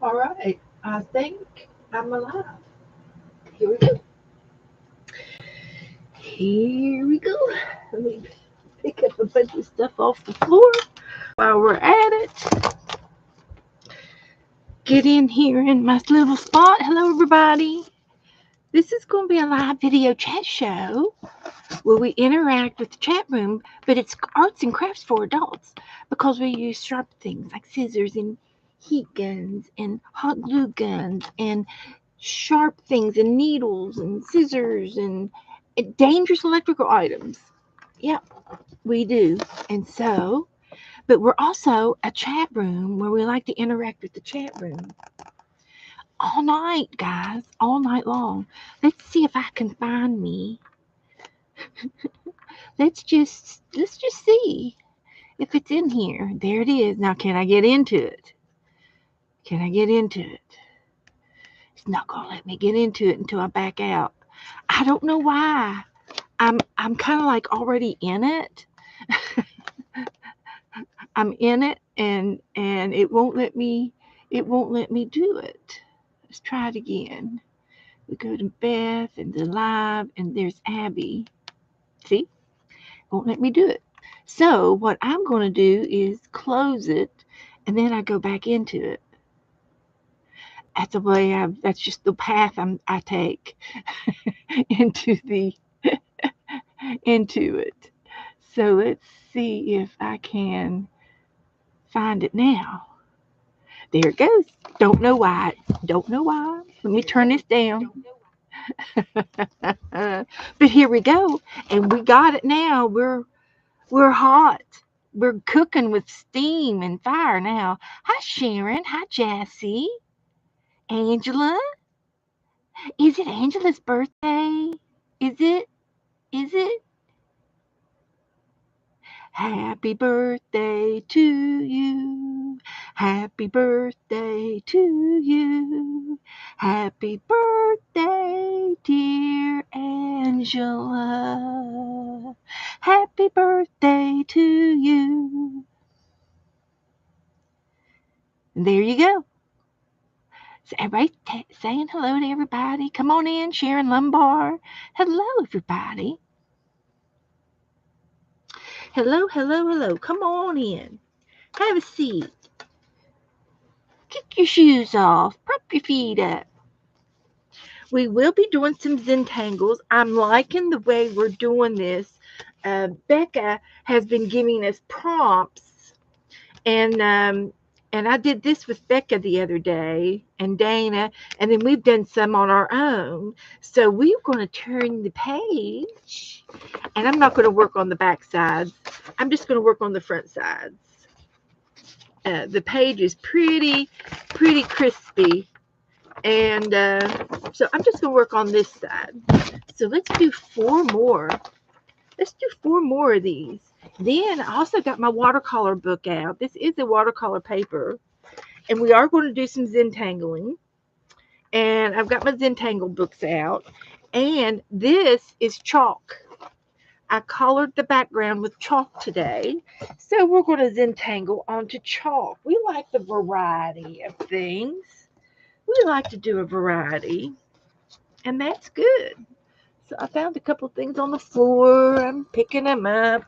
All right, I think I'm alive. Here we go. Here we go. Let me pick up a bunch of stuff off the floor while we're at it. Get in here in my little spot. Hello, everybody. This is going to be a live video chat show where we interact with the chat room, but it's arts and crafts for adults because we use sharp things like scissors and heat guns and hot glue guns and sharp things and needles and scissors and dangerous electrical items. Yeah, we do. And so, but we're also a chat room where we like to interact with the chat room all night, guys, all night long. Let's see if I can find me. Let's just see if it's in here. There it is. Now, can I get into it? Can I get into it? It's not gonna let me get into it until I back out. I don't know why. I'm kind of like already in it. I'm in it, and it won't let me. It won't let me do it. Let's try it again. We go to Beth and the live, and there's Abby. See, won't let me do it. So what I'm going to do is close it, and then I go back into it. That's the way that's just the path I take into the into it. So let's see if I can find it now. There it goes. Don't know why. Don't know why. Let me turn this down. But here we go, and we got it now. We're hot. We're cooking with steam and fire now. Hi Sharon. Hi Jassy. Angela. Is it Angela's birthday? Is it? Is it? Happy birthday to you. Happy birthday to you. Happy birthday, dear Angela. Happy birthday to you. And there you go. So everybody saying hello to everybody. Come on in, Sharon Lumbar. Hello, everybody. Hello, hello, hello. Come on in. Have a seat. Kick your shoes off. Prop your feet up. We will be doing some zentangles. I'm liking the way we're doing this. Becca has been giving us prompts, and I did this with Becca the other day, and Dana, and then we've done some on our own. So we're going to turn the page, and I'm not going to work on the back sides. I'm just going to work on the front sides. The page is pretty crispy, and so I'm just going to work on this side. So let's do 4 more. Let's do 4 more of these. Then I also got my watercolor book out. This is a watercolor paper, and we are going to do some zentangling. And I've got my zentangle books out, and this is chalk. I colored the background with chalk today, so we're going to zentangle onto chalk. We like the variety of things. We like to do a variety, and that's good. So I found a couple things on the floor. I'm picking them up,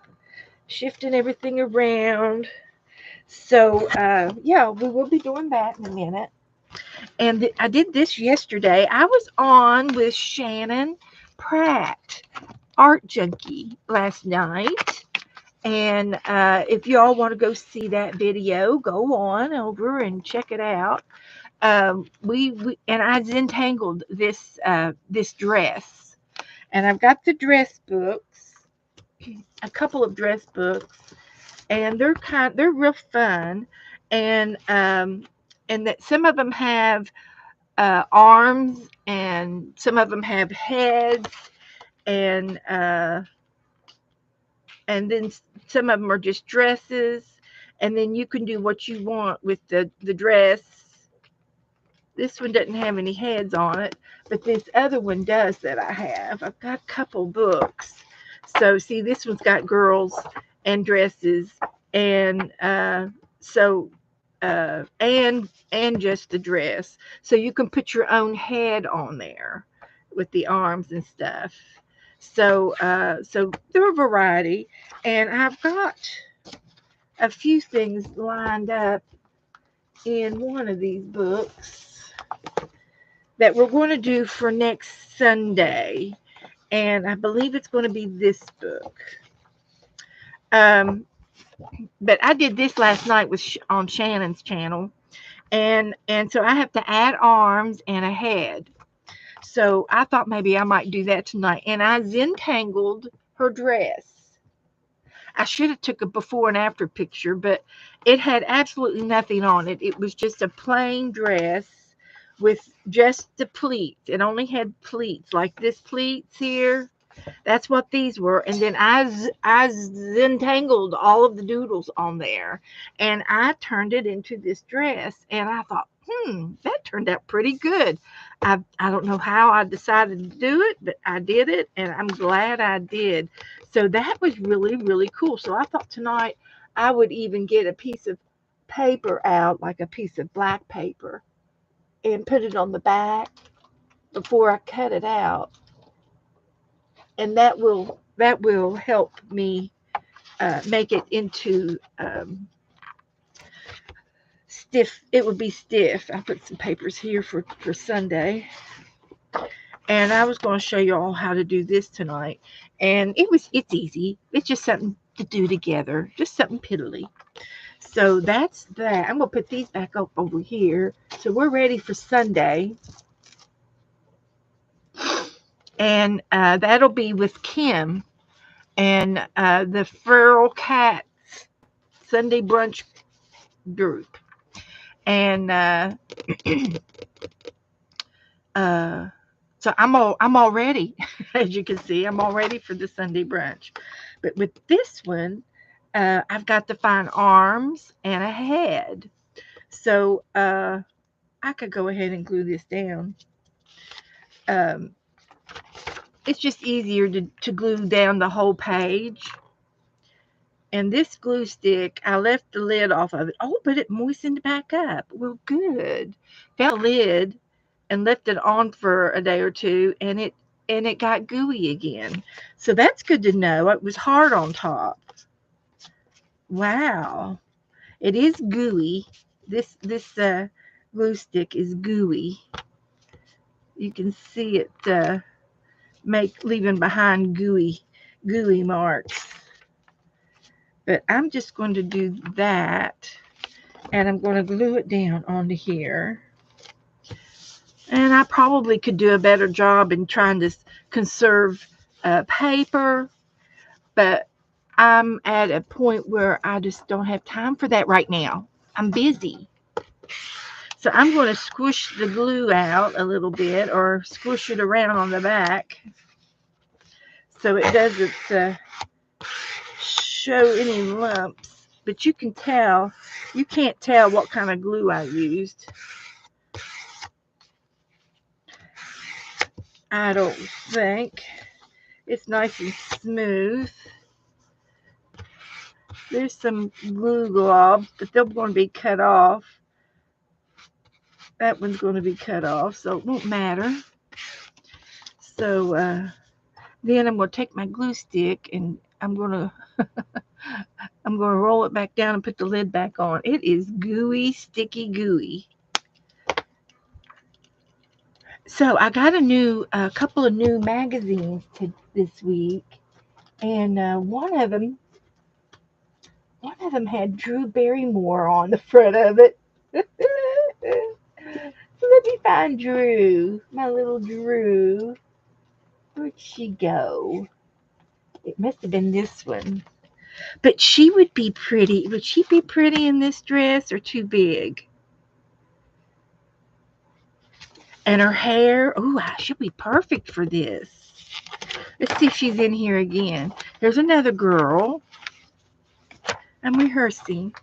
shifting everything around. So, yeah, we will be doing that in a minute. And I did this yesterday. I was on with Shannon Pratt, Art Junkie, last night. And if you all want to go see that video, go on over and check it out. We and I zentangled this this dress, and I've got the dress books, a couple of dress books, and they're real fun, and that some of them have arms, and some of them have heads, and then some of them are just dresses, and then you can do what you want with the dress. This one doesn't have any heads on it, but this other one does that I have. I've got a couple books. So see, this one's got girls and dresses, and so and just the dress. So you can put your own head on there with the arms and stuff. So they're a variety, and I've got a few things lined up in one of these books that we're going to do for next Sunday, and I believe it's going to be this book. Um, but I did this last night with on Shannon's channel, and so I have to add arms and a head. So I thought maybe I might do that tonight, and I zentangled her dress. I should have took a before and after picture, but it had absolutely nothing on it. It was just a plain dress with just the pleats. It only had pleats like this pleats here. That's what these were. And then I entangled all of the doodles on there, and I turned it into this dress. And I thought, that turned out pretty good. I don't know how I decided to do it, but I did it, and I'm glad I did. So that was really, really cool. So I thought tonight I would even get a piece of paper out, like a piece of black paper, and put it on the back before I cut it out, and that will help me make it into stiff. It would be stiff. I put some papers here for Sunday, and I was going to show you all how to do this tonight. And it's easy. It's just something to do together, just something piddly. So that's that. I'm going to put these back up over here. So we're ready for Sunday, and that'll be with Kim and the Feral Cats Sunday brunch group. And so I'm all ready. As you can see, I'm all ready for the Sunday brunch. But with this one, I've got to find arms and a head. So I could go ahead and glue this down. It's just easier to glue down the whole page. And this glue stick, I left the lid off of it. Oh, but it moistened back up. Well, good. Found the lid and left it on for a day or two, and it got gooey again. So that's good to know. It was hard on top. Wow. It is gooey. This glue stick is gooey. You can see it leaving behind gooey marks. But I'm just going to do that, and I'm going to glue it down onto here. And I probably could do a better job in trying to conserve paper, but I'm at a point where I just don't have time for that right now. I'm busy. So I'm going to squish the glue out a little bit, or squish it around on the back so it doesn't show any lumps. But you can't tell what kind of glue I used. I don't think. It's nice and smooth. There's some glue globs, but they're going to be cut off. That one's going to be cut off, so it won't matter. So then I'm going to take my glue stick, and I'm going to roll it back down and put the lid back on. It is gooey, sticky gooey. So I got a couple of new magazines this week, and one of them had Drew Barrymore on the front of it. Let me find Drew, my little Drew. Where'd she go? It must have been this one. But she would be pretty. Would she be pretty in this dress, or too big? And her hair, she'll be perfect for this. Let's see if she's in here again. There's another girl. I'm rehearsing.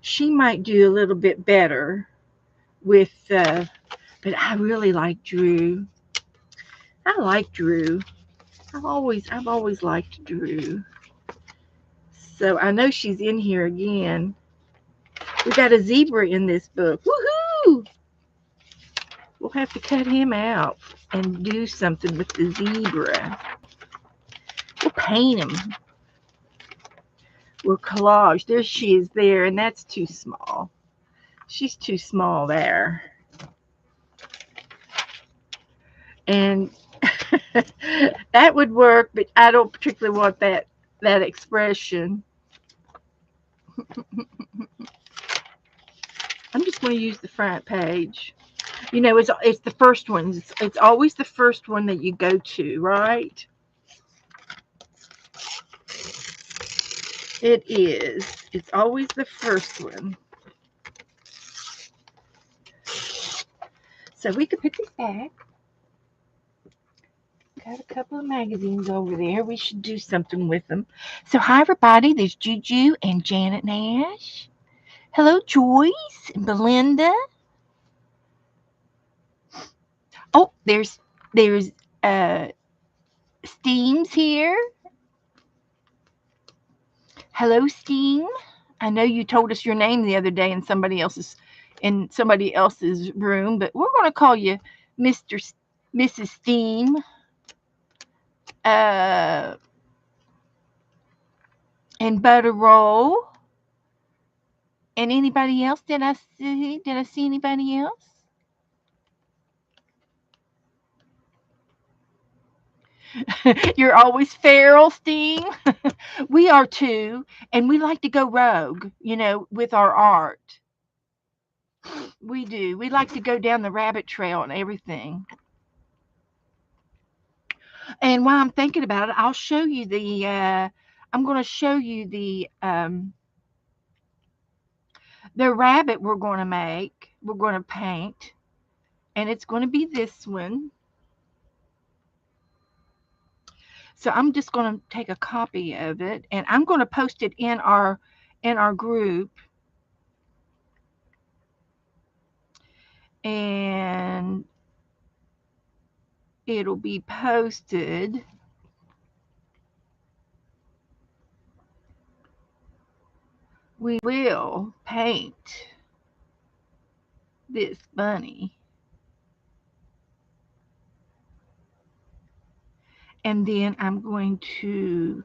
She might do a little bit better with, but I really like Drew. I like Drew. I've always liked Drew. So I know she's in here again. We got a zebra in this book. Woohoo! We'll have to cut him out and do something with the zebra. We'll paint him. We'll collage. There she is there, and that's too small. She's too small there. And that would work, but I don't particularly want that expression. I'm just going to use the front page. You know, it's the first one. It's always the first one that you go to, right? It is. It's always the first one. So we could put this back. Got a couple of magazines over there. We should do something with them. So hi everybody. There's Juju and Janet Nash. Hello Joyce and Belinda. Oh, there's Steam's here. Hello Steam. I know you told us your name the other day in somebody else's room, but we're going to call you Mrs. Steam. And Butter Roll. And anybody else? Did I see anybody else? You're always feral, Steam. We are too, and we like to go rogue, with our art. We do. We like to go down the rabbit trail and everything. And while I'm thinking about it, I'll show you the. I'm going to show you the rabbit we're going to make. We're going to paint, and it's going to be this one. So I'm just going to take a copy of it, and I'm going to post it in our group. And it'll be posted. We will paint this bunny. And then I'm going to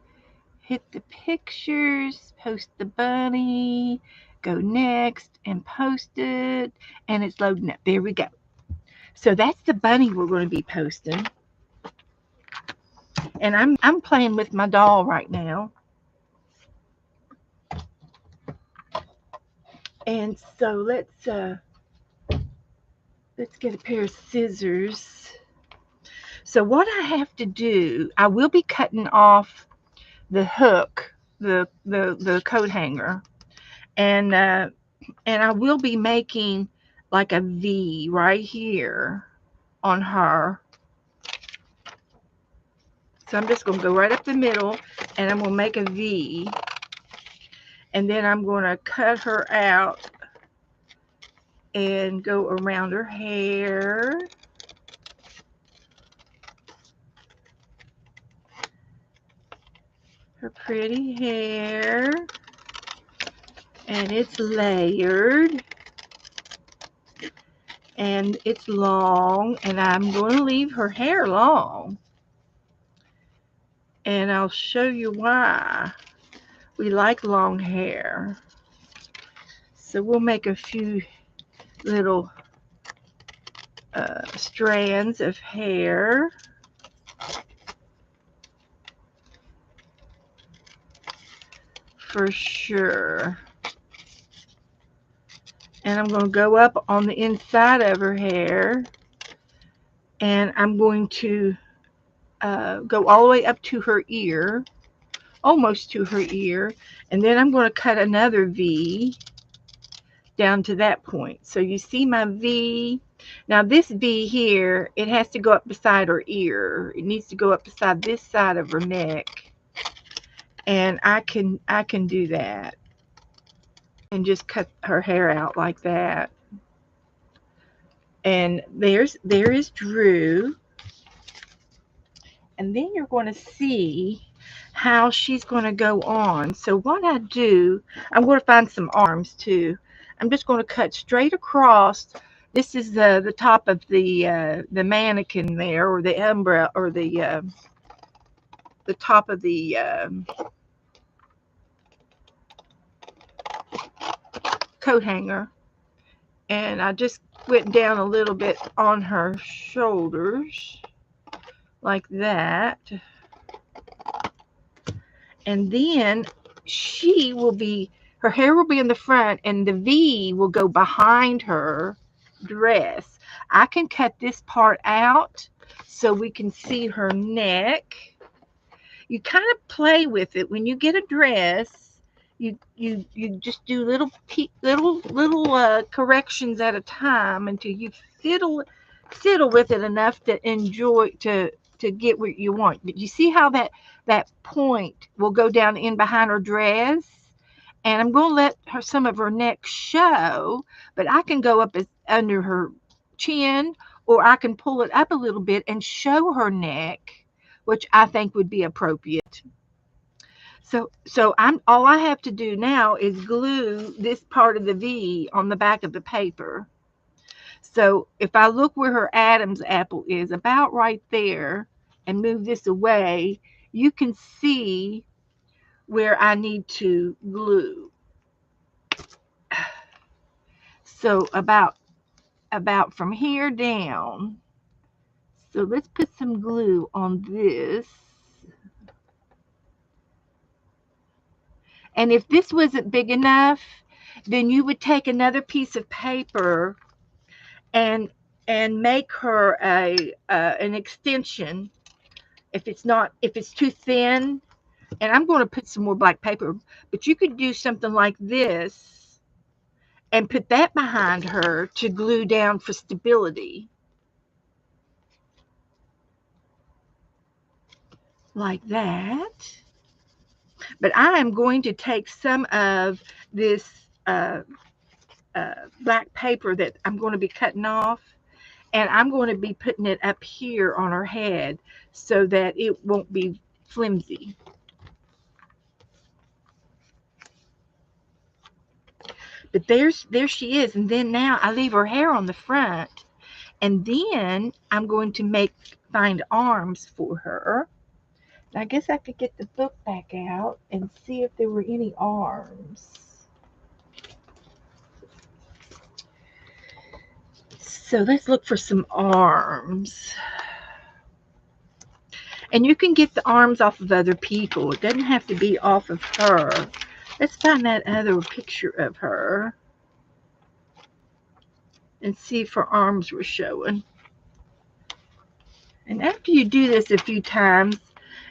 hit the pictures, post the bunny, go next and post it, and it's loading up. There we go. So that's the bunny we're going to be posting. And I'm playing with my doll right now. And so let's get a pair of scissors. So what I have to do, I will be cutting off the hook, the coat hanger, and I will be making like a V right here on her. So I'm just going to go right up the middle, and I'm going to make a V, and then I'm going to cut her out and go around her hair. Her pretty hair. And it's layered. And it's long. And I'm going to leave her hair long. And I'll show you why we like long hair. So we'll make a few little strands of hair. For sure. And I'm going to go up on the inside of her hair. And I'm going to go all the way up to her ear. Almost to her ear. And then I'm going to cut another V down to that point. So you see my V. Now this V here, it has to go up beside her ear. It needs to go up beside this side of her neck. And I can do that. And just cut her hair out like that. And there is Drew. And then you're going to see how she's going to go on. So what I do, I'm going to find some arms too. I'm just going to cut straight across. This is the top of the mannequin there, or the umbrella, or the top of the coat hanger. And I just went down a little bit on her shoulders like that. And then her hair will be in the front, and the V will go behind her dress. I can cut this part out so we can see her neck. You kind of play with it when you get a dress. You just do little corrections at a time until you fiddle with it enough to enjoy to get what you want. But you see how that point will go down in behind her dress, and I'm going to let some of her neck show, but I can go up under her chin, or I can pull it up a little bit and show her neck, which I think would be appropriate. So all I have to do now is glue this part of the V on the back of the paper. So if I look where her Adam's apple is, about right there, and move this away, you can see where I need to glue. So about from here down. So let's put some glue on this. And if this wasn't big enough, then you would take another piece of paper and make her an extension. If it's too thin, and I'm going to put some more black paper, but you could do something like this and put that behind her to glue down for stability. Like that. But I am going to take some of this black paper that I'm going to be cutting off, and I'm going to be putting it up here on her head so that it won't be flimsy. But there she is. And then now I leave her hair on the front, and then I'm going to find arms for her. I guess I could get the book back out and see if there were any arms. So let's look for some arms. And you can get the arms off of other people. It doesn't have to be off of her. Let's find that other picture of her and see if her arms were showing. And after you do this a few times,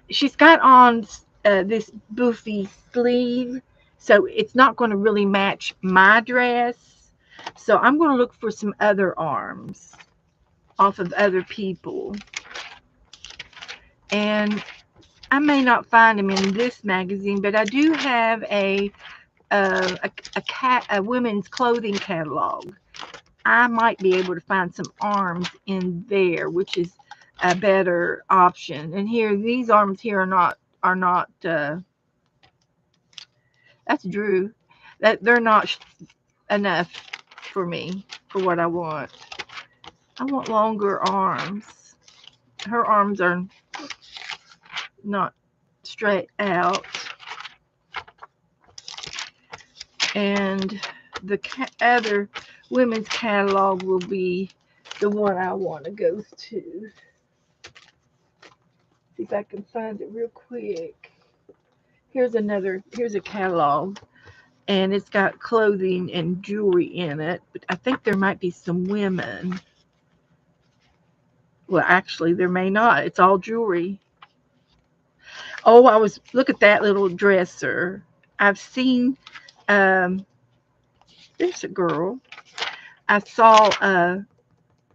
she's got on this boofy sleeve, so it's not going to really match my dress. So I'm going to look for some other arms off of other people. And I may not find them in this magazine, but I do have a women's clothing catalog. I might be able to find some arms in there, which is a better option. And here, these arms here are not. That's Drew. That they're not enough for me for what I want. I want longer arms. Her arms are not straight out. And the other women's catalog will be the one I want to go to. See if I can find it real quick. Here's a catalog, and it's got clothing and jewelry in it, but I think there might be some women. Well, actually, there may not. It's all jewelry. Oh, look at that little dresser. I've seen, there's a girl. I saw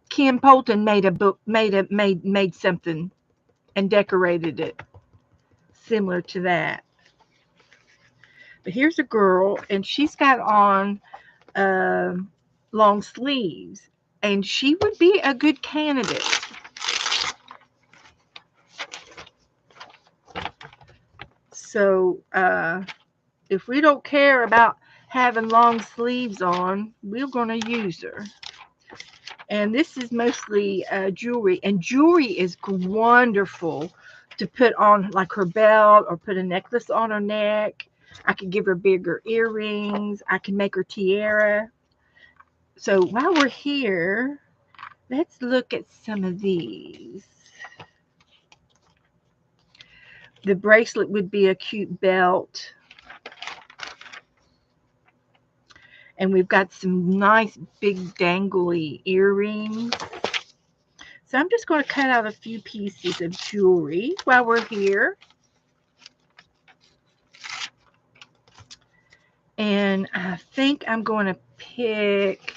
Kim Polton made something and decorated it similar to that. But here's a girl, and she's got on long sleeves, and she would be a good candidate. So if we don't care about having long sleeves on, we're going to use her. And this is mostly jewelry. And jewelry is wonderful to put on like her belt or put a necklace on her neck. I could give her bigger earrings. I can make her tiara. So while we're here, let's look at some of these. The bracelet would be a cute belt. And we've got some nice big dangly earrings. So I'm just going to cut out a few pieces of jewelry while we're here. And I think I'm going to pick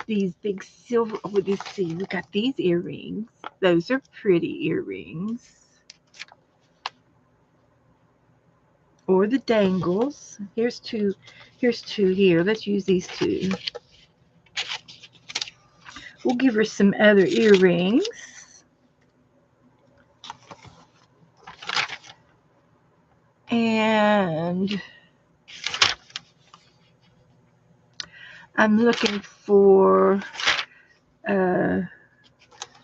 these big silver. Oh, let's see. We got these earrings. Those are pretty earrings. Or the dangles. Here's two here. Let's use these two. We'll give her some other earrings. And I'm looking for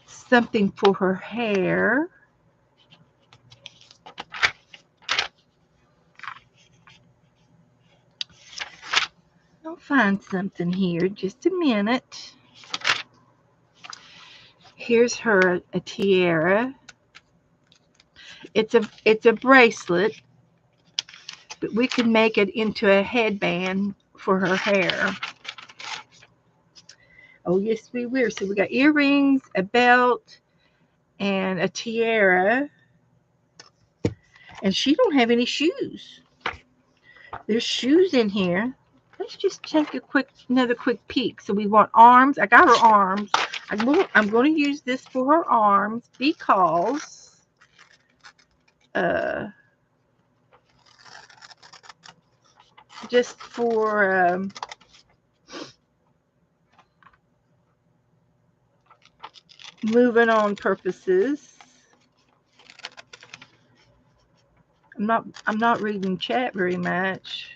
something for her hair. I'll find something here. Just a minute. Here's her a tiara. It's a bracelet, but we can make it into a headband for her hair. Oh yes, we will. So we got earrings, a belt, and a tiara. And she don't have any shoes. There's shoes in here. Let's just take another quick peek. So we want arms. I got her arms. I'm going to use this for her arms because just for moving on purposes. I'm not reading chat very much.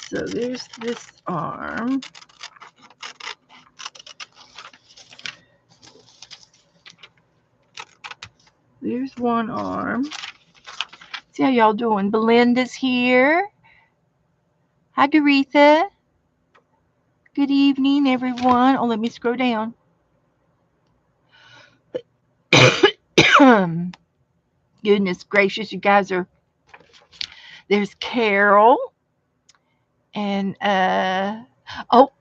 So there's this arm. There's one arm. See how y'all doing? Belinda's here. Hi, Doretha. Good evening, everyone. Oh, let me scroll down. Goodness gracious, you guys are. There's Carol. And, oh.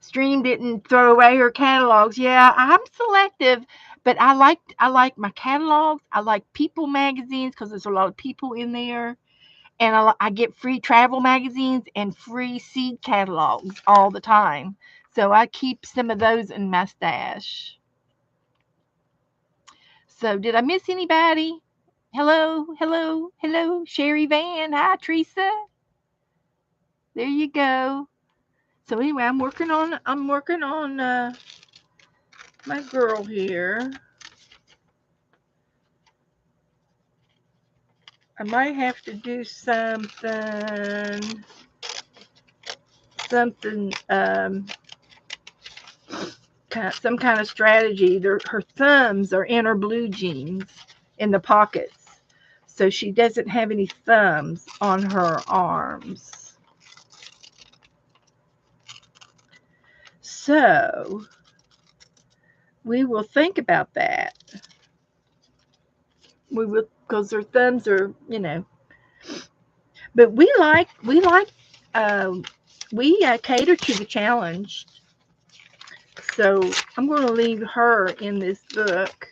Stream didn't throw away her catalogs. Yeah, I'm selective, but I like my catalogs. I like People magazines because there's a lot of people in there, and I get free travel magazines and free seed catalogs all the time. So I keep some of those in my stash. So did I miss anybody? Hello, hello, hello, Sherry Van. Hi, Teresa. There you go. So anyway, I'm working on my girl here. I might have to do something some kind of strategy. Her thumbs are in her blue jeans in the pockets, so she doesn't have any thumbs on her arms. So we will think about that. We will, because her thumbs are, but we cater to the challenge. So I'm going to leave her in this book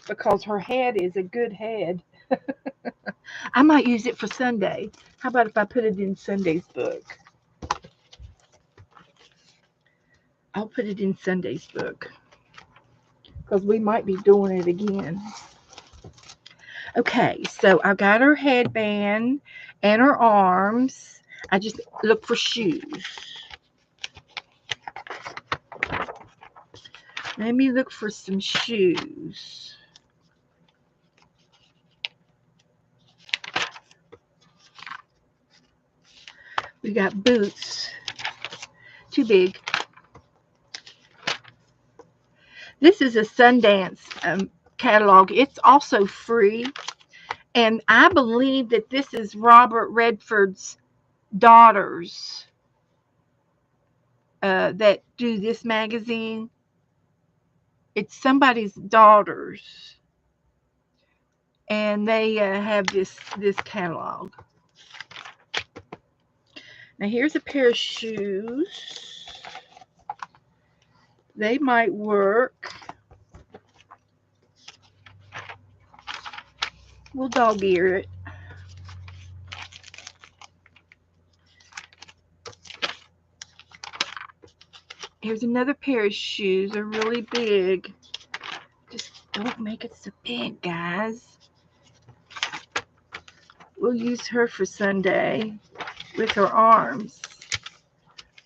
because her head is a good head. I might use it for Sunday. How about if I put it in Sunday's book? I'll put it in Sunday's book because we might be doing it again. Okay, so I got her headband and her arms. I just look for shoes. Let me look for some shoes. We got boots. Too big. This is a Sundance catalog. It's also free. And I believe that this is Robert Redford's daughters that do this magazine. It's somebody's daughters. And they have this catalog. Now here's a pair of shoes. They might work. We'll dog ear it. Here's another pair of shoes. They're really big. Just don't make it so big, guys. We'll use her for Sunday with her arms.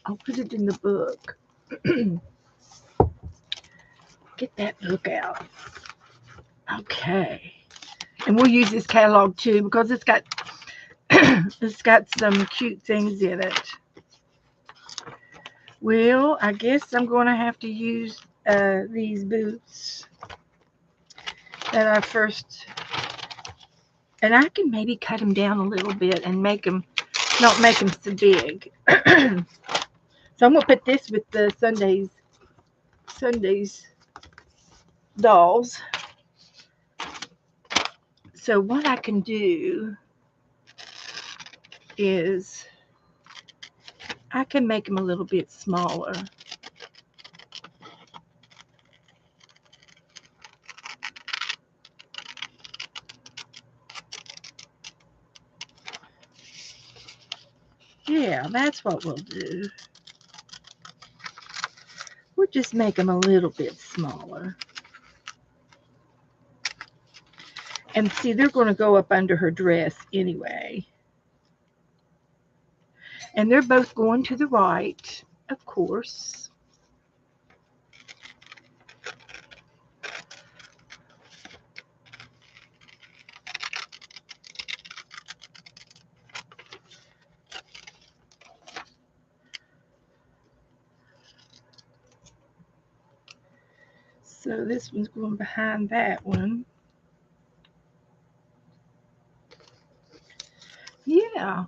I'll put it in the book. Get that book out. Okay. And we'll use this catalog too because it's got it's got some cute things in it. Well, I guess I'm going to have to use these boots that I first, and I can maybe cut them down a little bit and make them, not make them so big. So I'm going to put this with the Sunday's dolls. So what I can do is I can make them a little bit smaller. Yeah, that's what we'll do. We'll just make them a little bit smaller. And see, they're going to go up under her dress anyway. And they're both going to the right, of course. So this one's going behind that one. Yeah,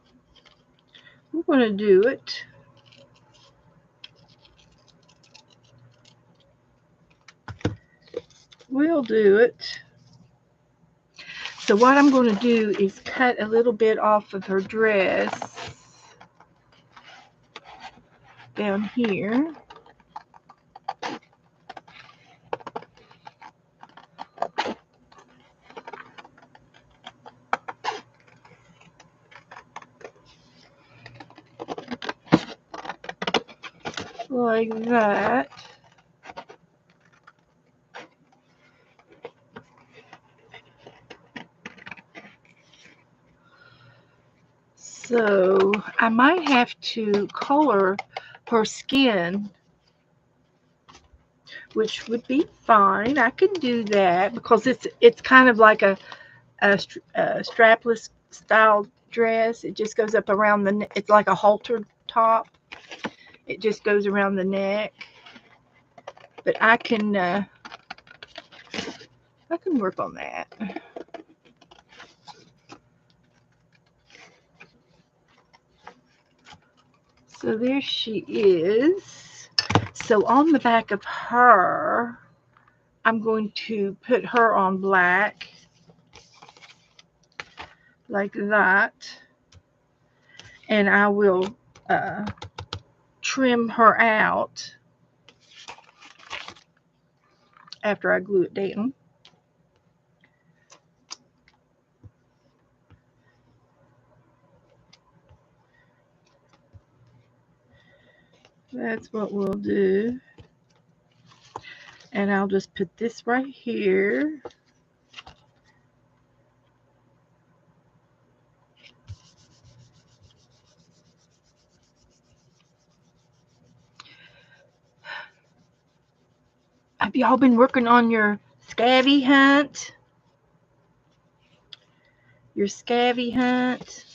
we're going to do it. We'll do it. So what I'm going to do is cut a little bit off of her dress down here. Like that. So I might have to color her skin, which would be fine. I can do that because it's kind of like a strapless style dress. It just goes up around the neck. It's like a halter top. It just goes around the neck. But I can work on that. So there she is. So on the back of her, I'm going to put her on black like that. And I will trim her out after I glue it down. That's what we'll do. And I'll just put this right here. Have y'all been working on your scabby hunt? Your scabby hunt?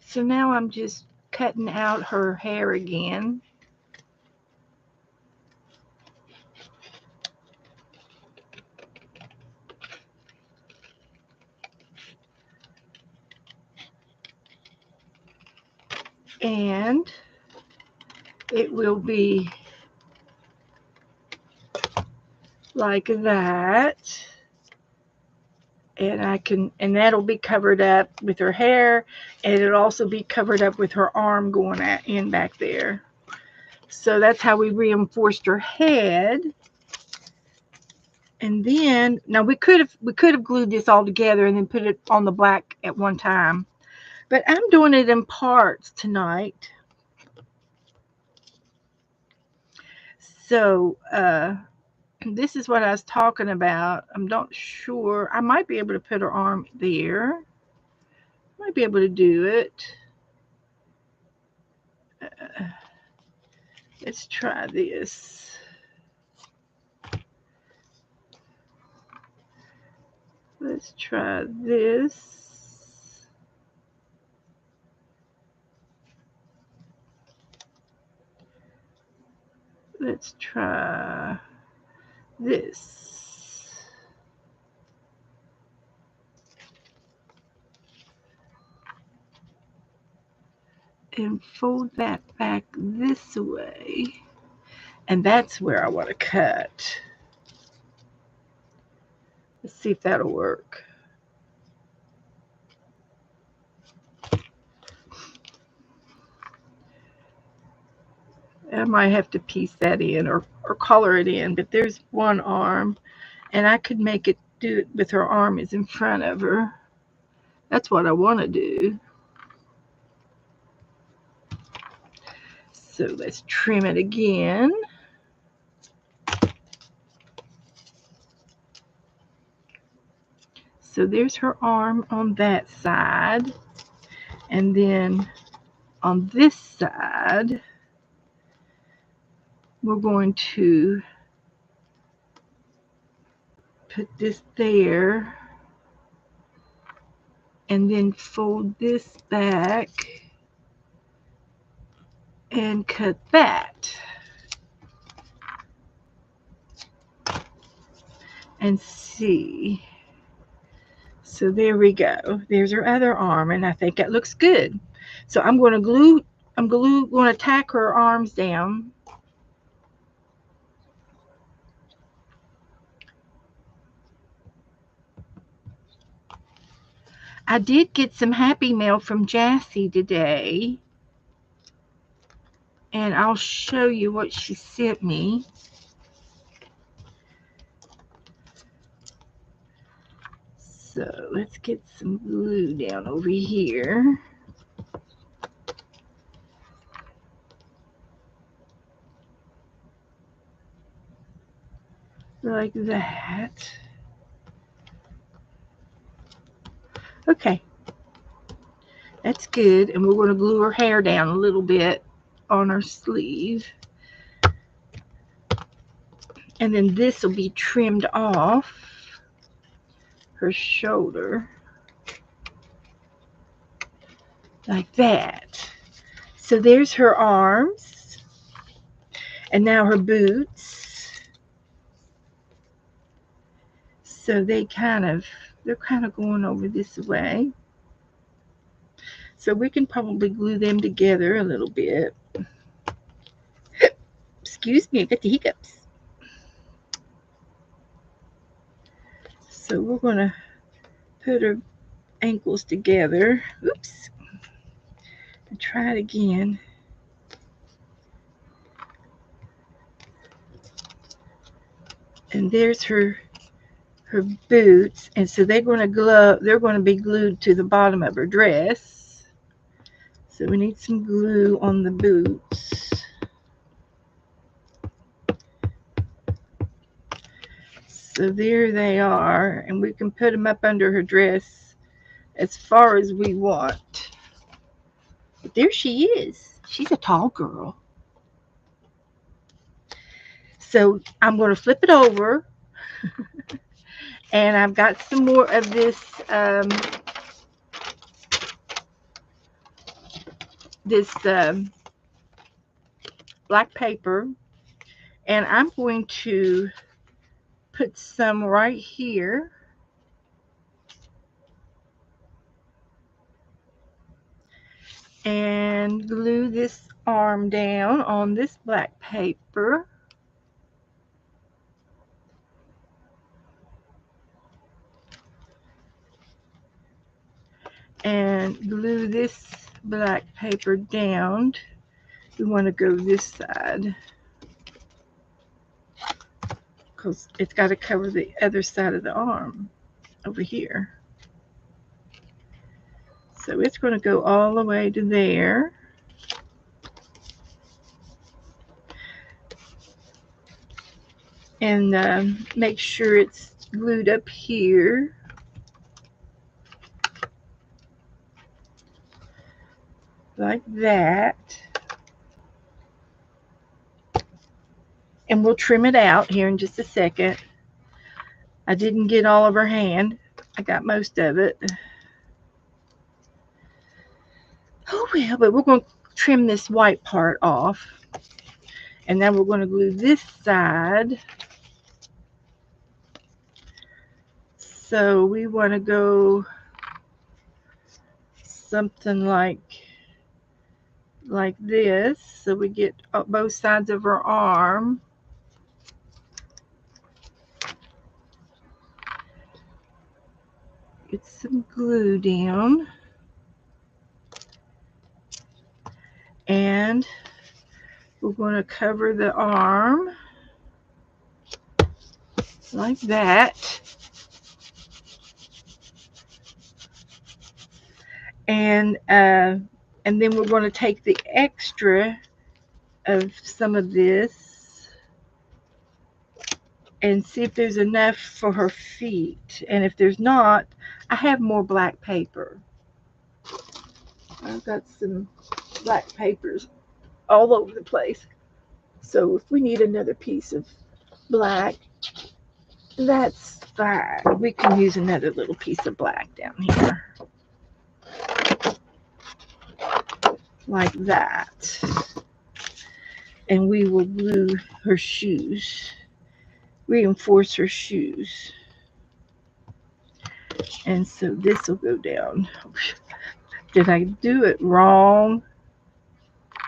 So now I'm just cutting out her hair again. And it will be like that. And that'll be covered up with her hair, and it'll also be covered up with her arm going in back there. So that's how we reinforced her head. And then now we could have glued this all together and then put it on the black at one time, but I'm doing it in parts tonight. So this is what I was talking about. I'm not sure. I might be able to put her arm there. Might be able to do it. Let's try this. Let's try this. Let's try this. And fold that back this way. And that's where I want to cut. Let's see if that'll work. I might have to piece that in or color it in, but there's one arm, and I could make it do it with her arm is in front of her. That's what I want to do. So let's trim it again. So there's her arm on that side, and then on this side, we're going to put this there and then fold this back and cut that. And see. So there we go. There's her other arm, and I think that looks good. So I'm going to tack her arms down. I did get some happy mail from Jassy today, and I'll show you what she sent me. So let's get some glue down over here. Like that. Okay. That's good. And we're going to glue her hair down a little bit on her sleeve. And then this will be trimmed off her shoulder. Like that. So there's her arms. And now her boots. So they're kind of going over this way. So we can probably glue them together a little bit. Excuse me, I got the hiccups. So we're going to put her ankles together. Oops. And try it again. And there's her boots, and so they're going to be glued to the bottom of her dress. So we need some glue on the boots. So there they are, and we can put them up under her dress as far as we want. But there she is. She's a tall girl. So I'm going to flip it over, and I've got some more of this black paper, and I'm going to put some right here. And glue this arm down on this black paper. And glue this black paper down. We want to go this side because it's got to cover the other side of the arm over here. So it's going to go all the way to there. And make sure it's glued up here. Like that. And we'll trim it out here in just a second. I didn't get all of her hand. I got most of it. Oh well, but we're going to trim this white part off. And now we're going to glue this side. So we want to go something like this. So we get both sides of her arm. Get some glue down. And we're going to cover the arm like that. And then we're going to take the extra of some of this and see if there's enough for her feet. And if there's not, I have more black paper. I've got some black papers all over the place. So if we need another piece of black, that's fine. We can use another little piece of black down here. Like that. And we will glue her shoes. Reinforce her shoes. And so this will go down. Did I do it wrong?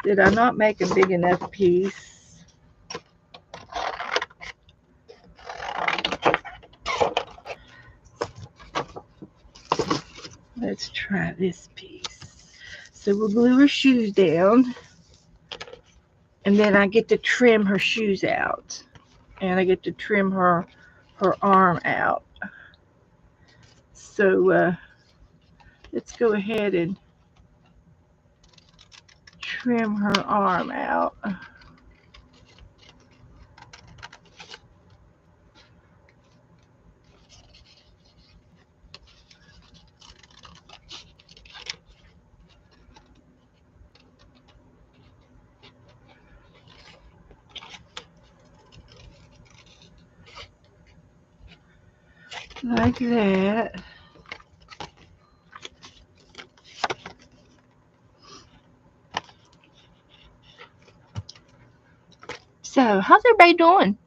Did I not make a big enough piece? Let's try this piece. So we'll glue her shoes down. And then I get to trim her shoes out. And I get to trim her arm out. So let's go ahead and trim her arm out. Like that. So, how's everybody doing?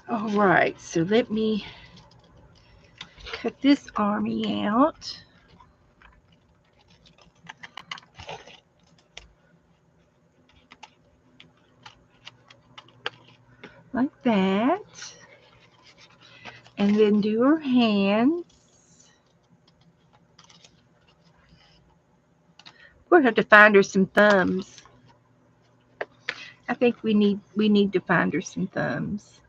All right, so let me cut this army out. Like that. And then do her hands. We're going to have to find her some thumbs. I think we need to find her some thumbs.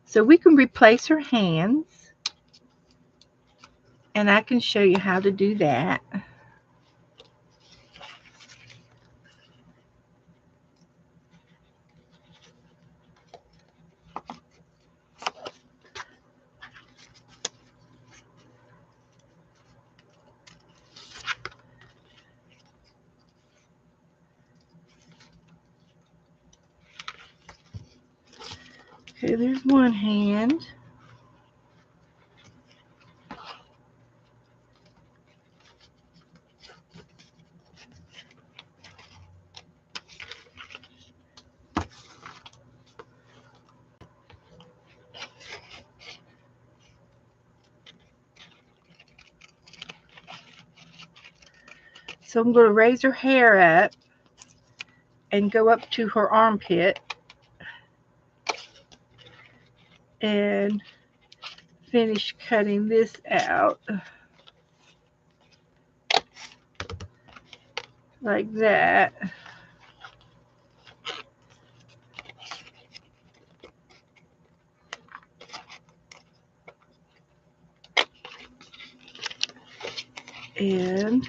So we can replace her hands, and I can show you how to do that. Okay, there's one hand. So I'm going to raise her hair up and go up to her armpit and finish cutting this out like that. And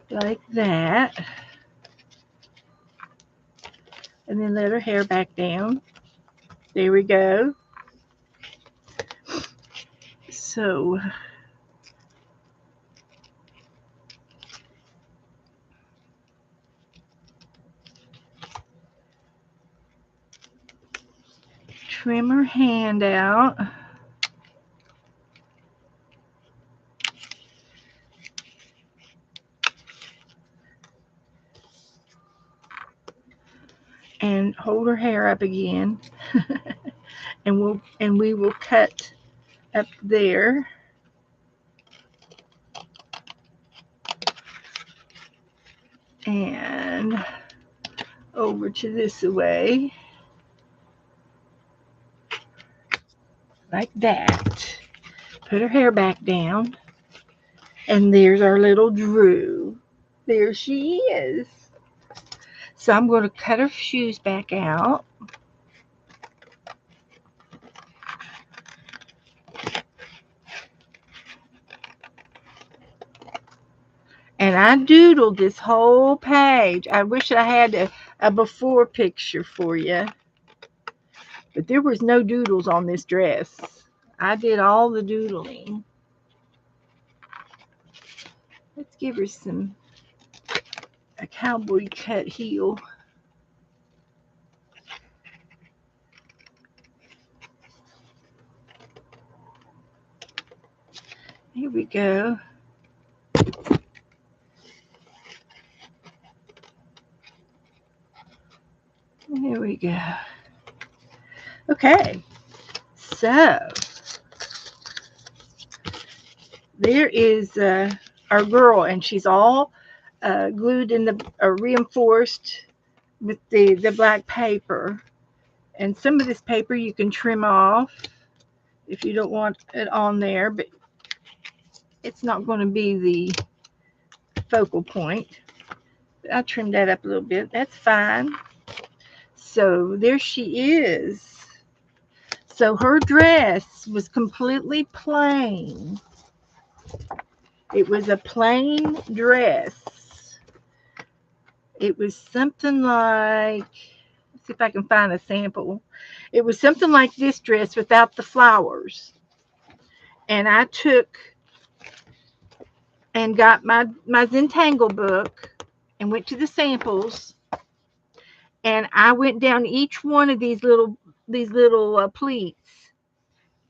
like that. And then let her hair back down. There we go. So trim her hand out. And hold her hair up again. and we will cut up there. And over to this way. Like that. Put her hair back down. And there's our little Drew. There she is. So I'm going to cut her shoes back out. And I doodled this whole page. I wish I had a before picture for you. But there was no doodles on this dress. I did all the doodling. Let's give her a cowboy cut heel. Here we go. There we go. Okay, so there is our girl, and she's all glued in reinforced with the black paper. And some of this paper you can trim off if you don't want it on there, but it's not going to be the focal point. I trimmed that up a little bit. That's fine. So there she is. So her dress was completely plain. It was a plain dress. It was something like, let's see if I can find a sample. It was something like this dress without the flowers. And I took and got my Zentangle book and went to the samples. And I went down each one of these little pleats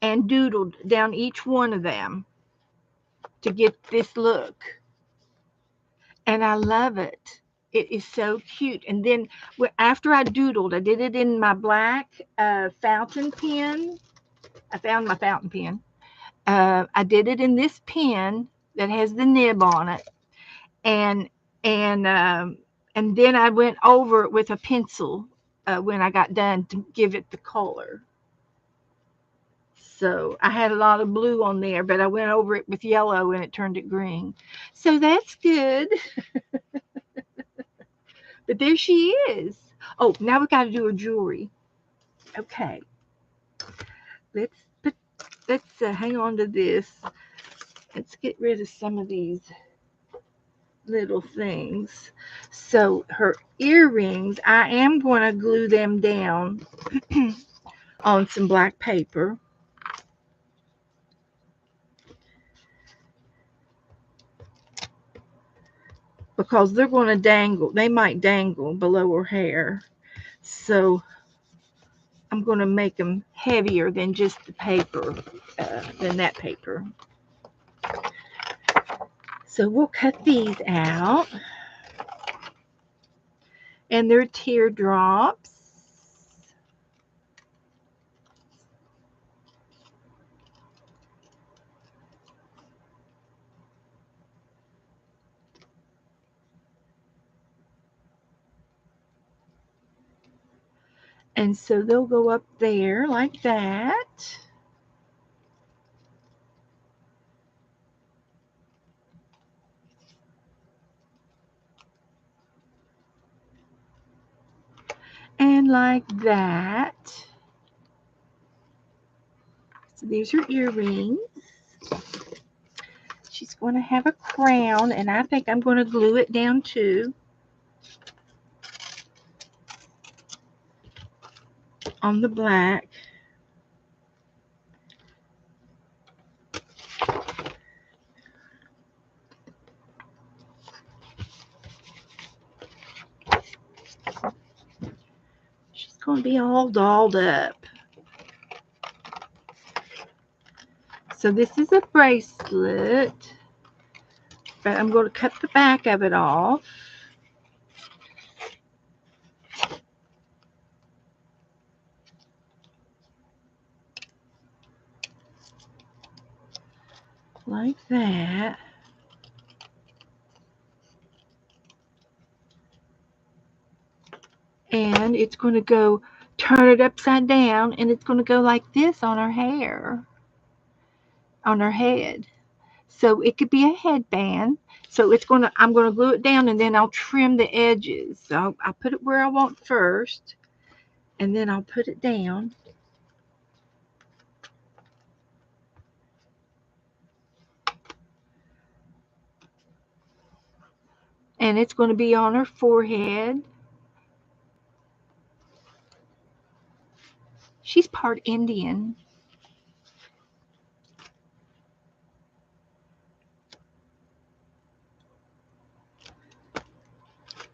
and doodled down each one of them to get this look. And I love it. It is so cute. And then after I doodled, I did it in my black fountain pen. I found my fountain pen. I did it in this pen that has the nib on it. And then I went over it with a pencil when I got done to give it the color. So I had a lot of blue on there, but I went over it with yellow and it turned it green. So that's good. But there she is. Oh, now we got to do her jewelry. Okay. Let's put, let's hang on to this. Let's get rid of some of these little things. So her earrings, I am going to glue them down on some black paper. Because they're going to dangle. They might dangle below her hair. So I'm going to make them heavier than just the paper, than that paper. So we'll cut these out. And they're teardrops. And so they'll go up there like that. And like that. So these are earrings. She's going to have a crown, and I think I'm going to glue it down too on the black. She's going to be all dolled up. So this is a bracelet, but I'm going to cut the back of it off. Like that. And it's going to go, turn it upside down, and it's going to go like this on her hair, on her head. So it could be a headband. So it's going to, I'm going to glue it down, and then I'll trim the edges. So I'll put it where I want first, and then I'll put it down. And it's going to be on her forehead. She's part Indian.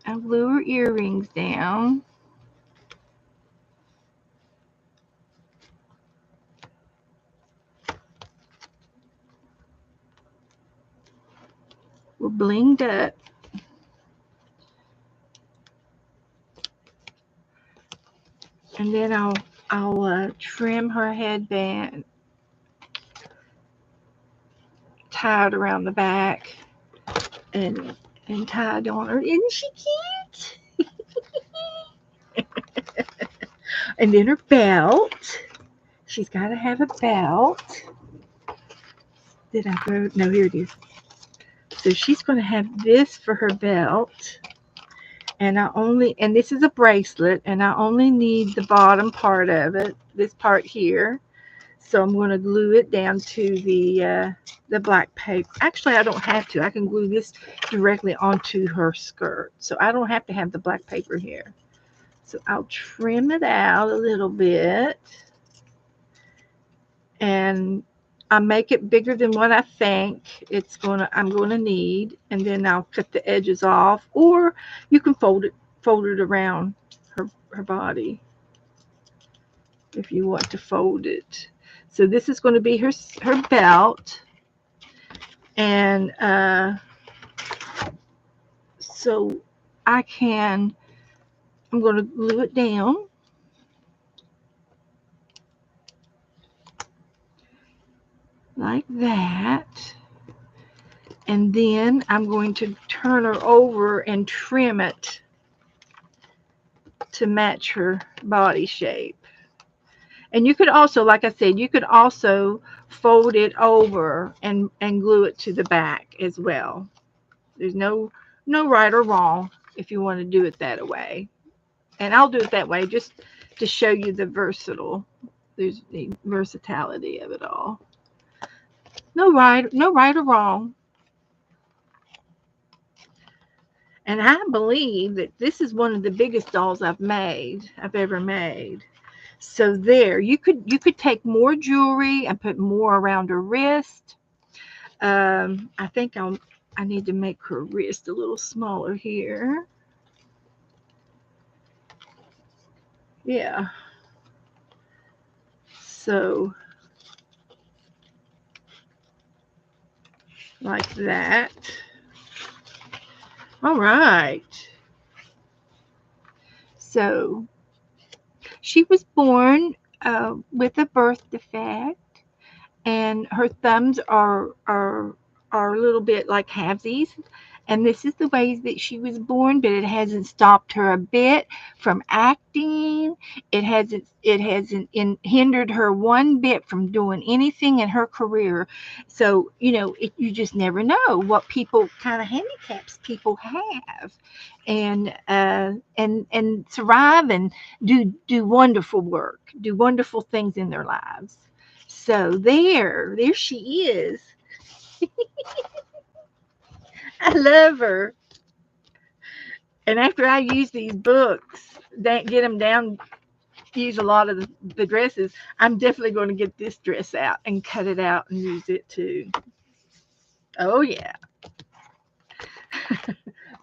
I'll glue her earrings down. We're blinged up. And then I'll trim her headband, tie it around the back, and tie it on her. Isn't she cute? And then her belt. She's got to have a belt. Did I go? No, here it is. So she's going to have this for her belt. And this is a bracelet, and I only need the bottom part of it, this part here. So I'm going to glue it down to the black paper. Actually, I don't have to. I can glue this directly onto her skirt. So I don't have to have the black paper here. So I'll trim it out a little bit. And I make it bigger than what I think I'm going to need, and then I'll cut the edges off, or you can fold it around her body if you want to fold it. So this is going to be her belt, and so I'm going to glue it down. Like that. And then I'm going to turn her over and trim it to match her body shape. And you could also, like I said, you could also fold it over and glue it to the back as well. There's no right or wrong if you want to do it that way. And I'll do it that way just to show you there's the versatility of it all. No right or wrong. And I believe that this is one of the biggest dolls I've ever made. So there, you could take more jewelry and put more around her wrist. I think I need to make her wrist a little smaller here. Yeah. So like that. All right. So she was born with a birth defect, and her thumbs are a little bit like halvesies. And this is the way that she was born, but it hasn't stopped her a bit from acting. It hasn't hindered her one bit from doing anything in her career. So you just never know what people kind of handicaps people have, and survive and do wonderful work, do wonderful things in their lives. So there she is. I love her. And after I use these books, get them down, use a lot of the dresses, I'm definitely going to get this dress out and cut it out and use it too. Oh yeah.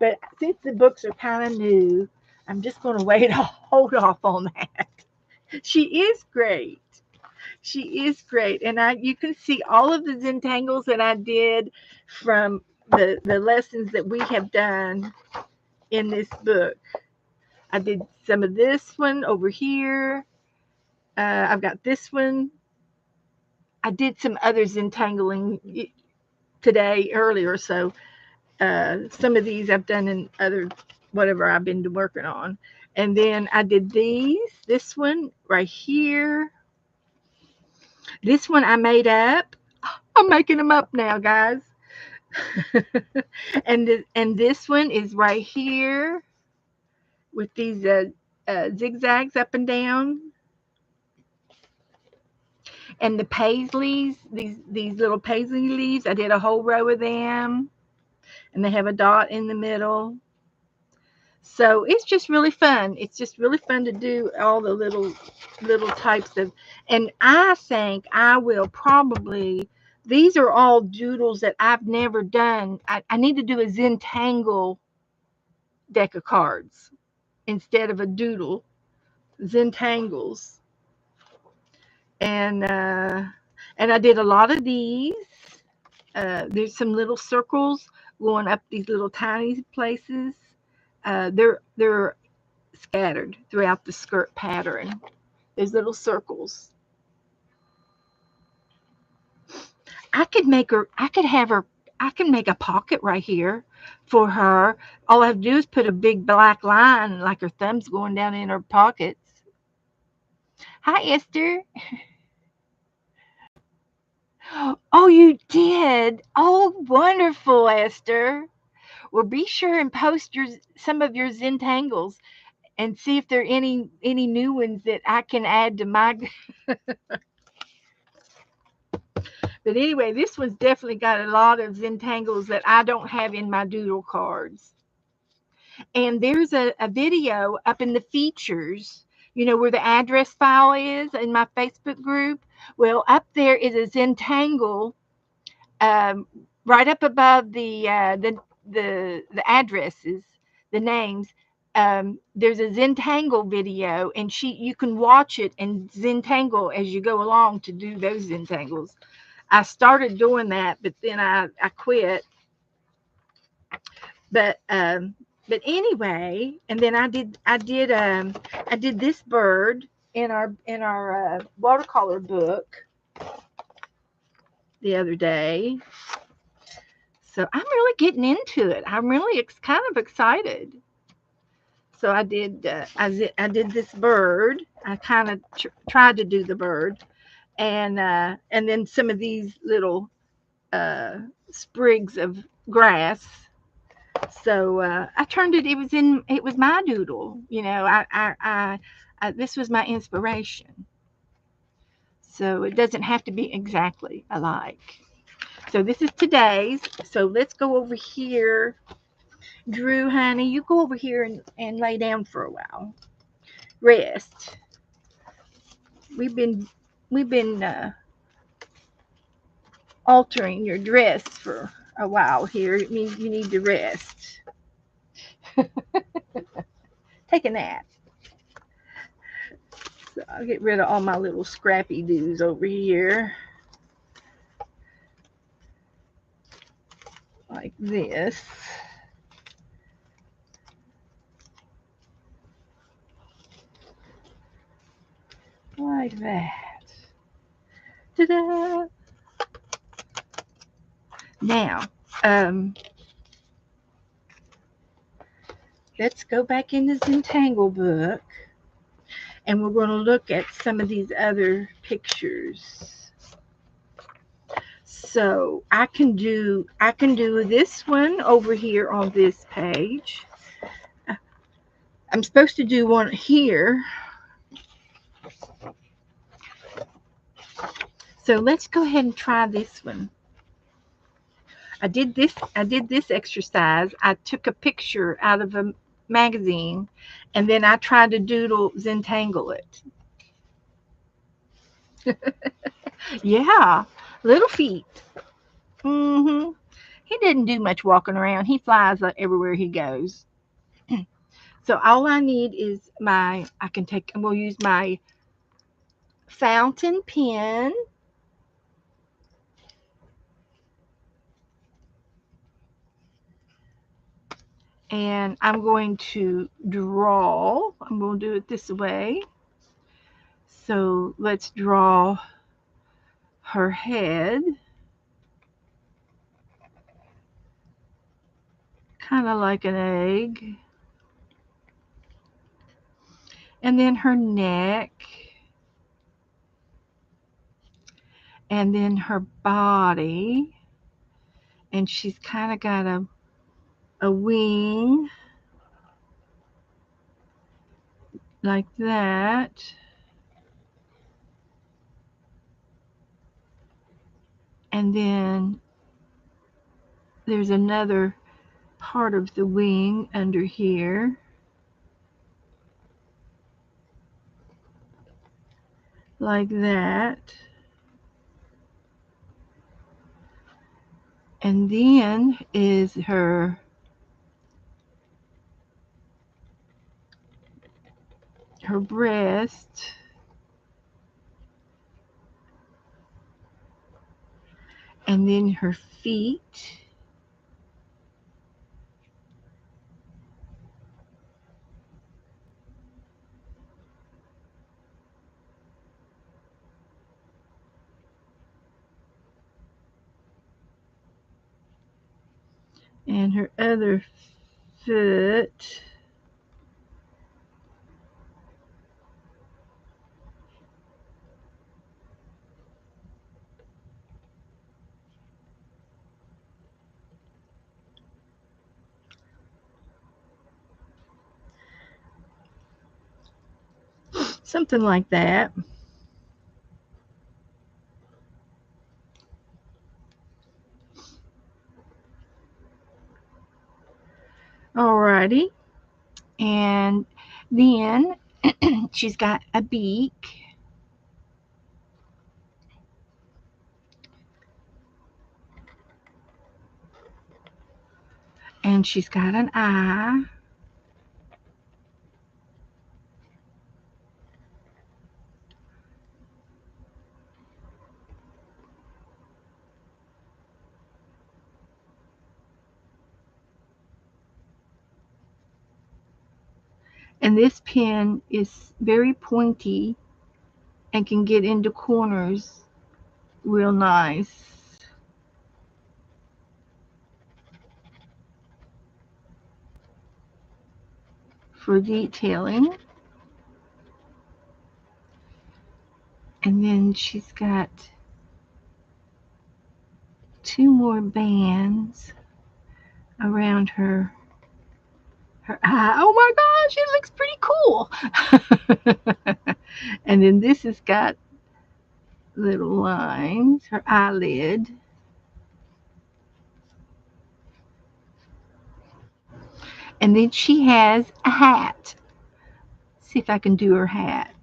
But since the books are kind of new, I'm just going to hold off on that. She is great. She is great. And you can see all of the zentangles that I did from the lessons that we have done in this book. I did some of this one over here. I've got this one. I did some others entangling today earlier, so some of these I've done in other whatever I've been working on. And then I did this one right here. This one I made up. I'm making them up now, guys. And this one is right here with these zigzags up and down. And the paisleys, these little paisley leaves, I did a whole row of them, and they have a dot in the middle. So it's just really fun. It's just really fun to do all the little types of. And I think I will probably. These are all doodles that I've never done. I need to do a Zentangle deck of cards instead of a doodle. Zentangles. And I did a lot of these. There's some little circles going up these little tiny places. They're scattered throughout the skirt pattern. There's little circles. I could make her. I could have her. I can make a pocket right here for her. All I have to do is put a big black line, like her thumbs going down in her pockets. Hi, Esther. Oh, you did. Oh, wonderful, Esther. Well, be sure and post some of your zentangles and see if there are any new ones that I can add to my. But anyway, this one's definitely got a lot of zentangles that I don't have in my doodle cards. And there's a video up in the features, where the address file is in my Facebook group. Well, up there is a zentangle, um, right up above the addresses, the names. There's a zentangle video, and you can watch it and zentangle as you go along to do those zentangles. I started doing that, but then I quit. But anyway, and then I did this bird in our watercolor book the other day. So I'm really getting into it. I'm really kind of excited. So I did. I did this bird. I kind of tried to do the bird, and then some of these little uh, sprigs of grass. So I turned it. It was in. It was my doodle. You know. This was my inspiration. So it doesn't have to be exactly alike. So this is today's. So let's go over here. Drew, honey, you go over here and lay down for a while. Rest. We've been altering your dress for a while here. It means you need to rest. Take a nap. So I'll get rid of all my little scrappy doos over here. Like this. Like that. Ta-da! Now, let's go back in the Zentangle book, and we're going to look at some of these other pictures. So I can do this one over here on this page. I'm supposed to do one here. So let's go ahead and try this one. I did this exercise. I took a picture out of a magazine, and then I tried to doodle Zentangle it. Yeah, little feet. Mm-hmm. He didn't do much walking around. He flies everywhere he goes. So all I need is we'll use my fountain pen. And I'm going to draw. I'm going to do it this way. So let's draw her head. Kind of like an egg. And then her neck. And then her body. And she's kind of got a wing. Like that. And then there's another part of the wing under here. Like that. And then is her breast. And then her feet. And her other foot. Something like that. Alrighty. And then she's got a beak. And she's got an eye. And this pen is very pointy and can get into corners real nice. for detailing. And then she's got 2 more bands around her eye. Oh my gosh, it looks pretty cool. And then this has got little lines, her eyelid. And then she has a hat. See if I can do her hat.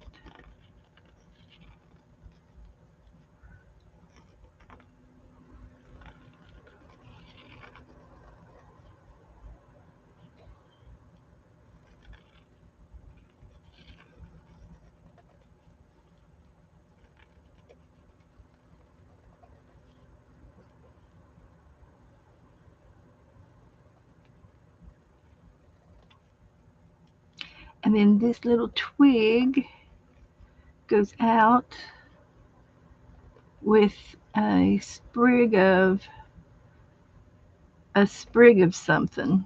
And then this little twig goes out with a sprig of something.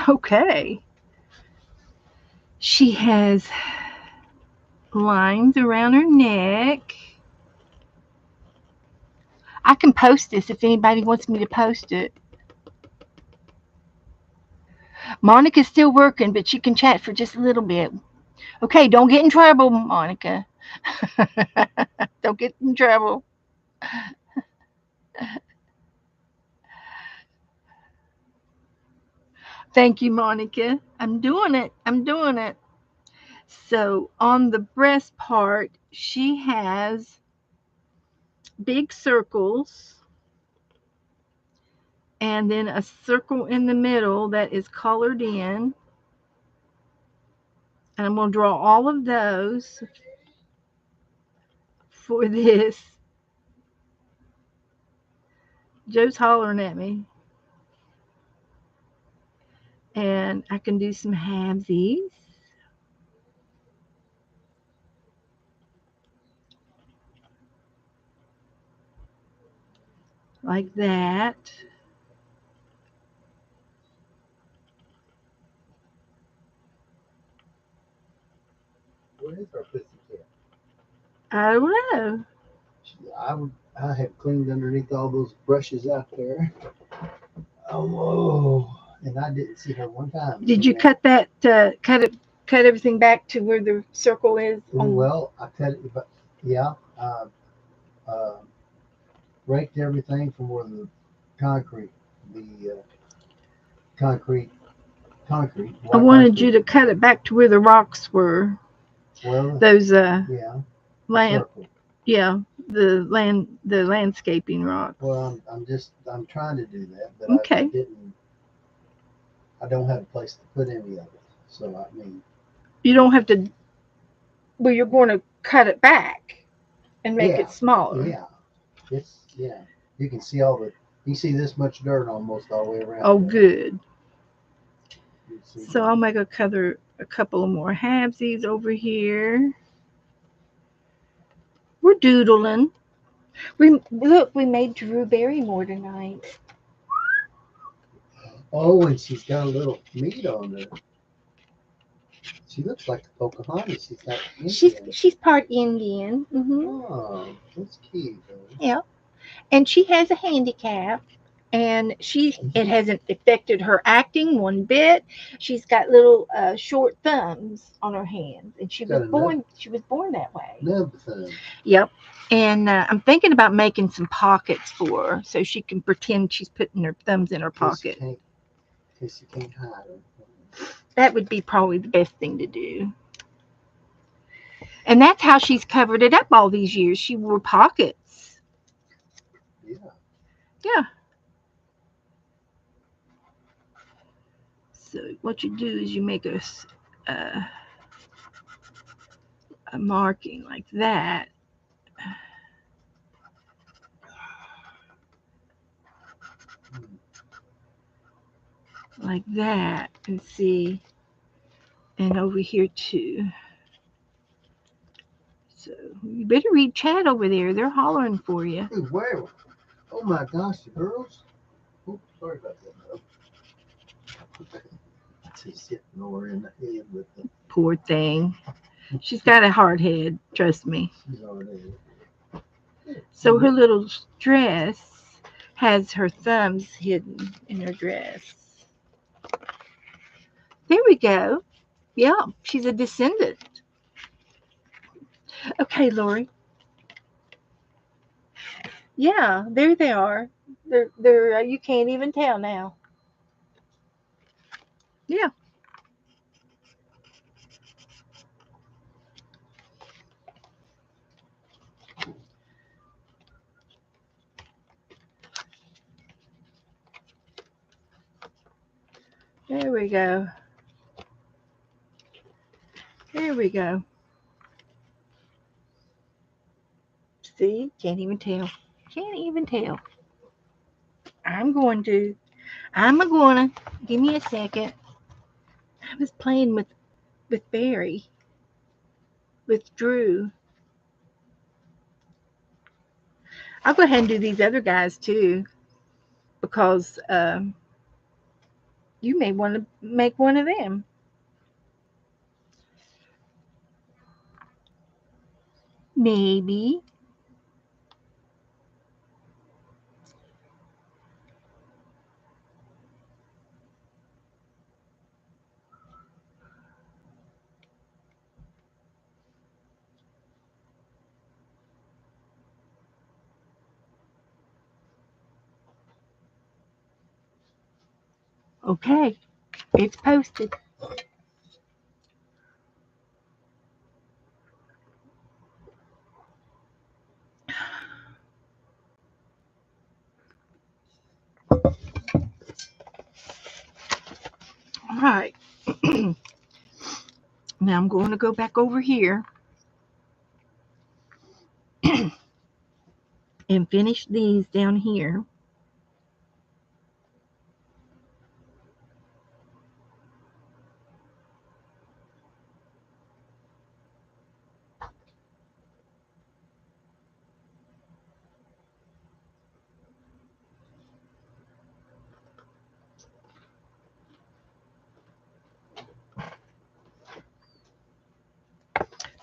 Okay. She has lines around her neck. I can post this if anybody wants me to post it. Monica's still working, but she can chat for just a little bit. Okay, don't get in trouble, Monica. Don't get in trouble. Thank you, Monica. I'm doing it. I'm doing it. So on the breast part, she has big circles and then a circle in the middle that is colored in. And I'm going to draw all of those for this. Joe's hollering at me. And I can do some halvesies like that. Where is our pussycat? I don't know. I have cleaned underneath all those brushes out there. Oh, whoa. And I didn't see her one time Did you in there. cut that? Cut everything back to where the circle is on. Well, I cut it, but yeah, uh, raked everything from where concrete, the concrete, I white wanted you concrete. to cut it back to where the rocks were. Well, Those yeah, the land, circle. yeah, the landscaping rocks. Well, I'm trying to do that, but I Okay, didn't. I don't have a place to put any of it. So I mean, you don't have to. Well, you're going to cut it back and make yeah, it smaller. yeah, yeah. You can see all the. You can see this much dirt almost all the way around Oh, there. good. You can see So I'll make a couple of more halvesies over here. We're doodling. We look. We made Drew Barrymore tonight. Oh, and she's got a little meat on her. She looks like a Pocahontas. She's got Indian. She's part Indian. Oh, that's cute. Though. Yeah, and she has a handicap, and she it hasn't affected her acting one bit. She's got little short thumbs on her hands, and She's got she was born that way. nub thumb. Yep. And I'm thinking about making some pockets for her so she can pretend she's putting her thumbs in her pocket. In case you can't hide her. That would be probably the best thing to do. And that's how she's covered it up all these years. She wore pockets. Yeah. Yeah. So what you do is you make a, a marking like that, Hmm. like that, and see, and over here too. So you better read chat over there. They're hollering for you. Hey, where? Oh my gosh, the girls. Oops, sorry about that, bro. She's hitting over in the head with the. Poor thing. She's got a hard head, trust me. She's already. So her little dress has her thumbs hidden in her dress. There we go. Yeah, she's a descendant. Okay, Lori. Yeah, there they are. They're you can't even tell now. Yeah, there we go. There we go. See, can't even tell. Can't even tell. I'm going to. I'm going to. Give me a second. I was playing with Barry, with Drew. I'll go ahead and do these other guys too because you may want to make one of them. Maybe. Okay, it's posted. All right. Now I'm going to go back over here and finish these down here.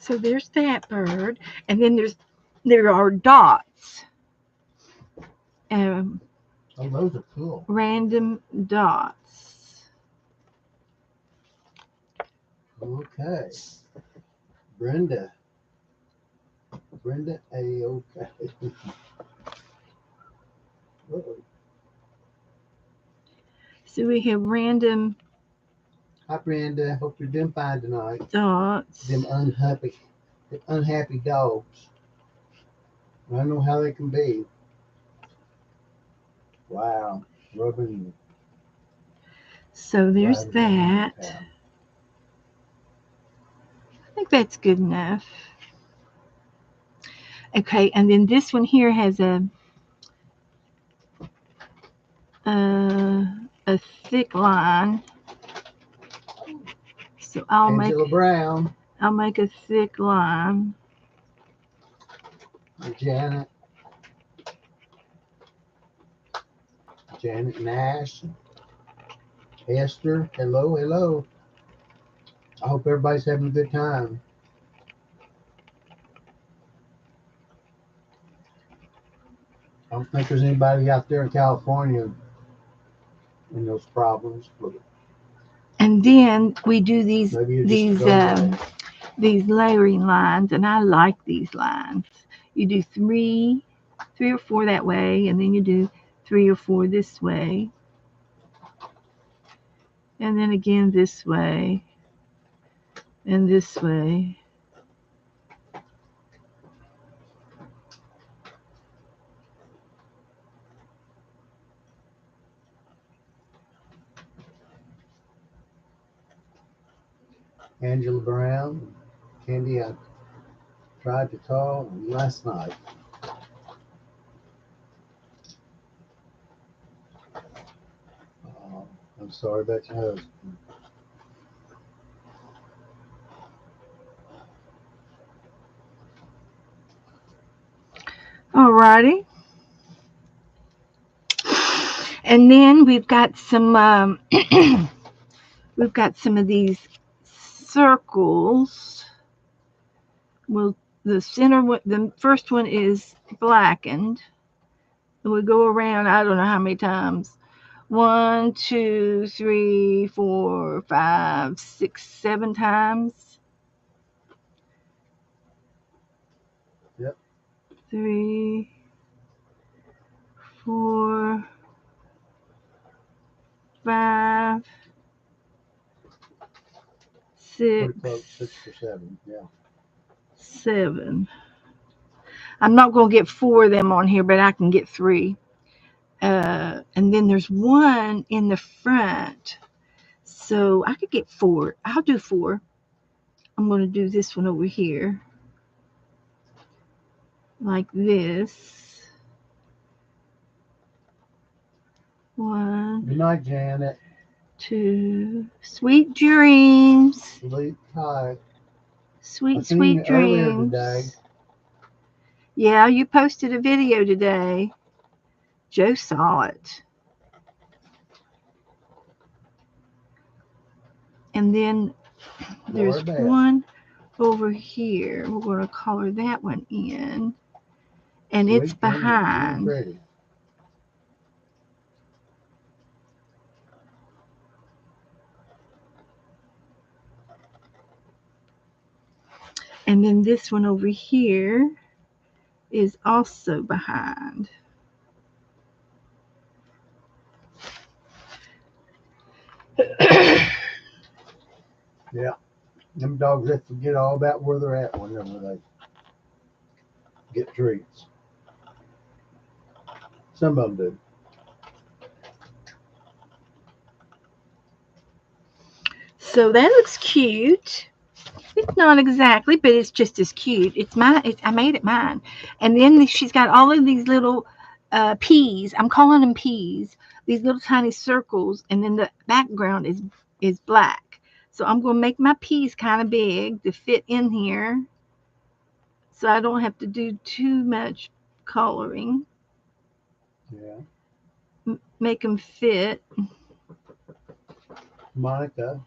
So there's that bird, and then there are dots. Um, Oh, those are cool. Random dots. Okay. Brenda. Brenda A. Okay. So we have random Hi, Brenda. Hope you're doing fine tonight. dots. Them unhappy dogs. I don't know how they can be. Wow. Rubbing. So there's that. I think that's good enough. Okay, and then this one here has a thick line. So Angela Brown. I'll make a thick line. Janet Nash. Esther. Hello, hello. I hope everybody's having a good time. I don't think there's anybody out there in California in those problems. But And then we do these these layering lines, and I like these lines. You do three or four that way, and then you do 3 or 4 this way, and then again this way, and this way. Angela Brown, Candy. I tried to call last night. I'm sorry about your husband. everybody. And then we've got some of these circles. Well, the center one, the first one is blackened. And we go around. I don't know how many times. One, two, three, four, five, six, 7 times. Yep. 3, 4, 5, Pretty close, 6, 6 or 7. Yeah. 7. I'm not going to get 4 of them on here, but I can get 3. And then there's one in the front. So I could get 4. I'll do 4. I'm going to do this one over here. Like this. 1, Good night, Janet. 2. Sweet dreams. Sleep tight. I Sweet, seen you sweet earlier dreams. today. Yeah, you posted a video today. Joe saw it. And then there's one over here. We're going to color that one in. And it's Sweet dreams. behind. Pretty. And then this one over here is also behind. Yeah. Them dogs, they forget all about where they're at whenever they get treats. Some of them do. So that looks cute. It's not exactly, but it's just as cute. It's mine. I made it mine. And then she's got all of these little peas. I'm calling them peas. These little tiny circles, and then the background is black. So I'm going to make my peas kind of big to fit in here, so I don't have to do too much coloring. Yeah. Make them fit. Monica.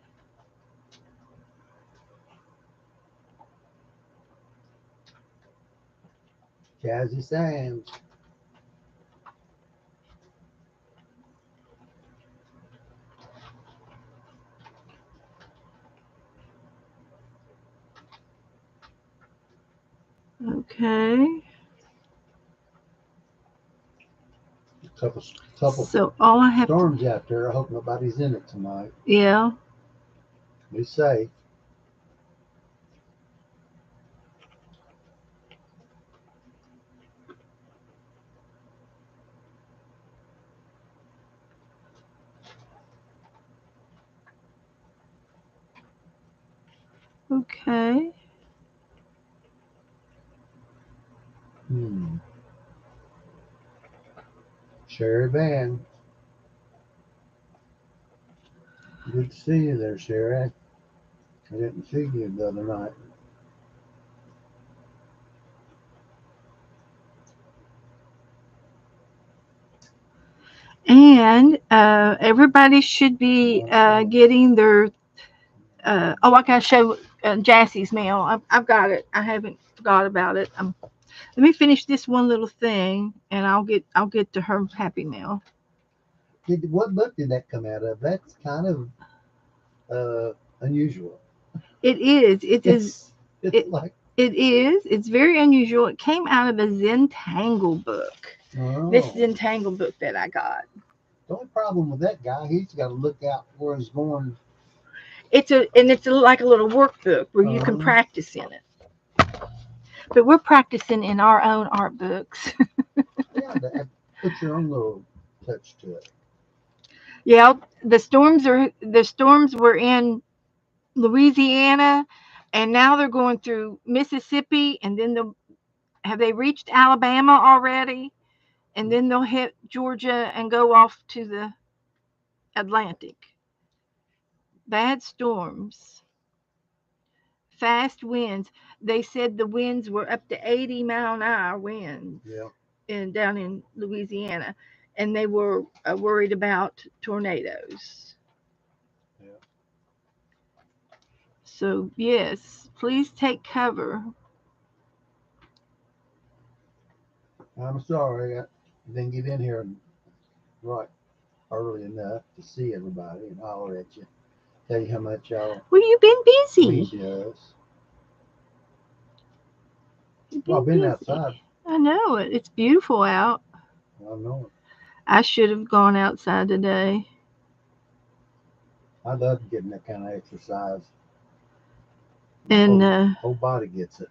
Jazzy Sands. Okay. Couple So all I have storms out there. I hope nobody's in it tonight. Yeah. Be safe. Okay. Sherry Van. Good to see you there, Sherry. I didn't see you the other night. And everybody should be getting their. I gotta show Jassie's mail. I've got it. I haven't forgot about it. Let me finish this one little thing, and I'll get to her happy mail. What book did that come out of? That's kind of unusual. It is. It's like. It is. It's very unusual. It came out of a Zentangle book. This Zentangle book that I got. The only problem with that guy, he's got to look out where he's going. It's like a little workbook where you can practice in it. But we're practicing in our own art books. Yeah, put your own little touch to it. Yeah, the storms were in Louisiana, and now they're going through Mississippi, and then have they reached Alabama already? And then they'll hit Georgia and go off to the Atlantic. Bad storms, fast winds. They said the winds were up to 80-mile-an-hour winds. Yeah. down in Louisiana, and they were worried about tornadoes. Yeah. So yes, please take cover. I'm sorry I didn't get in here right early enough to see everybody and holler at you. Tell you how much y'all Well, you've been mean busy. to us. You've Well, I've been been busy. outside. I know it. It's beautiful out. I know it. I should have gone outside today. I love getting that kind of exercise. My And whole body gets it.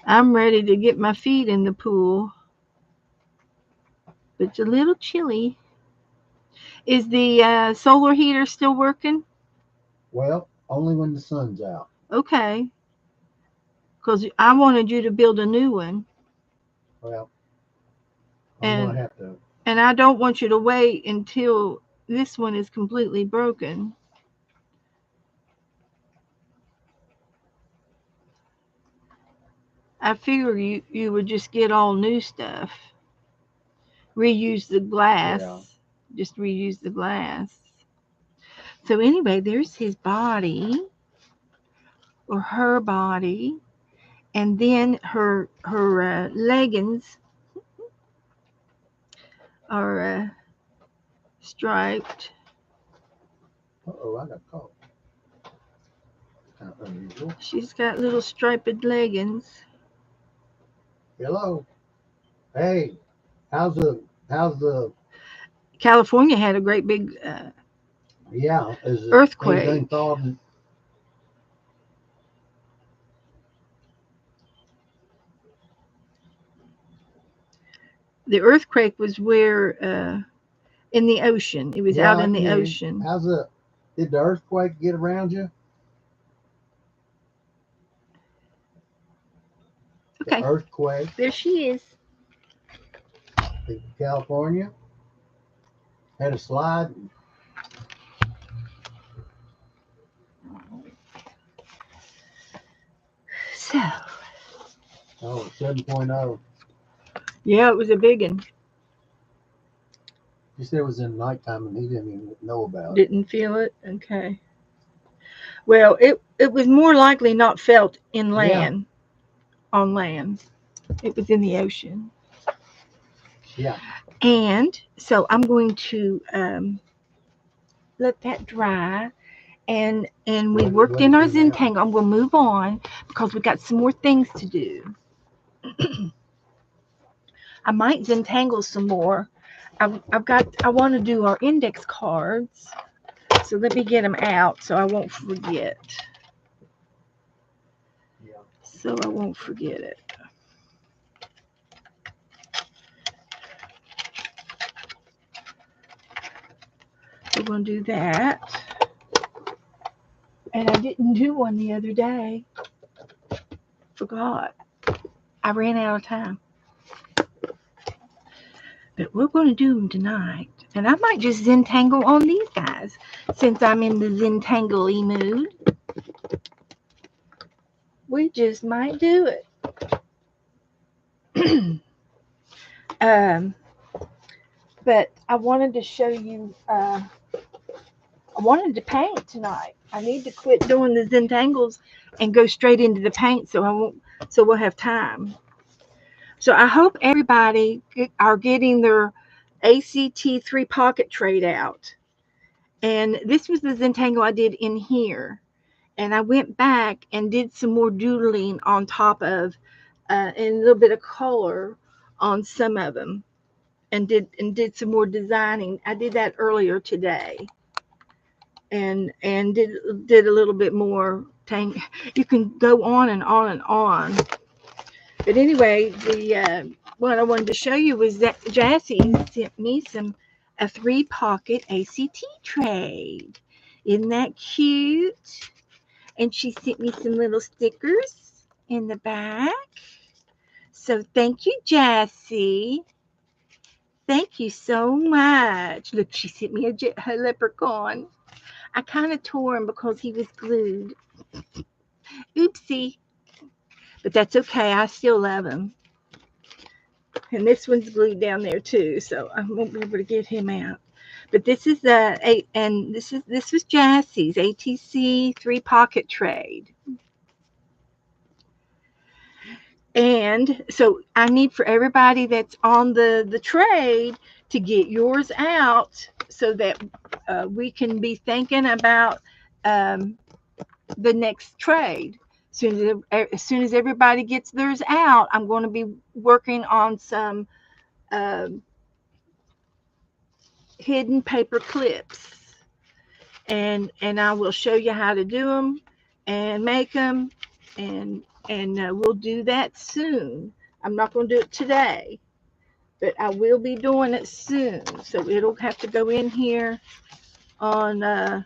I'm ready to get my feet in the pool. But it's a little chilly. Is the solar heater still working? Well, only when the sun's out. Okay. Because I wanted you to build a new one. Well, I'm And gonna have to. and I don't want you to wait until this one is completely broken. I figure you would just get all new stuff. Reuse the Yeah. glass. Just reuse the glass. So anyway, there's his body or her body, and then her leggings are striped. Oh, I got caught. Kind of unusual. She's got little striped leggings. Hello. Hey, how's the California had a great big yeah? Is it anything earthquake. thawed? The earthquake was where in the ocean. It was Yeah, out I in can the hear you. ocean. How's the Did the earthquake get around you? The Okay, earthquake there she is. in California had a slide. So Oh, 7.0. yeah, it was a big one. He said it was in nighttime and he didn't even know about it. Didn't feel it. Okay. Well, it was more likely not felt Yeah, inland on land. It was in the ocean. yeah. And so I'm going to let that dry. And we What worked do in you our do now? Zentangle. I'm going to move on because we got some more things to do. I might Zentangle some more. I want to do our index cards. So let me get them out so I won't forget. Yeah. So I won't forget it. We're going to do that. And I didn't do one the other day. Forgot. I ran out of time. But we're going to do them tonight. And I might just Zentangle on these guys since I'm in the Zentangle mood. We just might do it. um, but I wanted to show you. I wanted to paint tonight. I need to quit doing the Zentangles and go straight into the paint, so I won't. So we'll have time. So I hope everybody are getting their ACT3 pocket trade out. And this was the Zentangle I did in here. And I went back and did some more doodling on top of, and a little bit of color on some of them, and did some more designing. I did that earlier today, and did a little bit more. You can go on and on and on. But anyway, the what I wanted to show you was that Jassy sent me a 3 pocket ACT trade. Isn't that cute? And she sent me some little stickers in the back. So thank you, Jassy. Thank you so much. Look, she sent me a leprechaun. I kind of tore him because he was glued. Oopsie. But that's okay. I still love him. And this one's glued down there too, so I won't be able to get him out. But this is the and this was Jassie's ATC 3 pocket trade. And so I need for everybody that's on the trade to get yours out so that we can be thinking about um, the next trade. As soon as everybody gets theirs out, I'm going to be working on some um, hidden paper clips, and I will show you how to do them and make them, and we'll do that soon. I'm not going to do it today, but I will be doing it soon. So it'll have to go in here on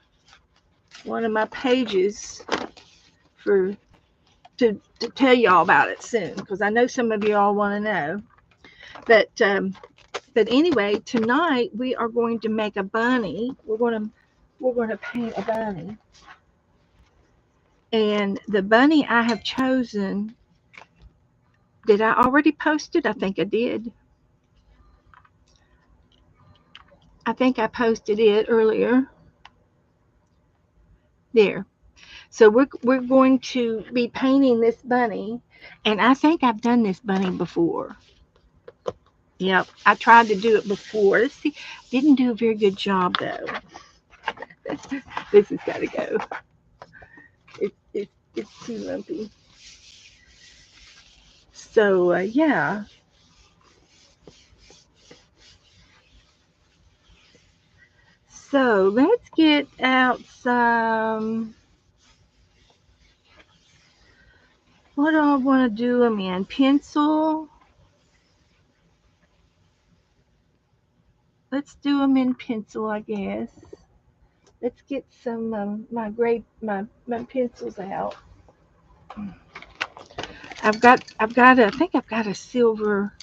one of my pages for to tell y'all about it soon, because I know some of you all want to know. But anyway, tonight we are going to make a bunny. We're going to paint a bunny, and the bunny I have chosen. Did I already post it? I think I did. I think I posted it earlier. There. So we're going to be painting this bunny, and I think I've done this bunny before. Yep, I tried to do it before. Let's see, didn't do a very good job though. This has got to go. It's too lumpy. So yeah. So let's get out some. What do I want to do them in? Pencil. Let's do them in pencil, I guess. Let's get some my pencils out. I think I've got a silver.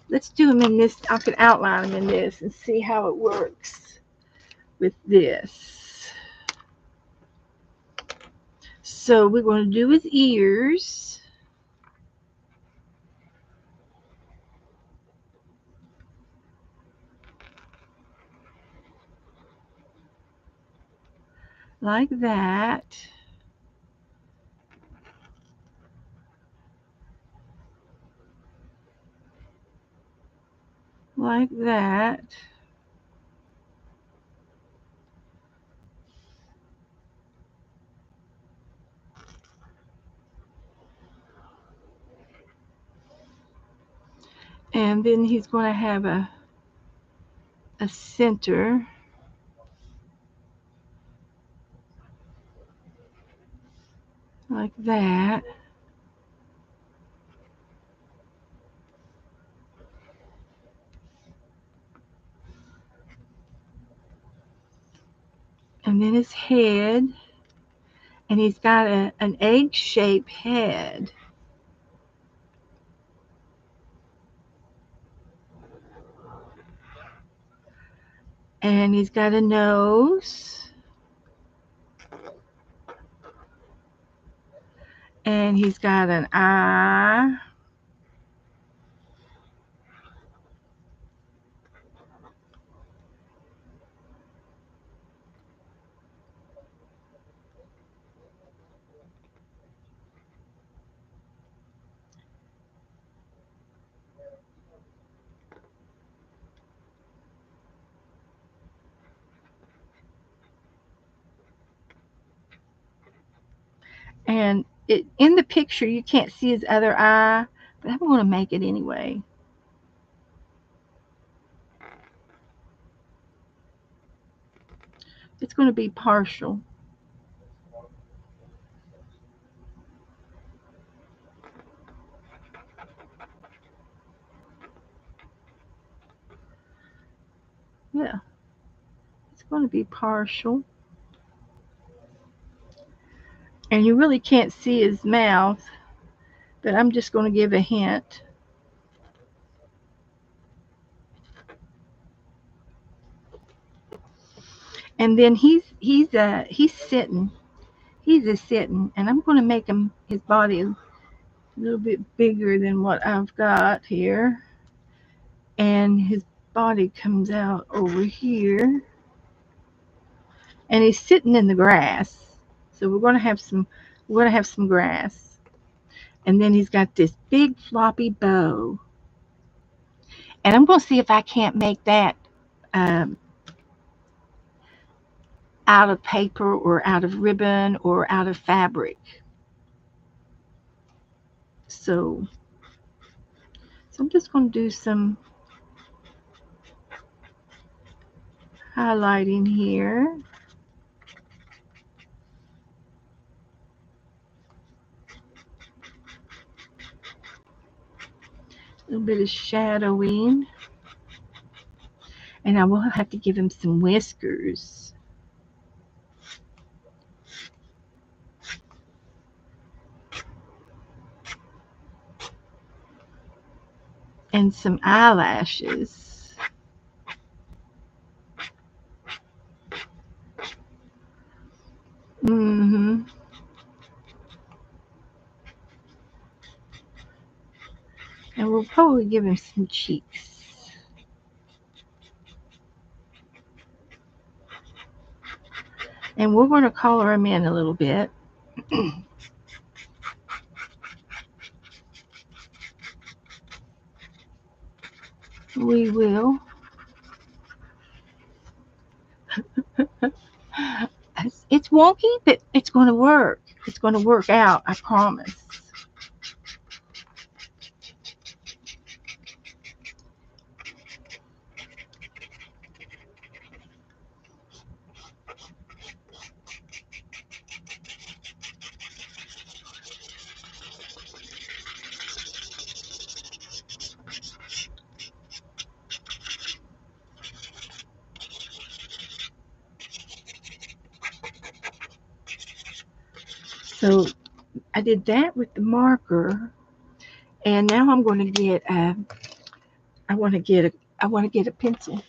Let's do them in this. I can outline them in this and see how it works with this. So we're going to do his ears. Like that. Like that. And then he's going to have a center. Like that. And then his head. And he's got an egg-shaped head. And he's got a nose. And he's got an eye. And in the picture, you can't see his other eye, but I'm going to make it anyway. It's going to be partial. Yeah, it's going to be partial. And you really can't see his mouth, but I'm just going to give a hint. And then he's sitting. He's just sitting, and I'm going to make him his body a little bit bigger than what I've got here. And his body comes out over here. And he's sitting in the grass. So we're gonna have some grass. And then he's got this big floppy bow. And I'm gonna see if I can't make that um, out of paper or out of ribbon or out of fabric. So, so I'm just gonna do some highlighting here. A little bit of shadowing. And I will have to give him some whiskers and some eyelashes. Mm-hmm. And we'll probably give him some cheeks. And we're going to color him in a little bit. We will. It's wonky, but it's going to work. It's going to work out, I promise. So I did that with the marker, and now I'm going to get. I want to get a. I want to get a pencil.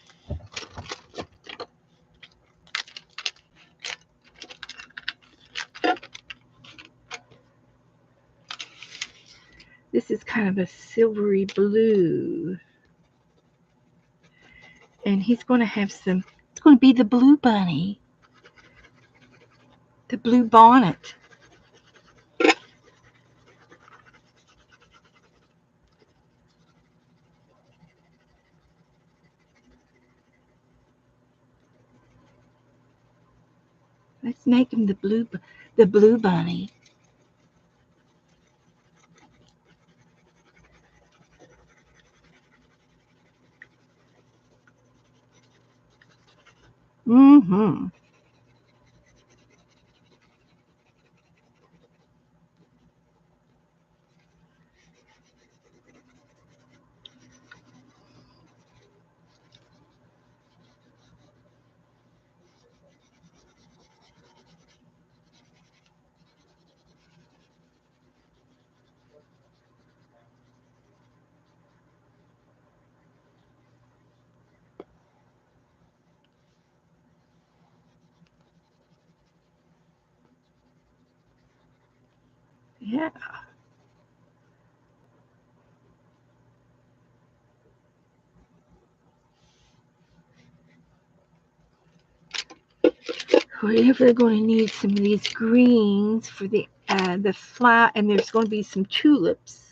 This is kind of a silvery blue, and he's going to have some. It's going to be the blue bunny, the blue bonnet. Let's make him the blue bunny. Mm-hmm. Yeah. We're definitely going to need some of these greens for the flower, and there's going to be some tulips.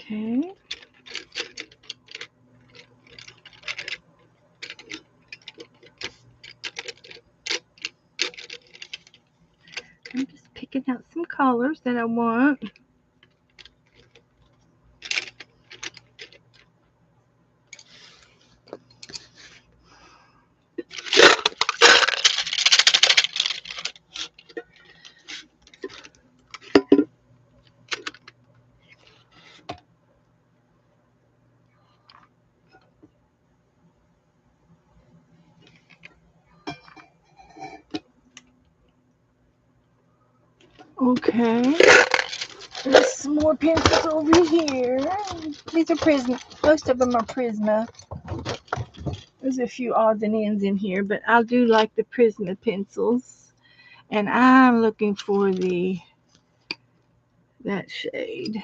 Okay. I'm just picking out some colors that I want. Okay. There's some more pencils over here. These are Prisma. Most of them are Prisma. There's a few odds and ends in here, but I do like the Prisma pencils. And I'm looking for that shade.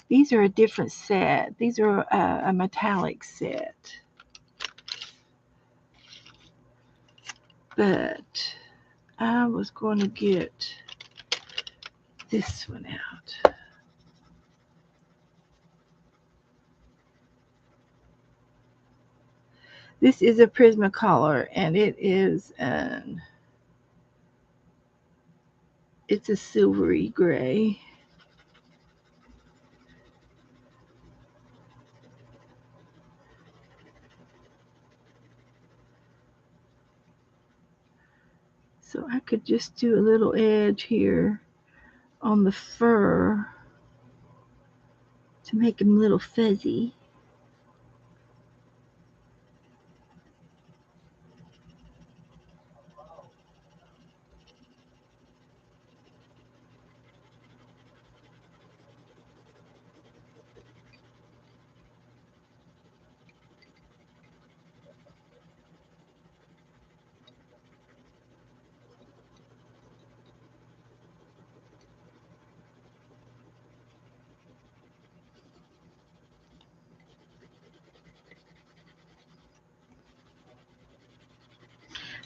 These are a different set. These are a metallic set. But I was going to get this one out. This is a Prismacolor, and it's a silvery gray. So I could just do a little edge here on the fur to make him a little fuzzy.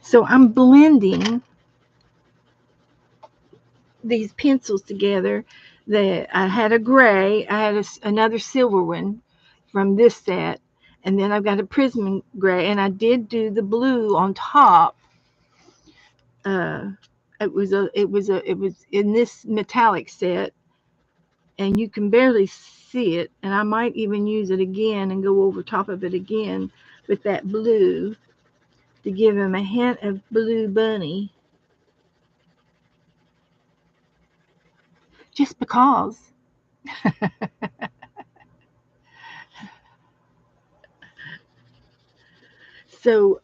So I'm blending these pencils together. That I had a gray, I had another silver one from this set, and then I've got a prism gray, and I did do the blue on top. Uh, it was in this metallic set, and you can barely see it. And I might even use it again and go over top of it again with that blue to give him a hint of blue bunny, just because. So,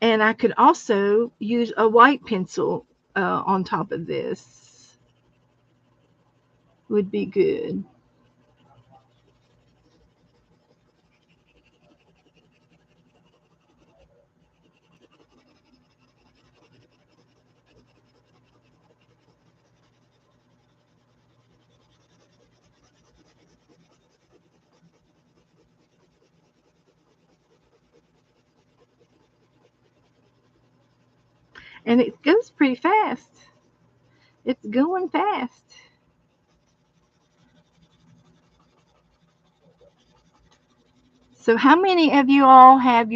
and I could also use a white pencil on top of this. Would be good. And it goes pretty fast. It's going fast. So, how many of you all have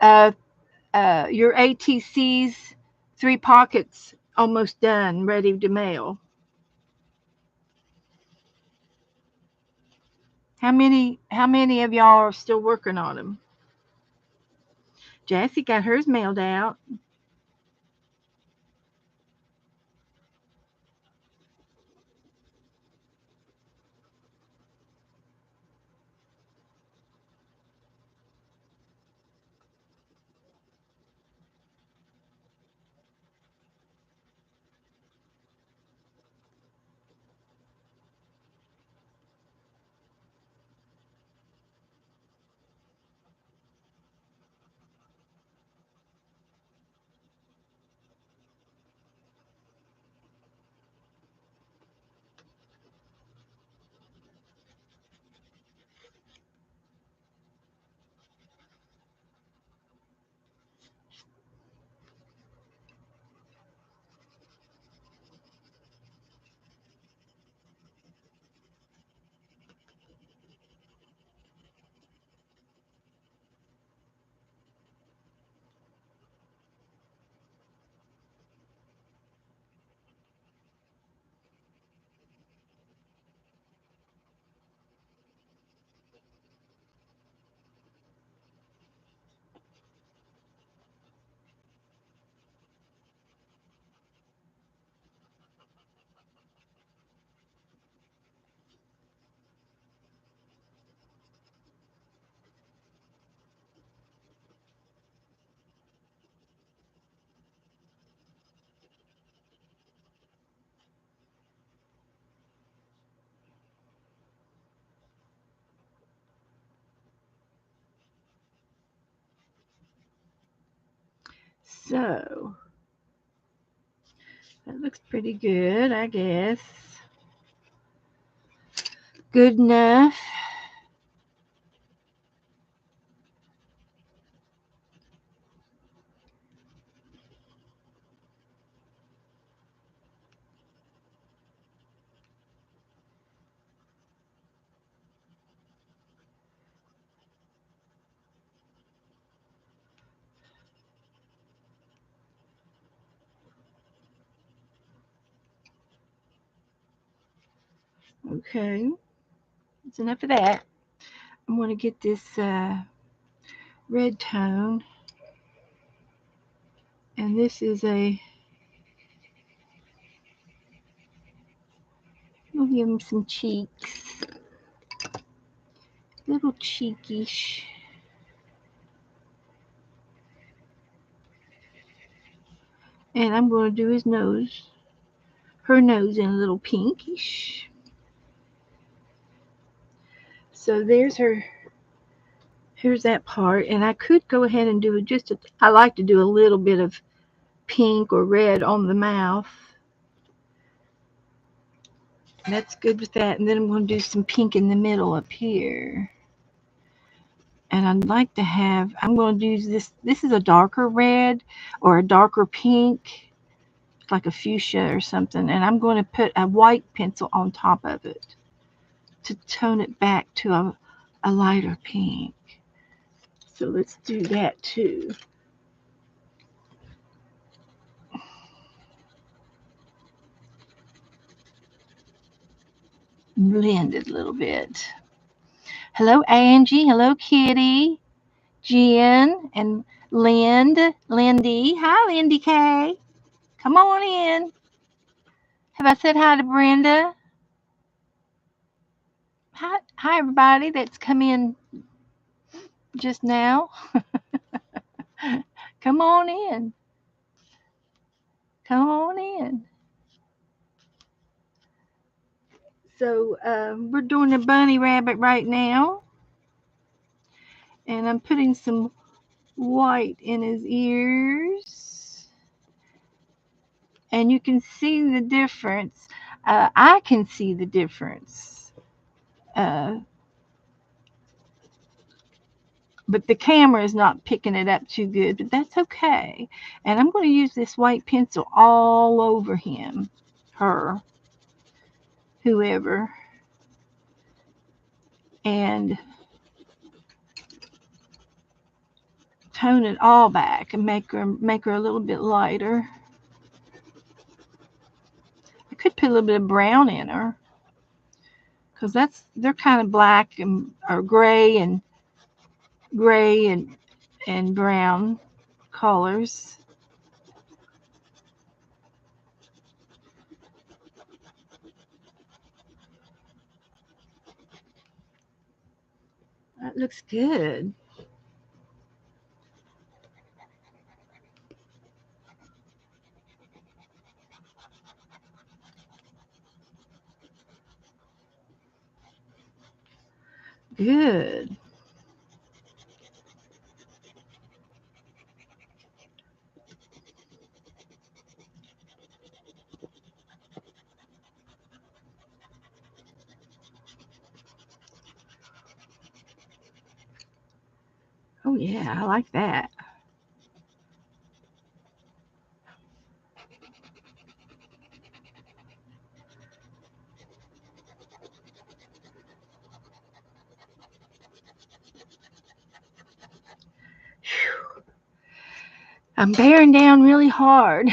uh, your ATC's 3 pockets almost done, ready to mail? How many of y'all are still working on them? Jassy got hers mailed out. So that looks pretty good, I guess. Good enough. Okay, that's enough of that. I'm going to get this red tone, and this is we'll give him some cheeks, little cheekish. And I'm going to do his nose, her nose in a little pinkish. So here's that part, and I could go ahead and do I like to do a little bit of pink or red on the mouth. That's good with that. And then I'm going to do some pink in the middle up here. And I'd like to I'm going to use this is a darker red or a darker pink, like a fuchsia or something. And I'm going to put a white pencil on top of it to tone it back to a lighter pink. So let's do that too. Blend it a little bit. Hello, Angie. Hello, Kitty. Jen and Lindy. Hi, Lindy K. Come on in. Have I said hi to Brenda? Hi, everybody that's come in just now. Come on in. Come on in. So we're doing a bunny rabbit right now, and I'm putting some white in his ears, and you can see the difference. I can see the difference. Uh, but the camera is not picking it up too good, but that's okay. And I'm going to use this white pencil all over him, her, whoever, and tone it all back and make her a little bit lighter. I could put a little bit of brown in her because they're kind of black and or gray and brown colors. That looks good. Good. Oh yeah, I like that. I'm bearing down really hard.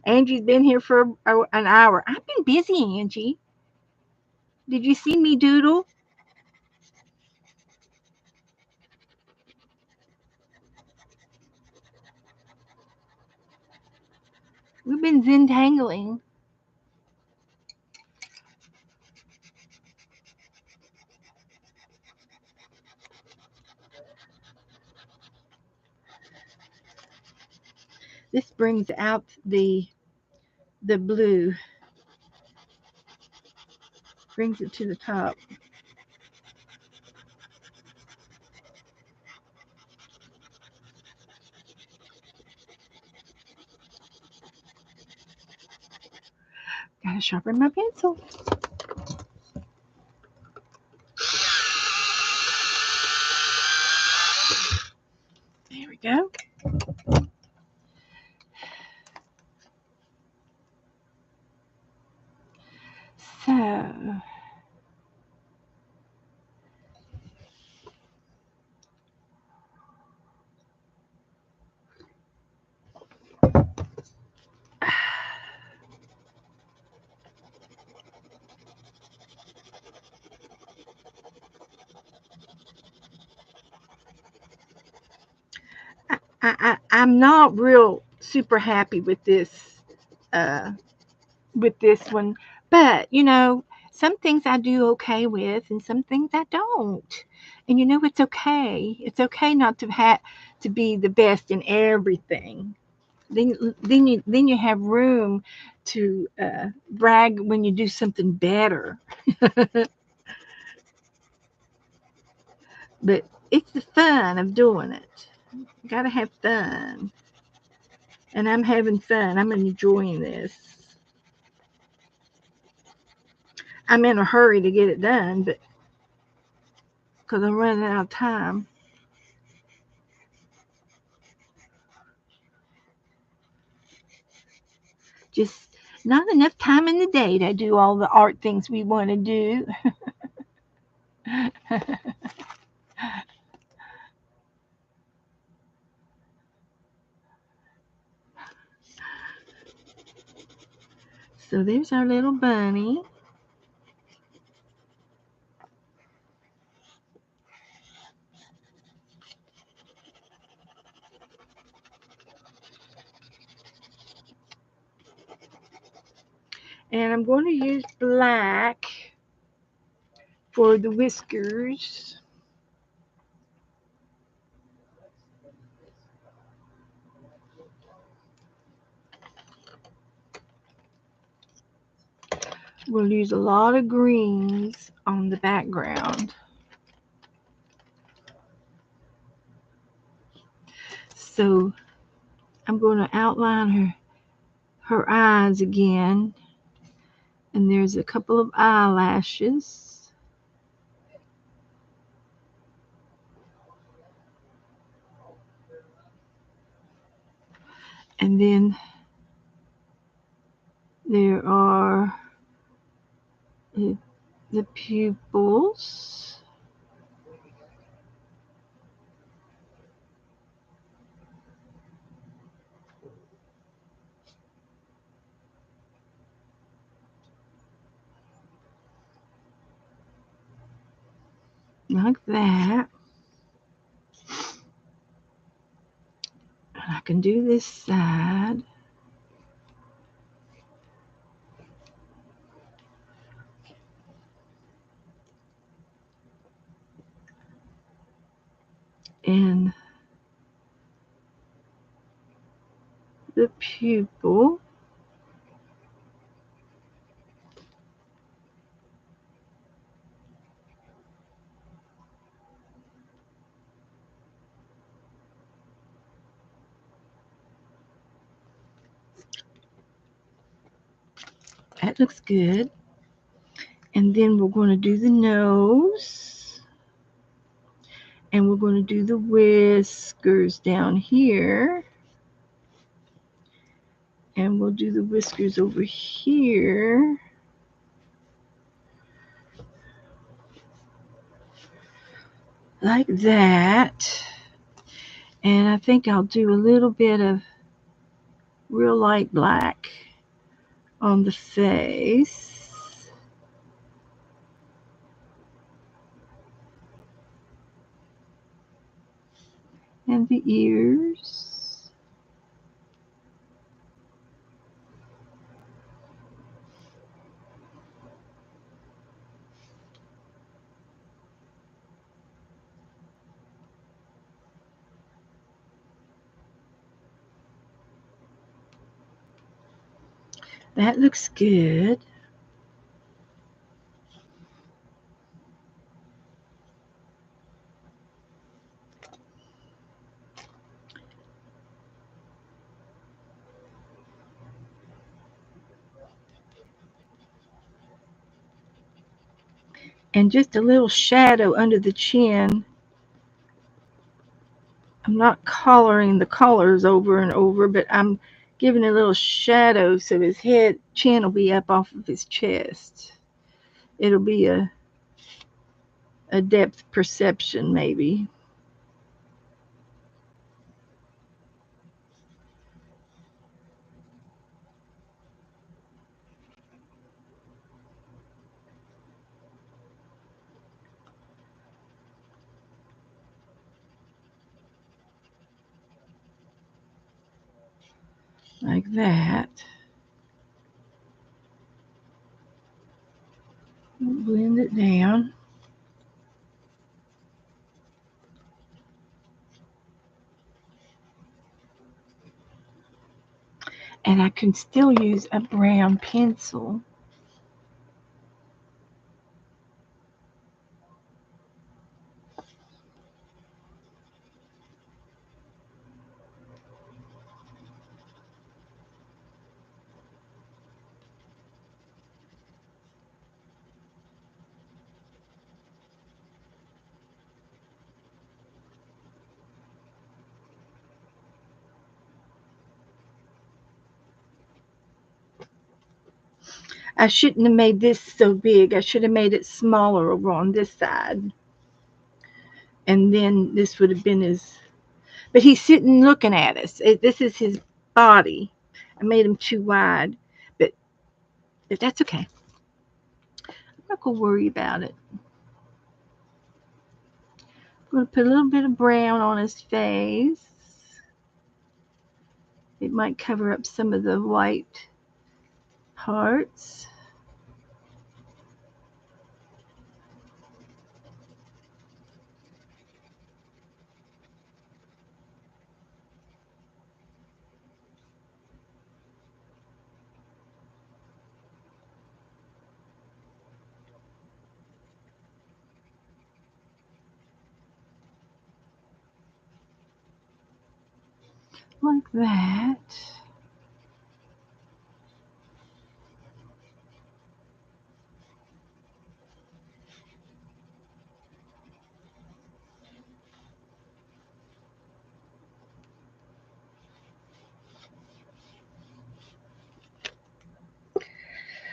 Angie's been here for an hour. I've been busy, Angie. Did you see me doodle? We've been zentangling. This brings out the blue, brings it to the top. Gotta sharpen my pencil. There we go. So, I'm not real super happy uh, with this one, but some things I do okay with, and some things I don't. And it's okay. It's okay not to have to be the best in everything. Then you have room to brag when you do something better. But it's the fun of doing it. You gotta have fun, and I'm having fun. I'm enjoying this. I'm in a hurry to get it done, but because I'm running out of time. Just not enough time in the day to do all the art things we want to do. So there's our little bunny. And I'm going to use black for the whiskers. We'll use a lot of greens on the background. So I'm going to outline her eyes again. And there's a couple of eyelashes. And then there are the pupils. Like that. And I can do this side. And the pupil. That looks good. And then we're going to do the nose. And we're going to do the whiskers down here. And we'll do the whiskers over here. Like that. And I think I'll do a little bit of real light black on the face. And the ears. That looks good. and just a little shadow under the chin. I'm not coloring the colors over and over, but I'm giving a little shadow so his chin will be up off of his chest. It'll be a depth perception, maybe. Like that. Blend it down. And I can still use a brown pencil. I shouldn't have made this so big. I should have made it smaller over on this side. And then this would have been his. But he's sitting looking at us. This is his body. I made him too wide. But that's okay. I'm not going to worry about it. I'm going to put a little bit of brown on his face. It might cover up some of the white parts. Like that.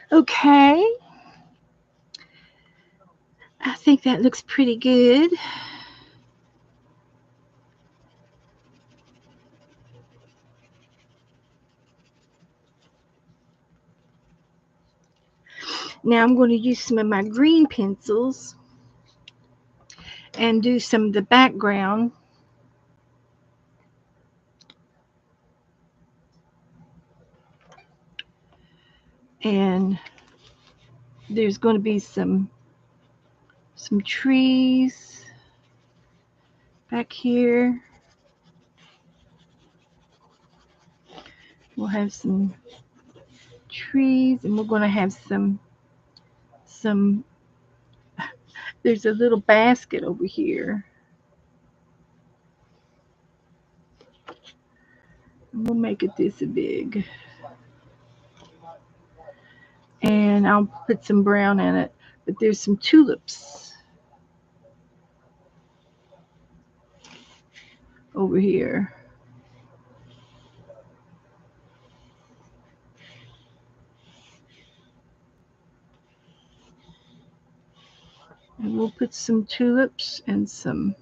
Okay. I think that looks pretty good. Now I'm going to use some of my green pencils and do some of the background. And there's going to be some trees back here. We'll have some trees, and we're going to have some there's a little basket over here. We'll make it this big. And I'll put some brown in it. But there's some tulips over here. And we'll put some tulips and some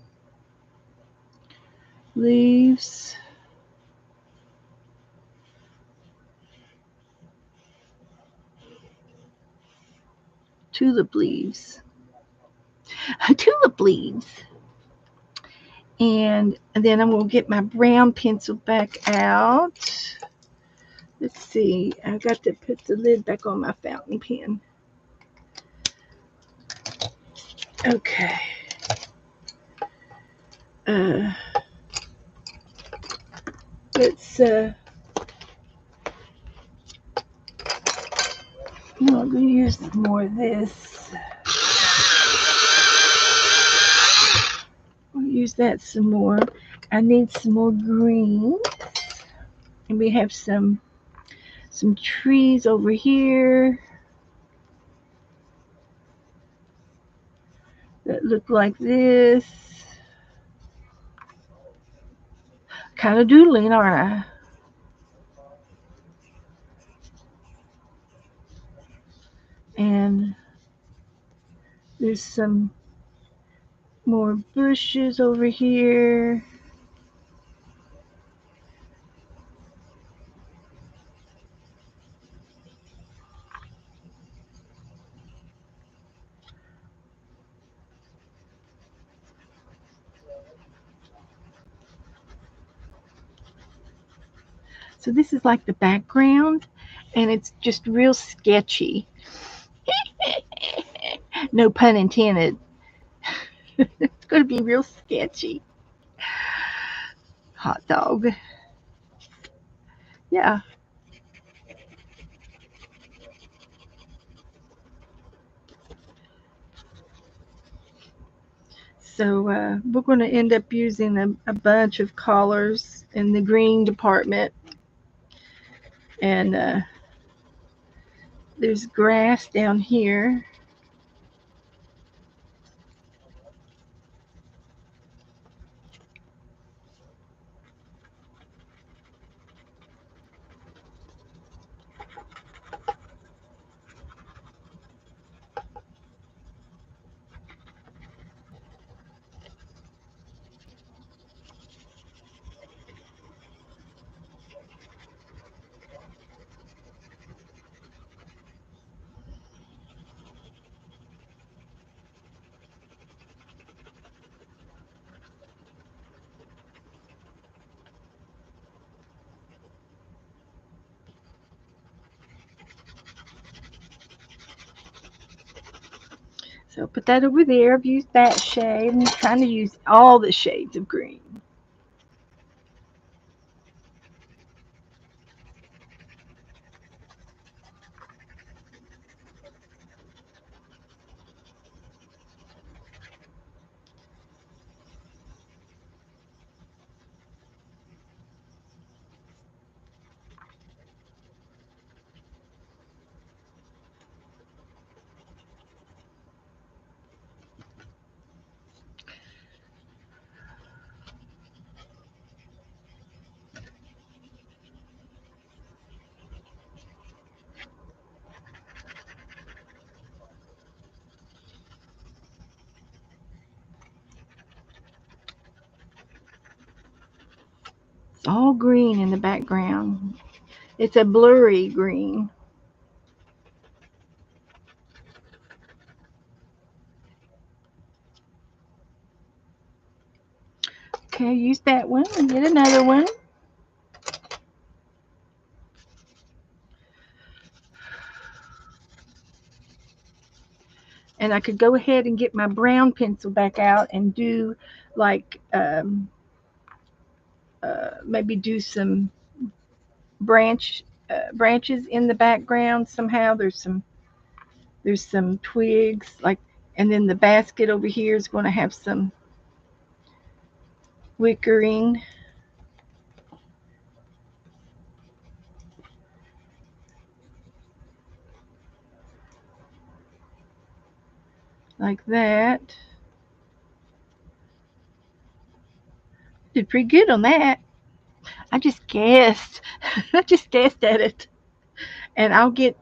leaves. Tulip leaves. Tulip leaves. And then I'm going to get my brown pencil back out. Let's see. I got to put the lid back on my fountain pen. Okay. Let's I'm going to use more of this. We'll use that some more. I need some more green. And we have some trees over here. that look like this. Kind of doodling, aren't I? And there's some more bushes over here. So this is like the background, and it's just real sketchy. No pun intended. It's going to be real sketchy. Hot dog. Yeah. So we're going to end up using a bunch of colors in the green department. And there's grass down here. So put that over there. I've used that shade. I'm trying to use all the shades of green. It's all green in the background. It's a blurry green. Okay, use that one and get another one. And I could go ahead and get my brown pencil back out and do like maybe do some branches in the background somehow. There's some twigs like, and then the basket over here is going to have some wickering like that. Did pretty good on that. I just guessed. I just guessed at it. And I'll get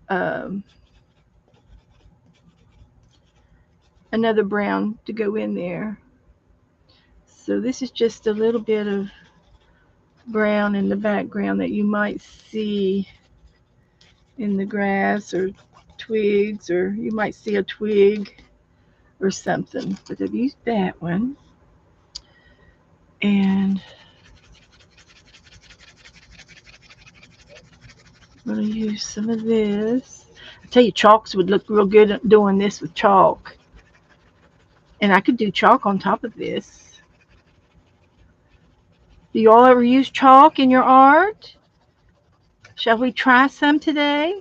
um, another brown to go in there. So this is just a little bit of brown in the background that you might see in the grass or twigs, or you might see a twig or something. But I've used that one. And I'm going to use some of this. I tell you, chalks would look real good doing this with chalk. And I could do chalk on top of this. Do you all ever use chalk in your art? Shall we try some today?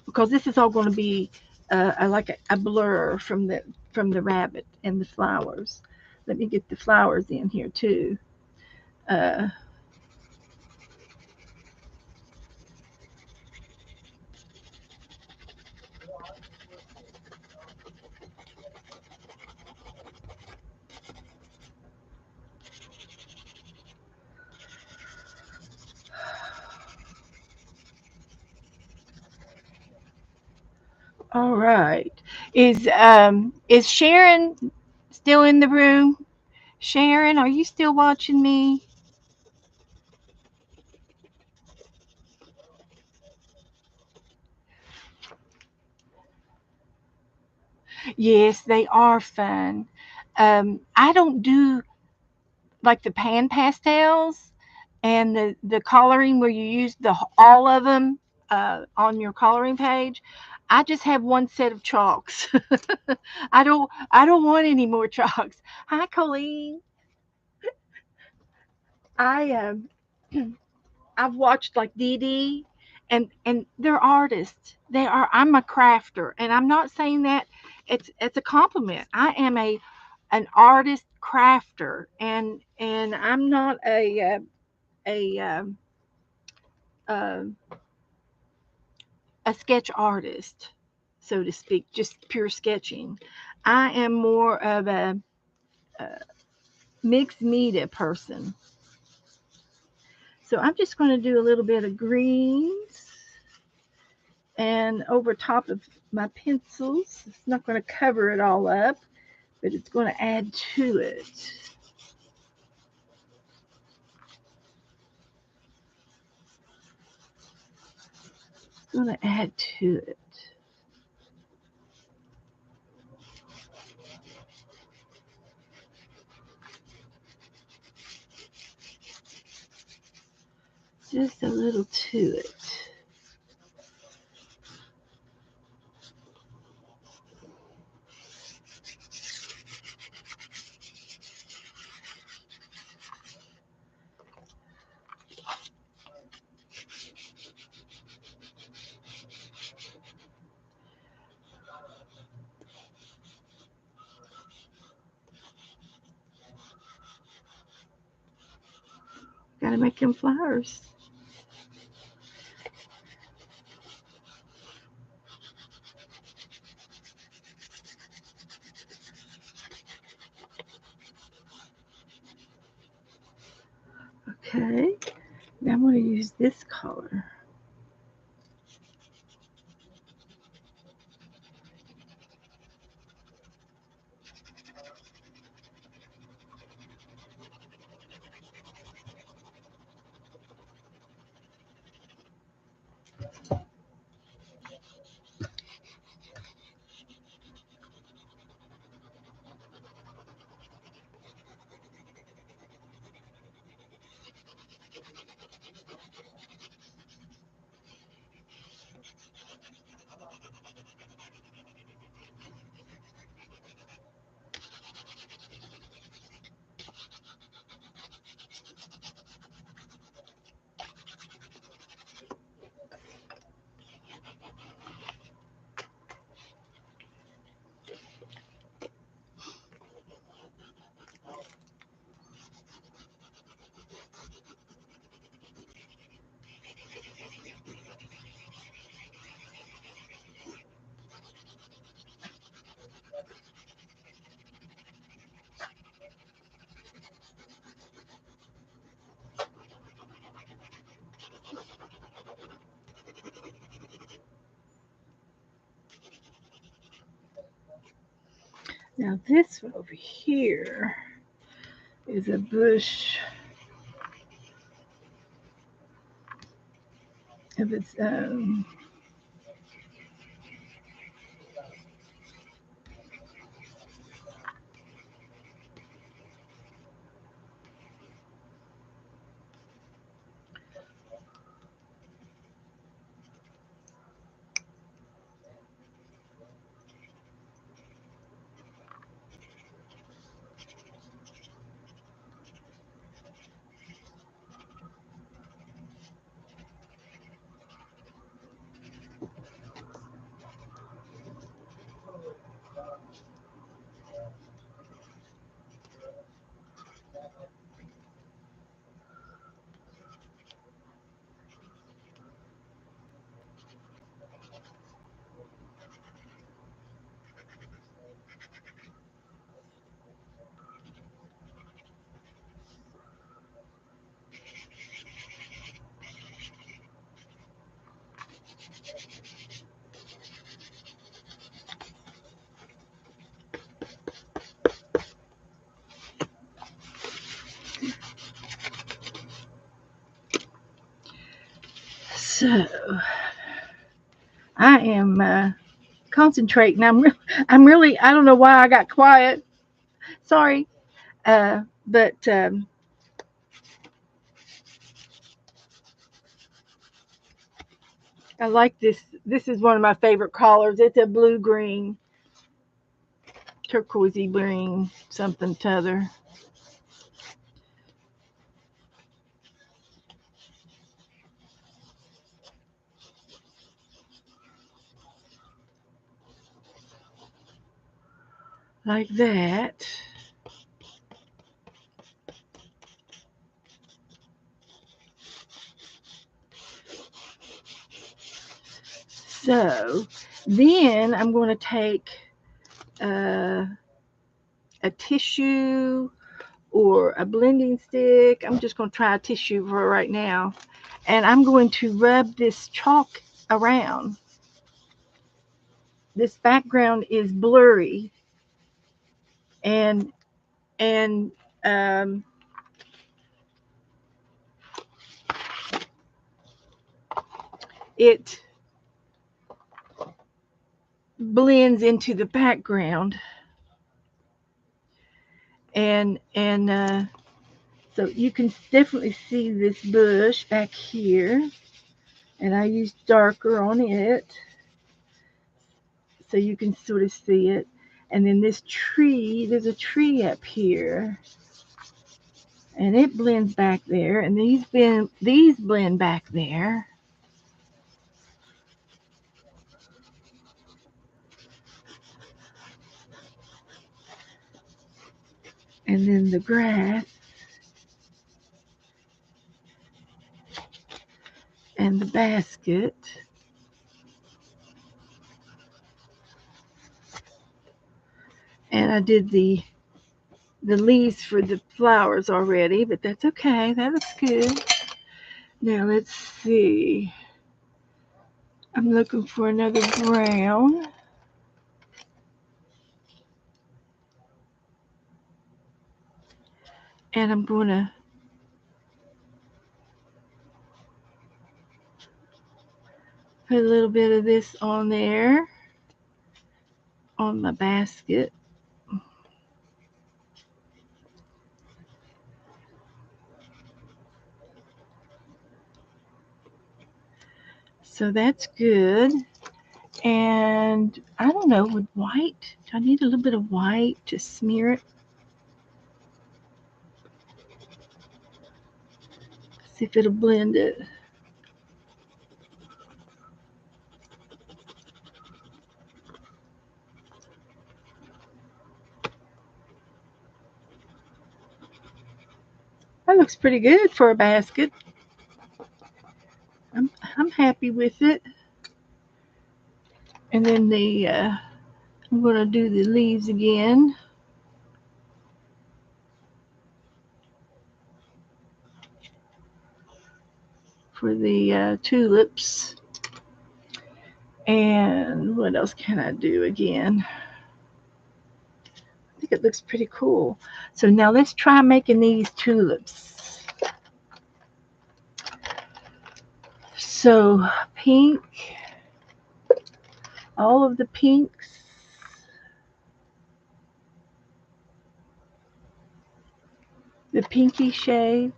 Because this is all going to be like a blur from the rabbit and the flowers. Let me get the flowers in here too. Uh, All right. Is Sharon still in the room? Sharon, are you still watching me? Yes, they are fun. I don't do like the pan pastels and the coloring where you use all of them on your coloring page. I just have one set of chalks. I don't want any more chalks. Hi, Colleen. I I've watched like Dee Dee, and they're artists. They are. I'm a crafter, and I'm not saying that it's a compliment. I am an artist crafter, and I'm not a uh, a sketch artist, so to speak, just pure sketching. I am more of a mixed media person. So I'm just going to do a little bit of greens and over top of my pencils. It's not going to cover it all up, but it's going to add to it. It's going to add to it. Just a little to it. Got to make them flowers. Okay. Now I'm going to use this color. Now this one over here is a bush of its own. So I am concentrating. I'm really. I don't know why I got quiet. Sorry. But I like this. This is one of my favorite colors. It's a blue green, turquoisey green, something t'other. Like that. So then I'm going to take uh, a tissue or a blending stick. I'm just going to try a tissue for right now. And I'm going to rub this chalk around. This background is blurry and um, it blends into the background and so you can definitely see this bush back here, and I used darker on it so you can sort of see it. And then this tree, there's a tree up here, and it blends back there, and these blend back there, and then the grass and the basket. And I did the leaves for the flowers already, but that's okay. That looks good. Now let's see. I'm looking for another brown. And I'm going to put a little bit of this on there on my basket. So that's good. And I don't know, with white, do I need a little bit of white to smear it? See if it'll blend it. That looks pretty good for a basket. I'm happy with it. And then I'm going to do the leaves again for the tulips. And what else can I do again? I think it looks pretty cool. So now let's try making these tulips. So pink, all of the pinks, the pinky shades,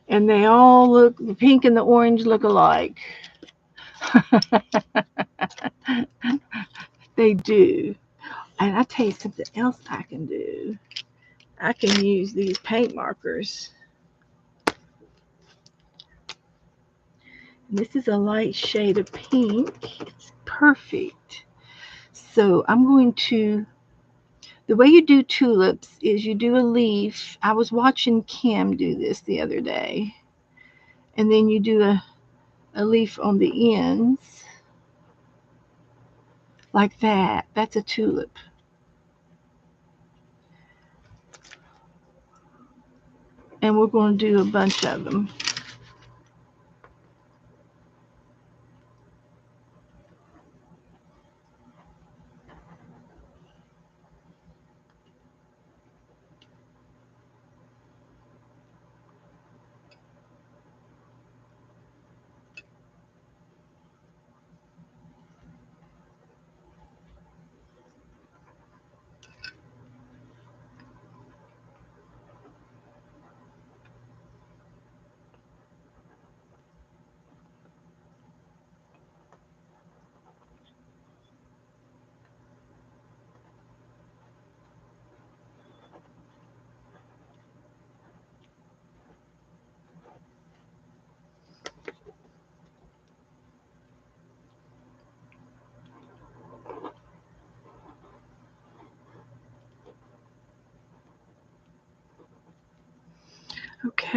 and they all look, the pink and the orange look alike. They do. And I tell you something else I can do. I can use these paint markers. This is a light shade of pink. It's perfect. So I'm going to, the way you do tulips is you do a leaf. I was watching Kim do this the other day. And then you do a leaf on the ends like that. That's a tulip. And we're going to do a bunch of them.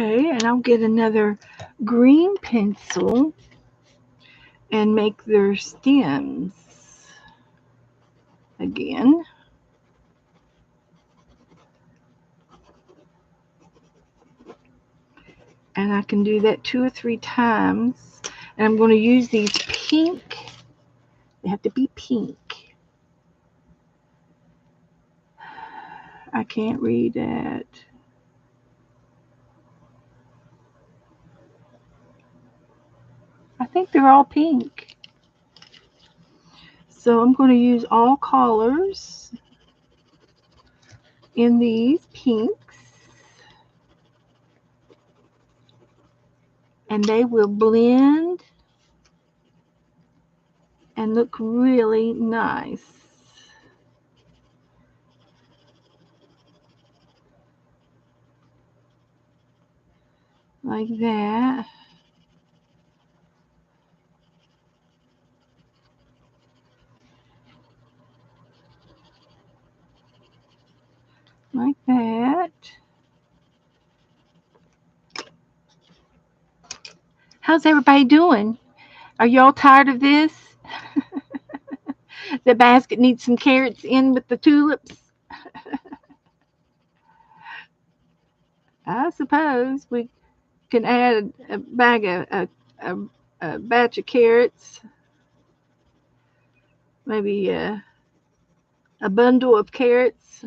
Okay, and I'll get another green pencil and make their stems again. And I can do that 2 or 3 times. And I'm going to use these pink. They have to be pink. I can't read that. I think they're all pink. So I'm going to use all colors in these pinks. And they will blend and look really nice. Like that. Like that. How's everybody doing? Are y'all tired of this? The basket needs some carrots in with the tulips. I suppose we can add a bag of a, a batch of carrots, maybe a bundle of carrots.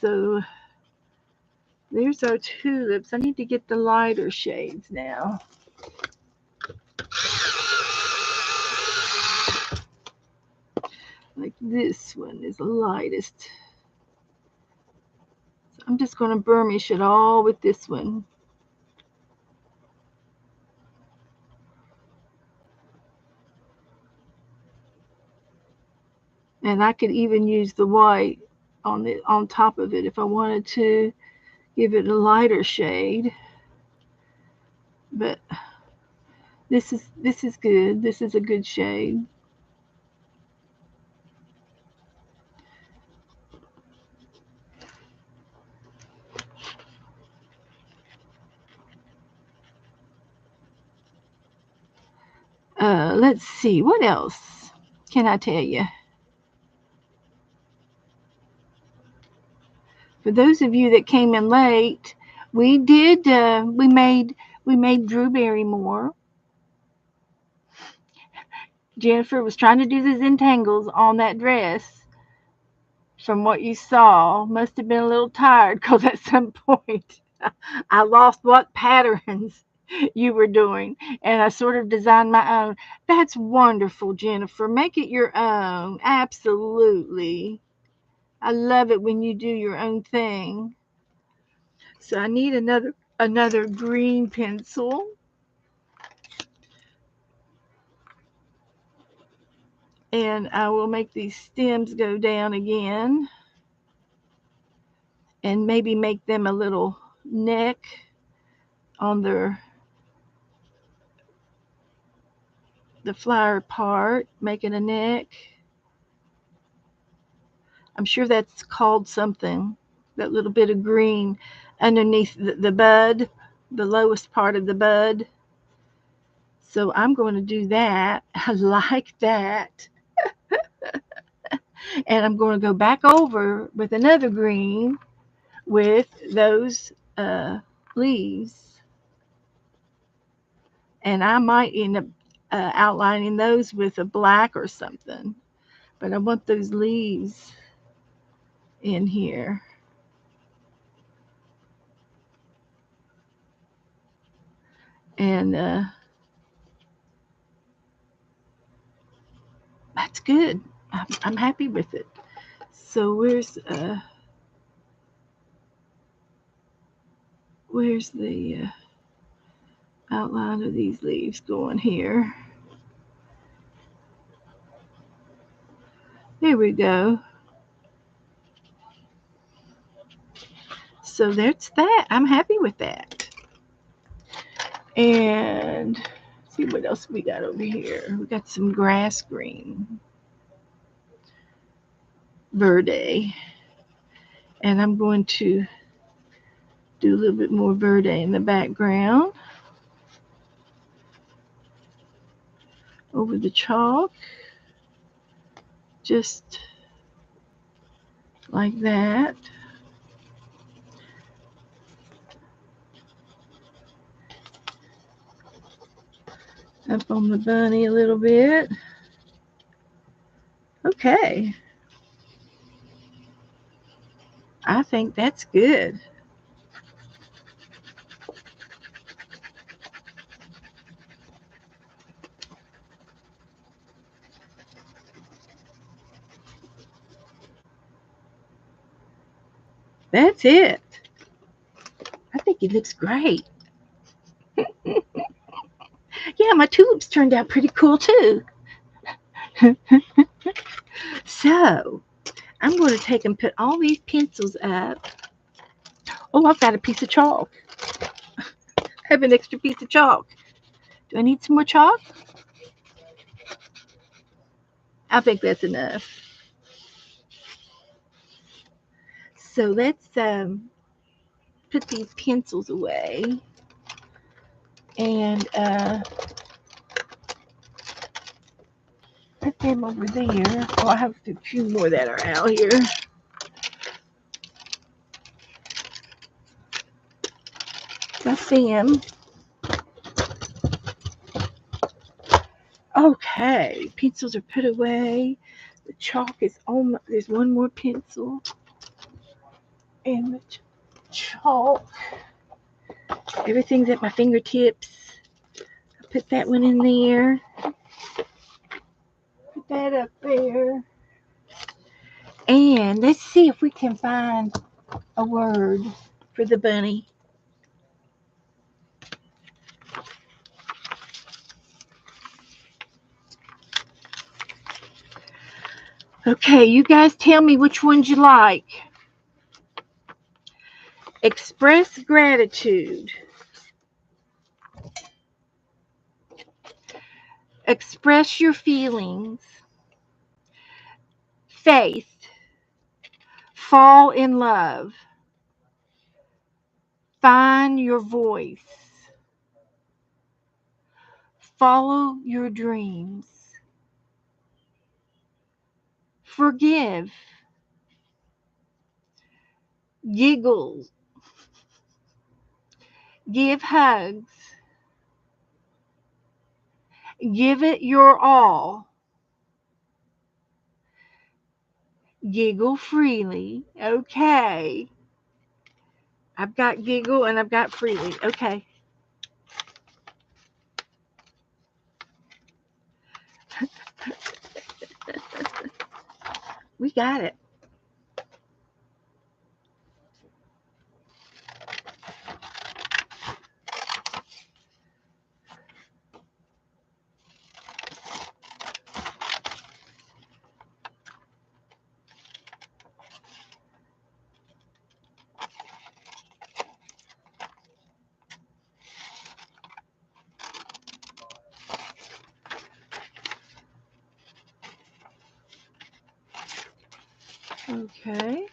So there's our tulips. I need to get the lighter shades now. Like this one is the lightest. So I'm just going to burnish it all with this one. And I could even use the white on top of it if I wanted to give it a lighter shade. But this is good. This is a good shade. Let's see, what else can I tell you? For those of you that came in late, we did we made Drew Barrymore. Jennifer was trying to do the zentangles on that dress. From what you saw, must have been a little tired because at some point I lost what patterns you were doing, and I sort of designed my own. That's wonderful, Jennifer. Make it your own. Absolutely. I love it when you do your own thing. So I need another green pencil. And I will make these stems go down again and maybe make them a little neck on the flower part, making a neck. I'm sure that's called something. That little bit of green underneath the bud, the lowest part of the bud. So I'm going to do that. I like that. And I'm going to go back over with another green with those leaves. And I might end up outlining those with a black or something. But I want those leaves in here. And that's good. I'm happy with it. So where's the outline of these leaves going here? There we go. So that's that. I'm happy with that. And see what else we got over here. We got some grass green. verde. And I'm going to do a little bit more verde in the background over the chalk, just like that. Up on the bunny a little bit. Okay, I think that's good. That's it. I think it looks great. Yeah, my tulips turned out pretty cool too. So, I'm going to take and put all these pencils up. Oh, I've got a piece of chalk. I have an extra piece of chalk. Do I need some more chalk? I think that's enough. So let's put these pencils away and put them over there. Oh, I have a few more that are out here. I see them. Okay, pencils are put away. The chalk is on. There's one more pencil, and the chalk. Everything's at my fingertips. I put that one in there. Put that up there. And let's see if we can find a word for the bunny. Okay, you guys tell me which ones you like. Express gratitude. Express your feelings. Faith. Fall in love. Find your voice. Follow your dreams. Forgive. Giggle. Give hugs. Give it your all. Giggle freely. Okay. I've got giggle and I've got freely. Okay. We got it. Okay.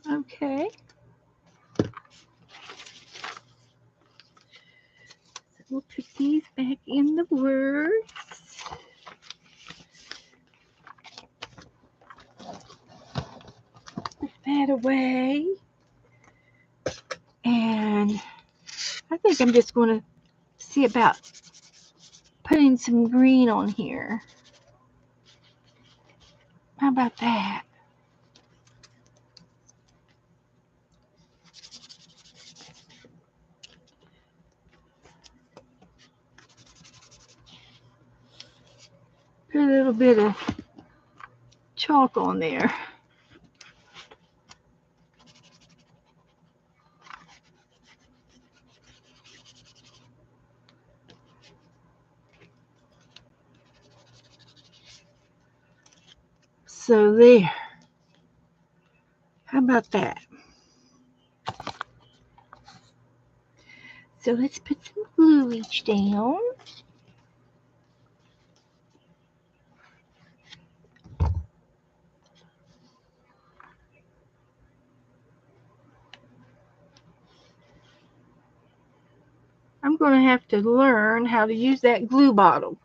Okay. So we'll put these back in the words. Put that away. And I think I'm just going to see about putting some green on here. How about that? Put a little bit of chalk on there. So there. How about that? So let's put some glue each down. I'm going to have to learn how to use that glue bottle.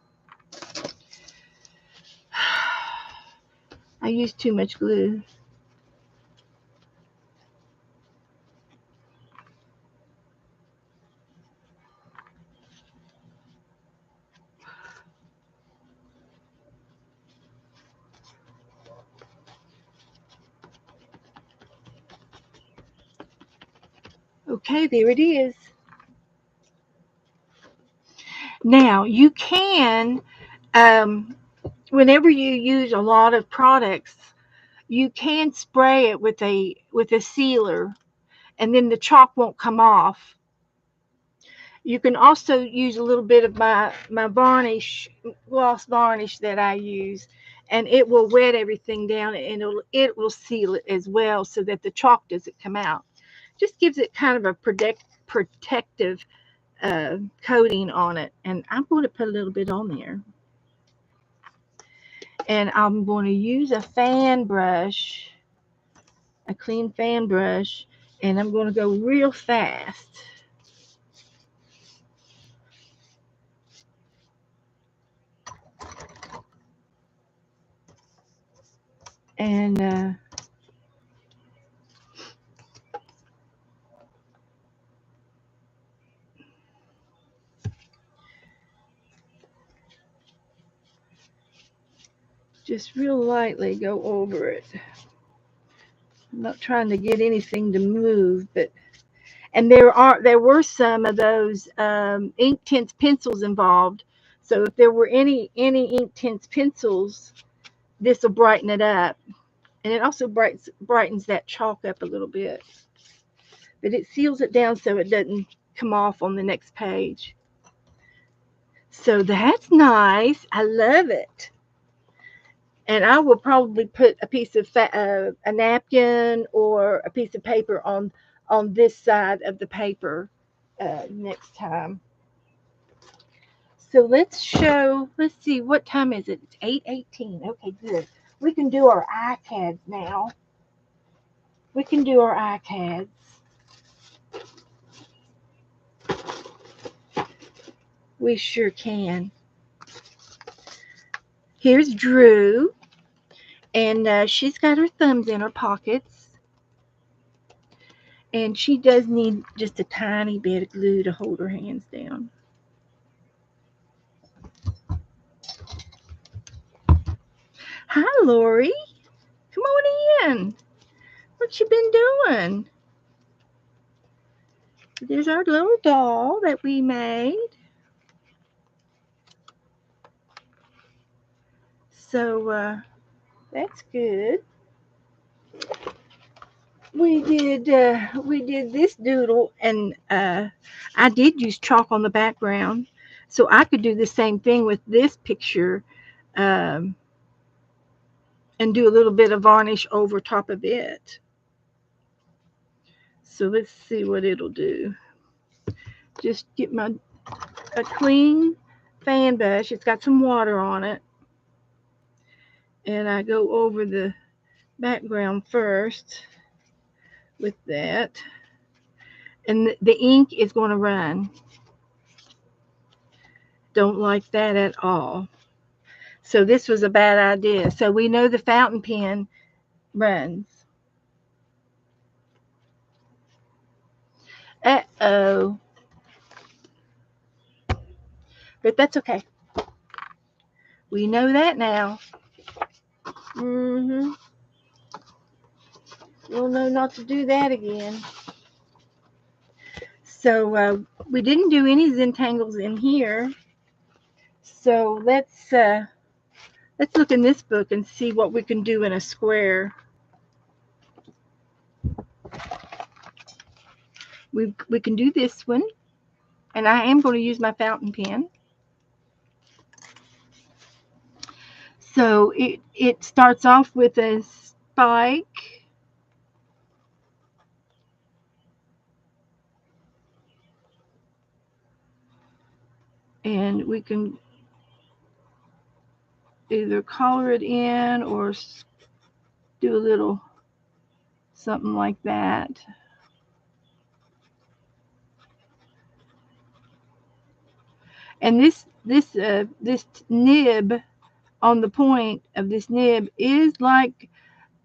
I use too much glue. Okay, there it is. Now you can, whenever you use a lot of products, you can spray it with a sealer, and then the chalk won't come off. You can also use a little bit of my varnish, gloss varnish that I use, and it will wet everything down, and it will seal it as well, so that the chalk doesn't come out. Just gives it kind of a protective coating on it. And I'm going to put a little bit on there. And I'm going to use a fan brush, a clean fan brush, and I'm going to go real fast. And just real lightly go over it. I'm not trying to get anything to move, but and there were some of those ink tints pencils involved. So if there were any ink tints pencils, this will brighten it up, and it also brightens that chalk up a little bit. But it seals it down so it doesn't come off on the next page. So that's nice. I love it. And I will probably put a piece of a napkin or a piece of paper on this side of the paper next time. So let's see, what time is it? It's 8:18. Okay, good. We can do our icads now. We can do our icads. We sure can. Here's Drew, and she's got her thumbs in her pockets. And she does need just a tiny bit of glue to hold her hands down. Hi, Lori. Come on in. What you been doing? There's our little doll that we made. So that's good. We did this doodle, and I did use chalk on the background, so I could do the same thing with this picture, um, and do a little bit of varnish over top of it. So let's see what it'll do. Just get a clean fan brush. It's got some water on it, and I go over the background first with that, and the ink is going to run. Don't like that at all. So this was a bad idea. So we know the fountain pen runs. Uh-oh. But that's okay. We know that now. Mm-hmm. We'll know not to do that again. So we didn't do any zentangles in here. So let's look in this book and see what we can do in a square. We can do this one, and I am going to use my fountain pen. So it starts off with a spike, and we can either color it in or do a little something like that. And this nib on the point of this nib is like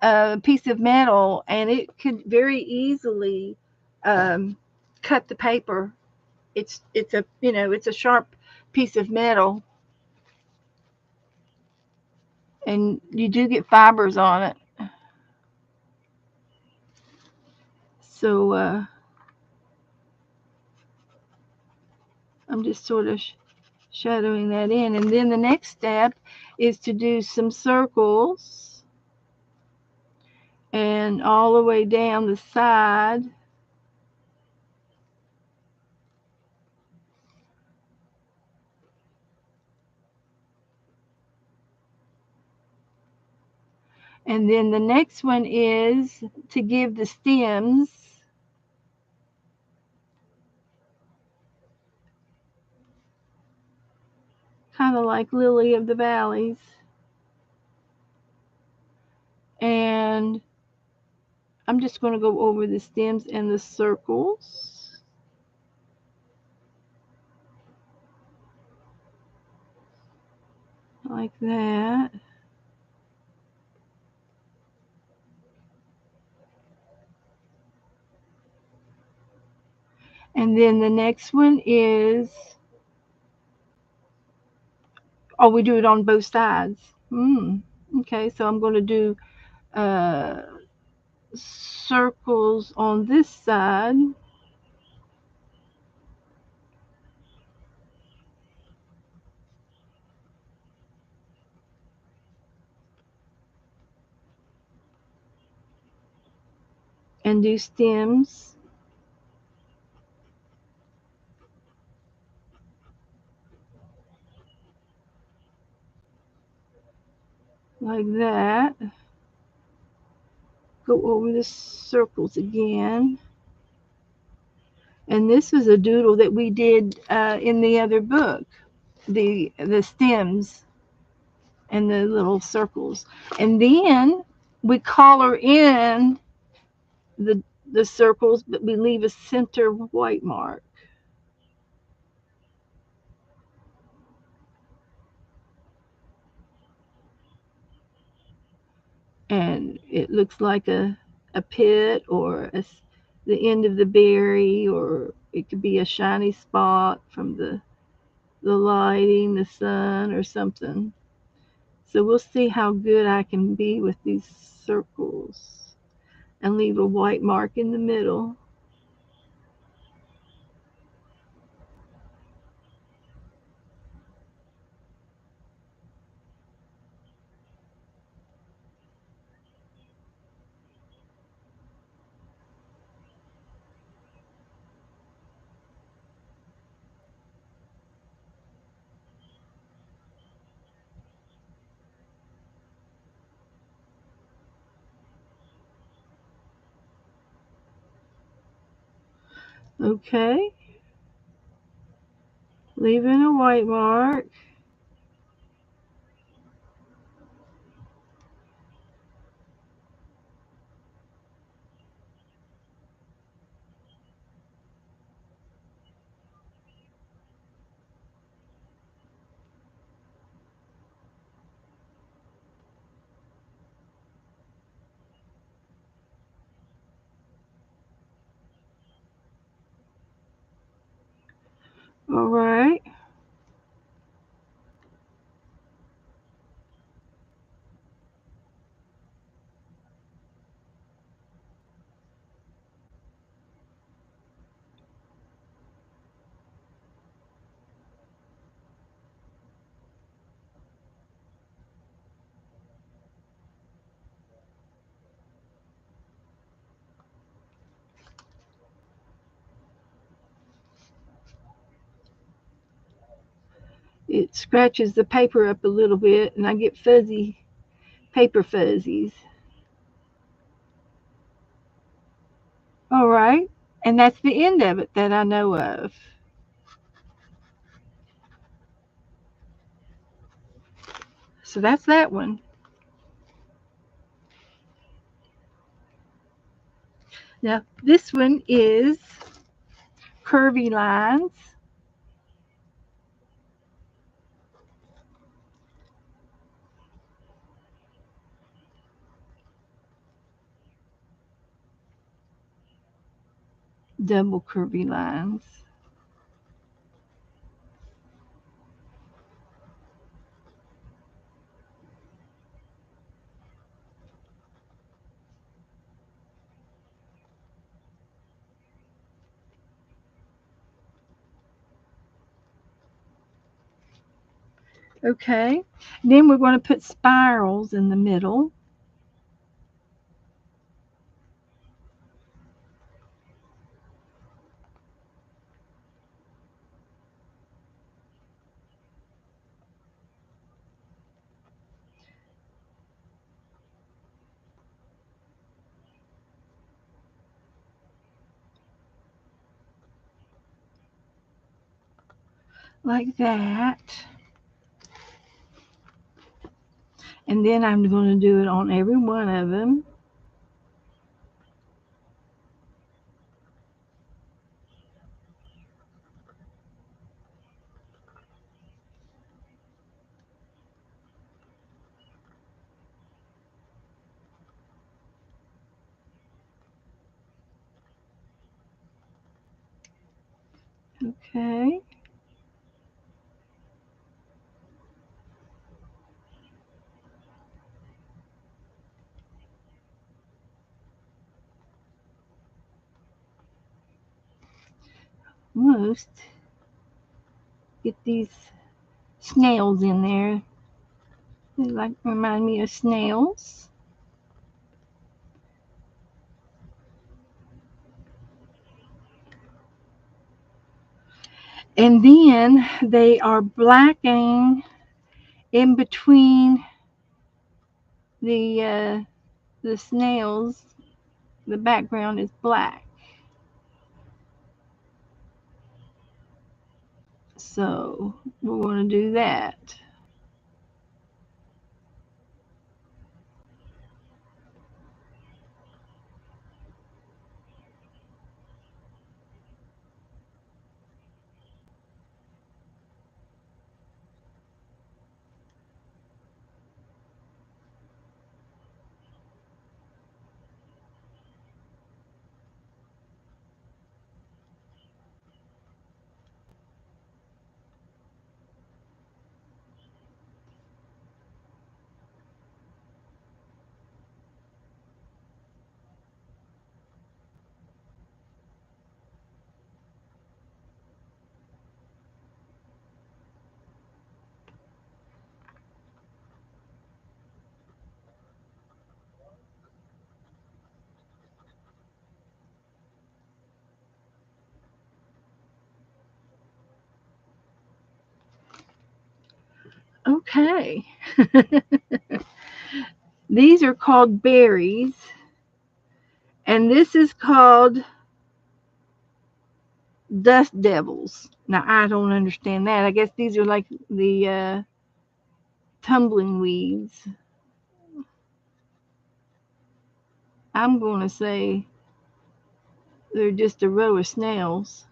a piece of metal, and it could very easily um, cut the paper. It's a it's a sharp piece of metal, and you do get fibers on it. So I'm just sort of shadowing that in, and then the next step is to do some circles and all the way down the side. And then the next one is to give the stems, kind of like lily of the valleys. And I'm just going to go over the stems and the circles like that. And then the next one is, oh, we do it on both sides. Okay, so I'm going to do uh, circles on this side, and do stems like that. Go over the circles again. And this was a doodle that we did in the other book, the stems and the little circles. And then we color in the the circles, but we leave a center white mark. And it looks like a pit or the end of the berry, or it could be a shiny spot from the lighting, the sun, or something. So we'll see how good I can be with these circles and leave a white mark in the middle. Okay, leaving a white mark. All right. It scratches the paper up a little bit and I get fuzzy paper fuzzies. All right. And that's the end of it that I know of. So that's that one. Now, this one is curvy lines, double curvy lines. Okay. Then we're going to put spirals in the middle. Like that. And then I'm going to do it on every one of them. Okay. Almost get these snails in there. They like remind me of snails. And then they are blacking in between the uh, the snails. The background is black. So we're going to do that. Okay. These are called berries, and this is called dust devils. Now I don't understand that. I guess these are like the tumbling weeds. I'm going to say they're just a row of snails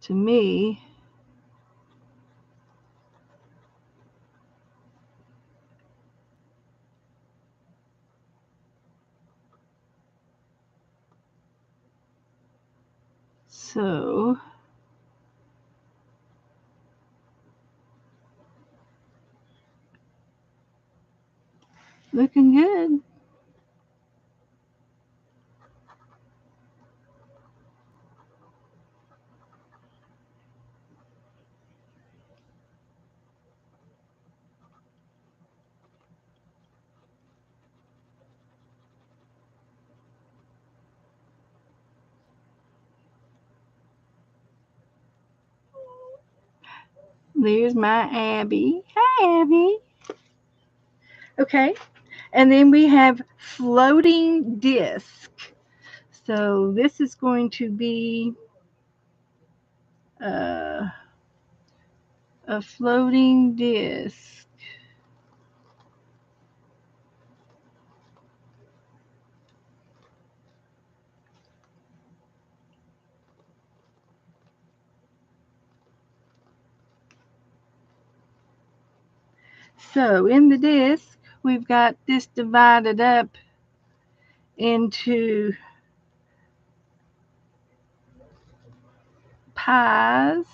to me. So looking good. There's my Abby. Hi, Abby. Okay. And then we have floating disc. So this is going to be uh, a floating disc. So in the disc, we've got this divided up into pies.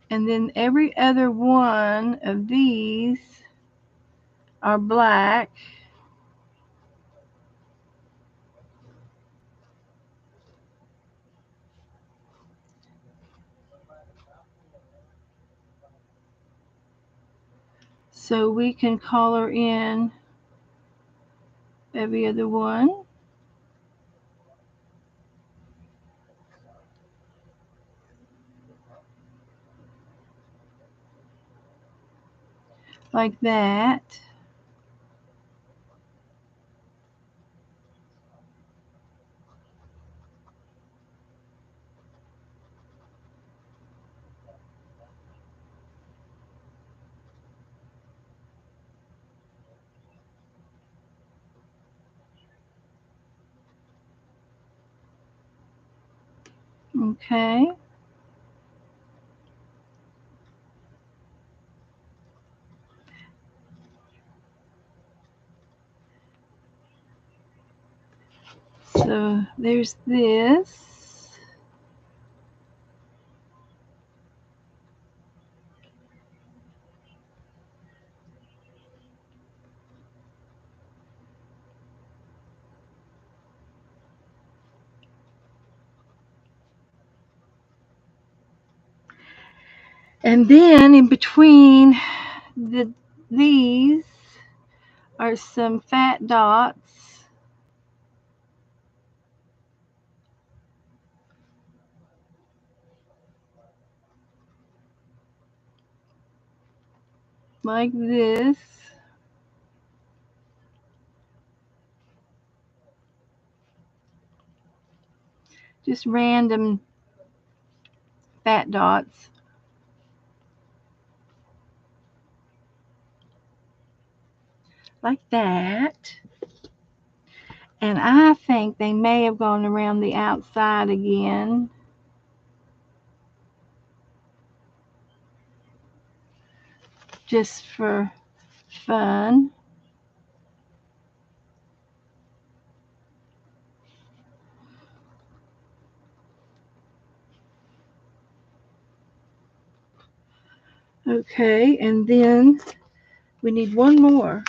And then every other one of these are black. So we can color in every other one. Like that. Okay. So there's this. And then in between these are some fat dots. Like this. Just random fat dots. Like that. And I think they may have gone around the outside again. Just for fun. Okay, and then we need one more.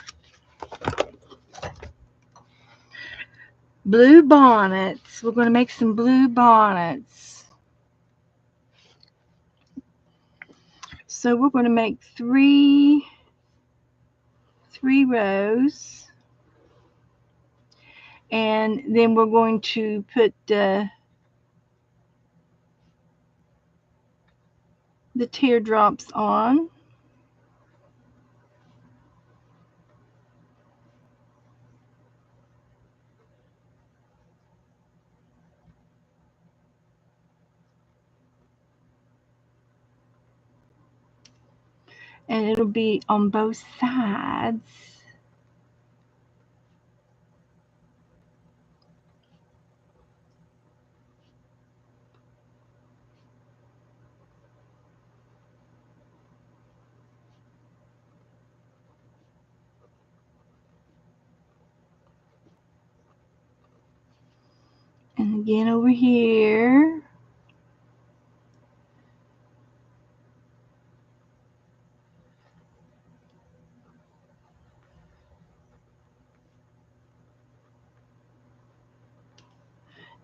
Blue bonnets. We're going to make some blue bonnets. So we're going to make three rows. And then we're going to put the teardrops on. And it'll be on both sides. And again over here.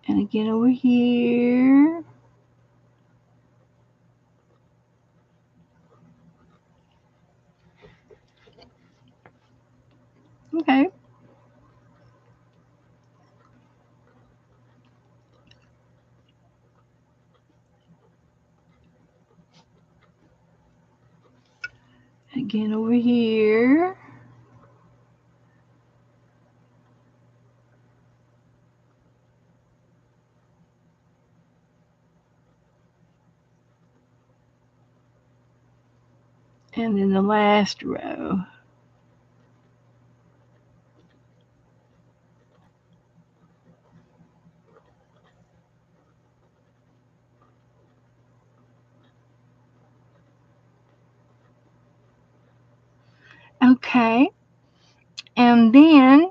And again over here. Okay. Again over here. And then the last row. Okay. And then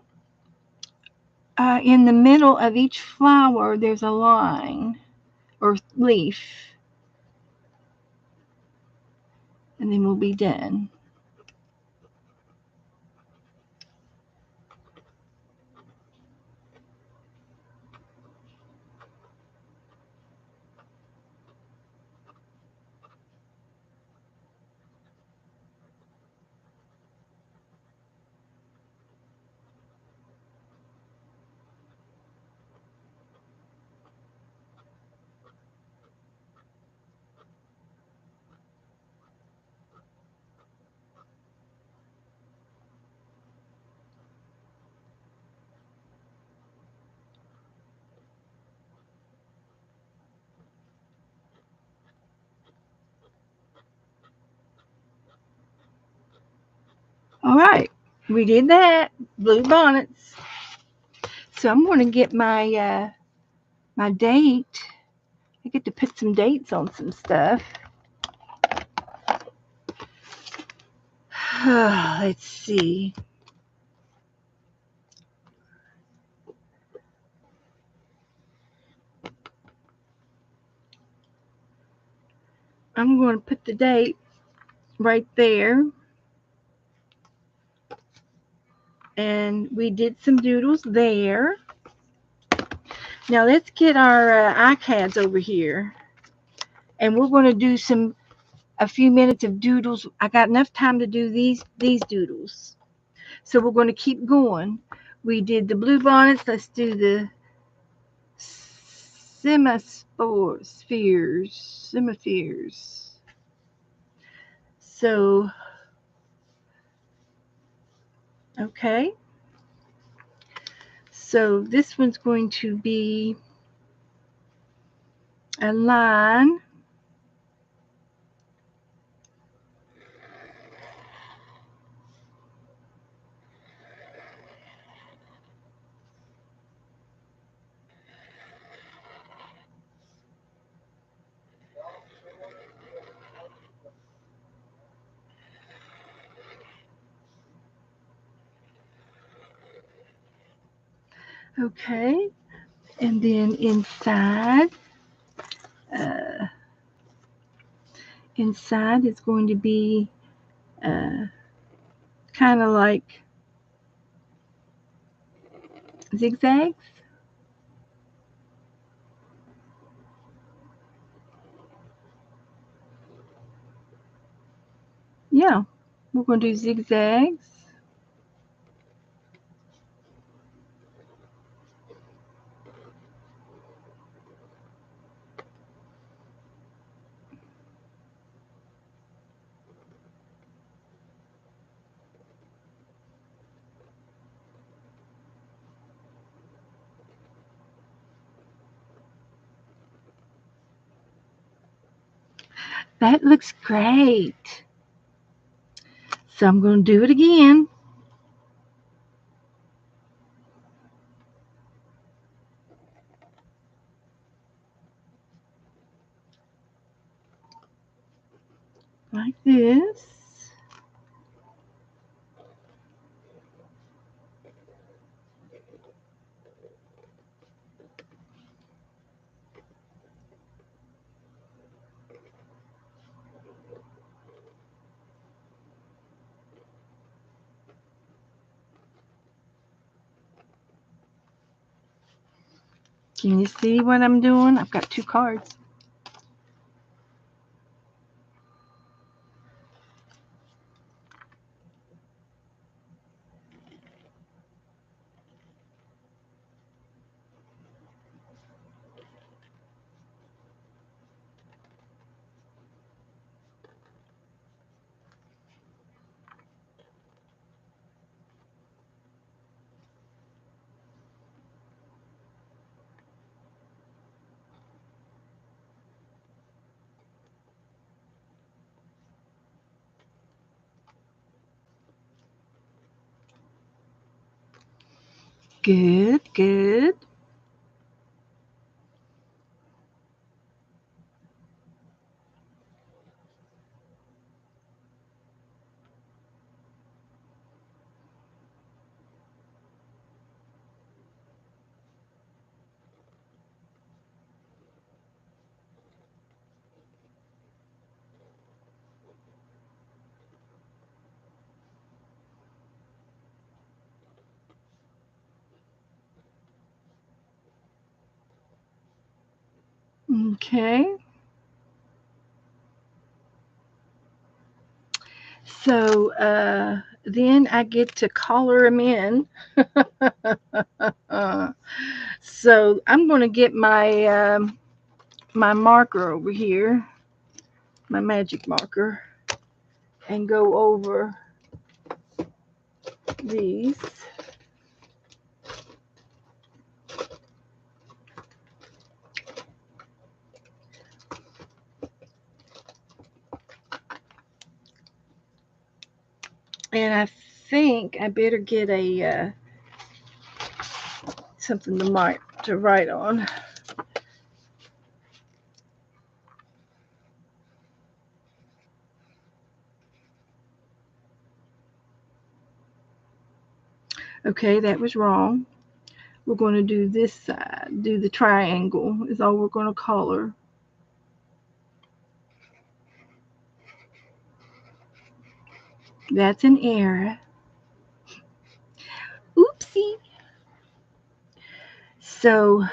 in the middle of each flower, there's a line or leaf. And then we'll be done. All right. We did that. Blue bonnets. So I'm going to get my date. I get to put some dates on some stuff. Let's see. I'm going to put the date right there. And we did some doodles there. Now let's get our icads over here. And we're going to do a few minutes of doodles. I got enough time to do these doodles. So we're going to keep going. We did the blue bonnets. Let's do the semaphores. So, okay. So this one's going to be a line. Okay. And then uh, inside is going to be kind of like zigzags. Yeah, we're going to do zigzags. That looks great. So I'm going to do it again. Like this. Can you see what I'm doing? I've got two cards. Good, good. Okay. So then I get to color them in. uh, so I'm going to get my marker over here, my magic marker, and go over these. And I think I better get a something to write on. Okay, that was wrong. We're going to do this side, do the triangle is all we're going to color. That's an error. Oopsie. So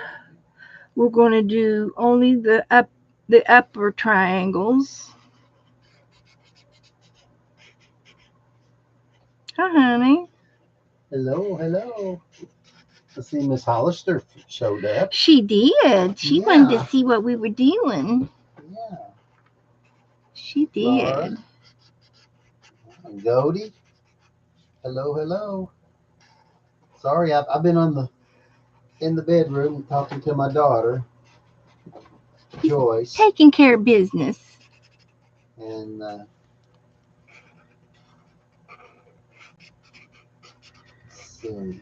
we're going to do only the upper triangles. Hi, honey. Hello, hello. I see Miss Hollister showed up. She did. She wanted to see what we were doing. Yeah. She Laura did. and Godie. Hello, hello. Sorry, I've been in the bedroom talking to my daughter, Joyce, Taking care of business. and let's see,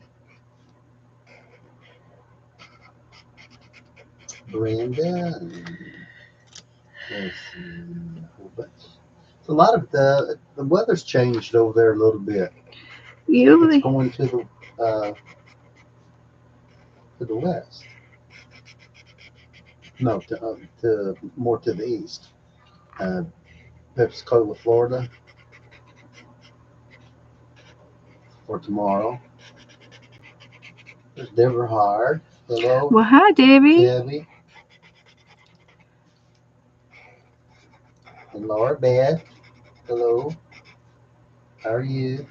Brenda, and let's see, a whole bunch. So a lot of the weather's changed over there a little bit. It's Really? going to the west. No, to more to the east. Uh, Pensacola, Florida, for tomorrow. There's Deborah Hard. Hello, Well, hi, Debbie. Debbie. And Laura Beth. Hello. How are you?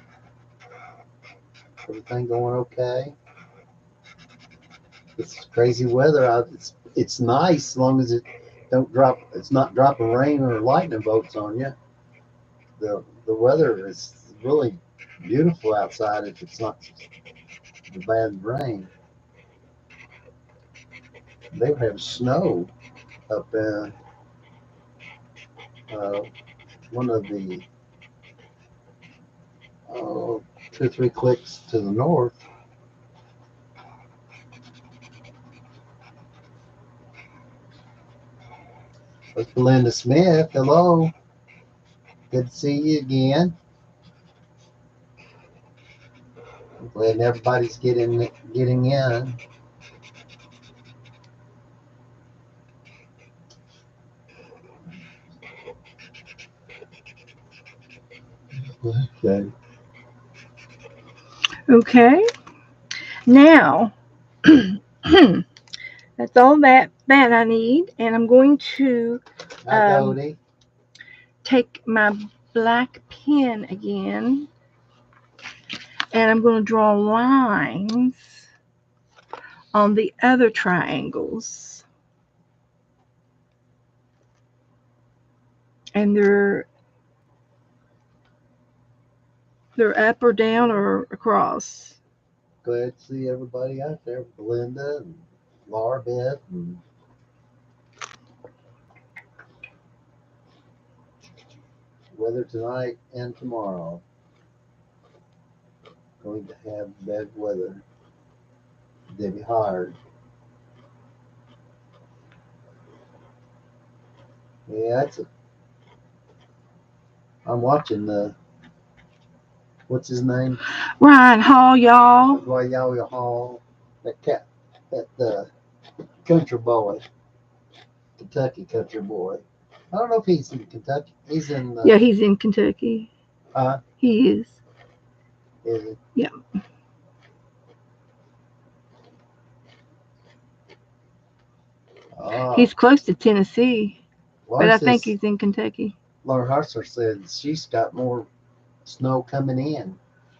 Everything going okay? It's crazy weather out. It's nice as long as it don't drop. It's not dropping rain or lightning bolts on you. The weather is really beautiful outside if it's not the bad rain. They would have snow up in uh, one of the oh, 2 or 3 clicks to the north. There's Belinda Smith. Hello. Good to see you again. I'm glad everybody's getting in. Okay. Okay. Now, that's all that I need, and I'm going to Hi, Cody. take my black pen again, and I'm going to draw lines on the other triangles, and they're up or down or across. Glad to see everybody out there. Belinda and Laura Beth and weather tonight and tomorrow. Going to have bad weather. Debbie Hard. Yeah, I'm watching the, what's his name? Ryan Hall, y'all. Royale Hall. That cat, that country boy, Kentucky country boy. I don't know if he's in Kentucky. He's in. Yeah, he's in Kentucky. He is. Is it? Yeah. He's close to Tennessee, but I think he's in Kentucky. Laura Hartzler said she's got more snow coming in.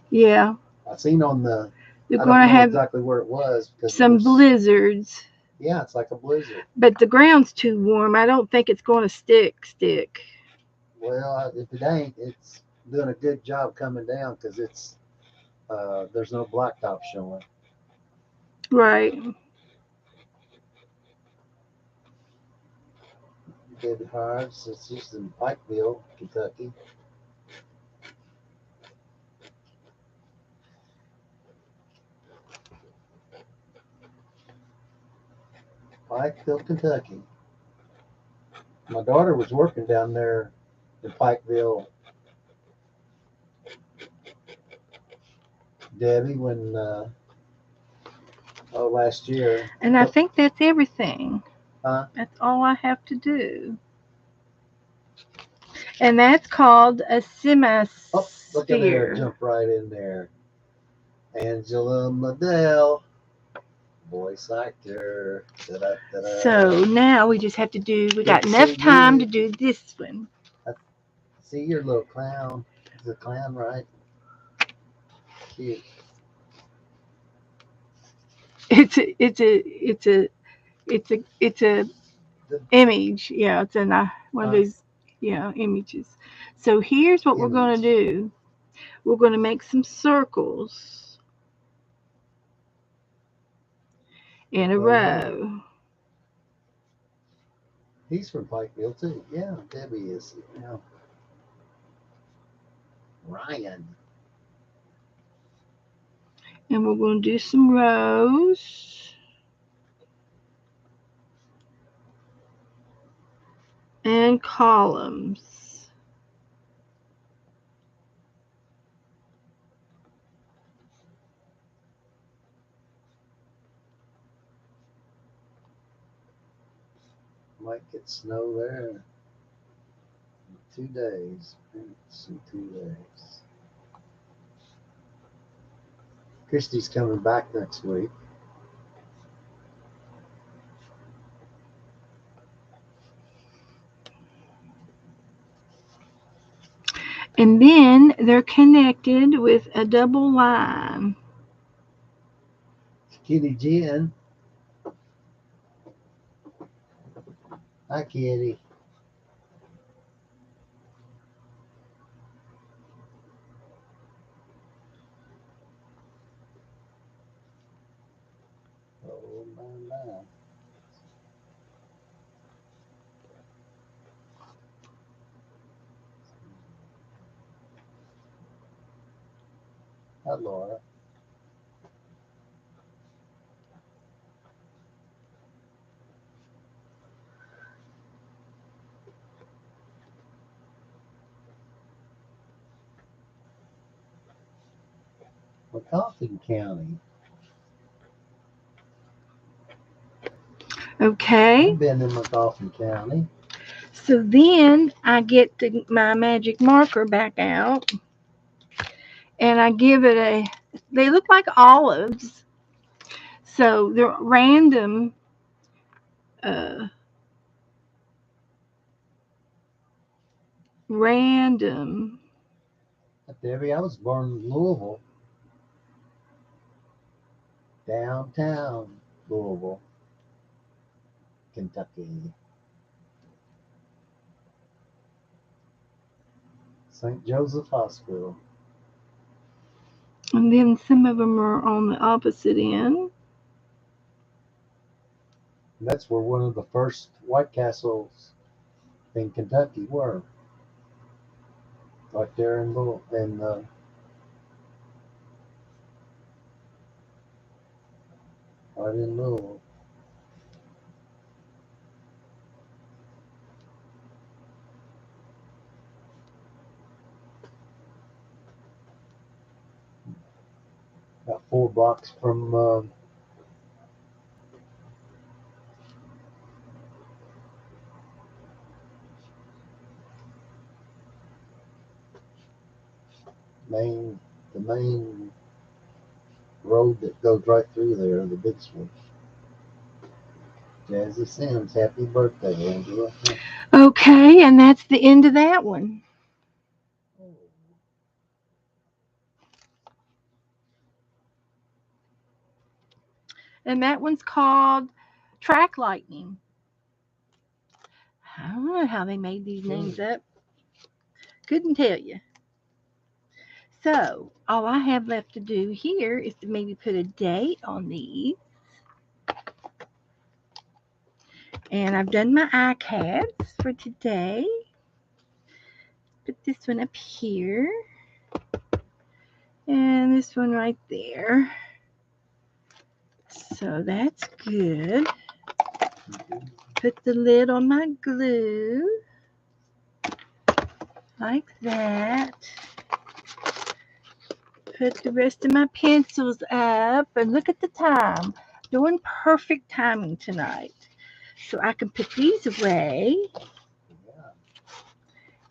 Yeah. I seen on the. They're I going don't to know have exactly where it was because some blizzards. Yeah, it's like a blizzard. But the ground's too warm. I don't think it's going to stick. Well, if it ain't, it's doing a good job coming down because it's there's no blacktop showing. Right. Debbie Hard, since she's in Pikeville, Kentucky. Pikeville, Kentucky. My daughter was working down there in Pikeville, Debbie, when last year. And I think that's everything. Huh? That's all I have to do. And that's called a semisphere. Oh, look at there, jump right in there. Angela Medell, voice actor. Da-da-da-da. So now we just have to do, we got enough time to do this one. See your little clown. He's a clown, right? Cute. It's a image. Yeah, it's in one of those images. So here's what we're going to do. We're going to make some circles in a row. He's from Pikeville too. Yeah, Debbie is. Yeah. Ryan. And we're going to do some rows. And columns. Might get snow there in 2 days. Let's see, 2 days. Christy's coming back next week. And then they're connected with a double line. Kitty Jen. Hi, Kitty. Oh, my. Hi, Laura. McCoffin County. Okay. I've been in McCoffin County. So then I get my magic marker back out. And I give it they look like olives. So they're random Debbie, I was born in Louisville. Downtown Louisville, Kentucky. St. Joseph Hospital. And then some of them are on the opposite end. And that's where one of the first White Castles in Kentucky were. Right there in I didn't know. About 4 blocks from the main road that goes right through there, the big switch. Jazzy Sims, happy birthday, Angela. Okay, and that's the end of that one. And that one's called Track Lightning. I don't know how they made these names up. Couldn't tell you. So, all I have left to do here is to maybe put a date on these. And I've done my icads for today. Put this one up here. And this one right there. So that's good. Put the lid on my glue. Like that. Put the rest of my pencils up. And look at the time. Doing perfect timing tonight. So I can put these away.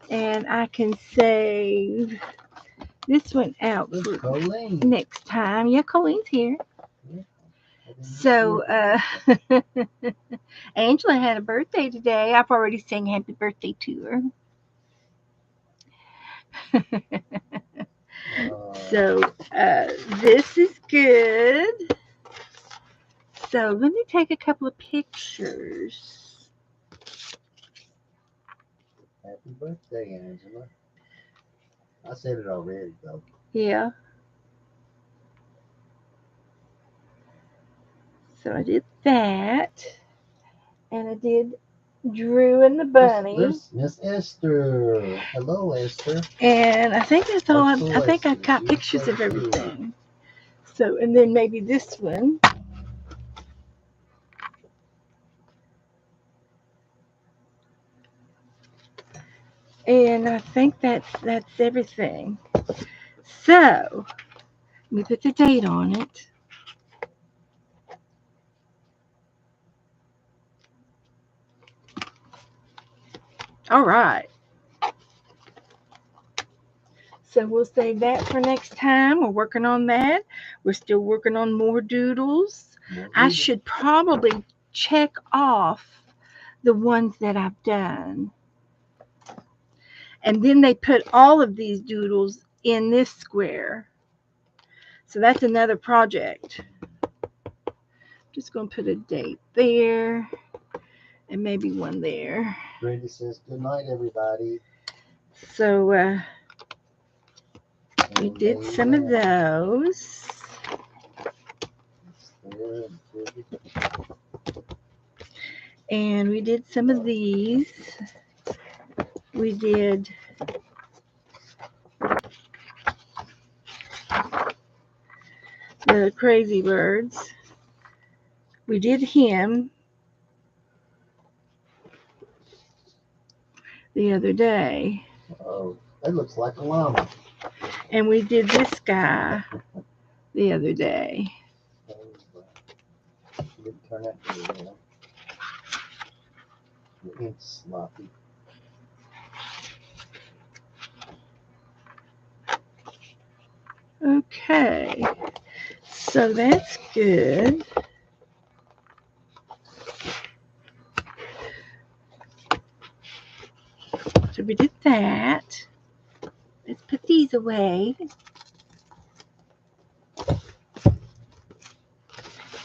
And I can save this one out for Colleen. next time. Yeah, Colleen's here. Yeah. So, Angela had a birthday today. I've already sang happy birthday to her. So, this is good. So, let me take a couple of pictures. Happy birthday, Angela. I said it already, though. Yeah. So, I did that. And I did Drew and the bunny. There's Miss Esther. Hello, Esther. And I think that's all. Uncle I think I Esther, got you pictures so of cute. everything. So, and then maybe this one. And I think that's everything. So, let me put the date on it. All right. So we'll save that for next time. We're working on that. We're still working on more doodles. I should probably check off the ones that I've done. And then they put all of these doodles in this square. So that's another project. Just going to put a date there and maybe one there. Brenda says, good night, everybody. So we did some of those. And we did some of these. We did the crazy birds. We did him the other day. Oh, that looks like a llama. And we did this guy the other day. Didn't turn out very well. The ink's sloppy. Okay. So that's good. So we did that. Let's put these away.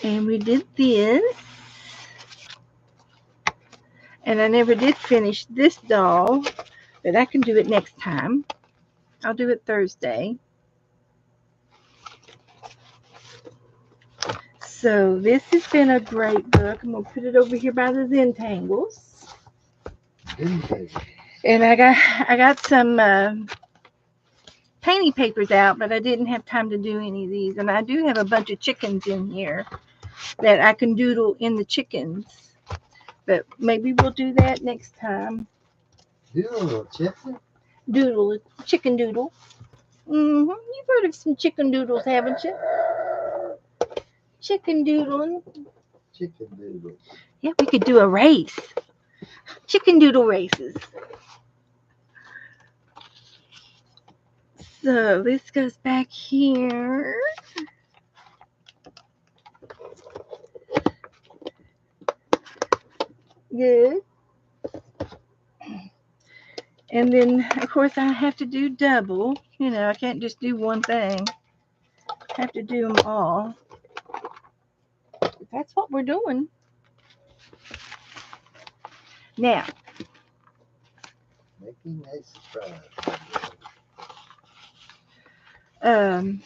And we did this. And I never did finish this doll, but I can do it next time. I'll do it Thursday. So this has been a great book. I'm going to put it over here by the Zentangles. And I got some painting papers out, but I didn't have time to do any of these. And I do have a bunch of chickens in here. that I can doodle in the chickens. But maybe we'll do that next time. Doodle chicken? Doodle, chicken doodle. You've heard of some chicken doodles, haven't you? Chicken doodling. Chicken doodle. Yeah, we could do a race. Chicken doodle races. So this goes back here. Good. And then, of course, I have to do double. You know, I can't just do one thing. I have to do them all. That's what we're doing. Now, Making a surprise. um,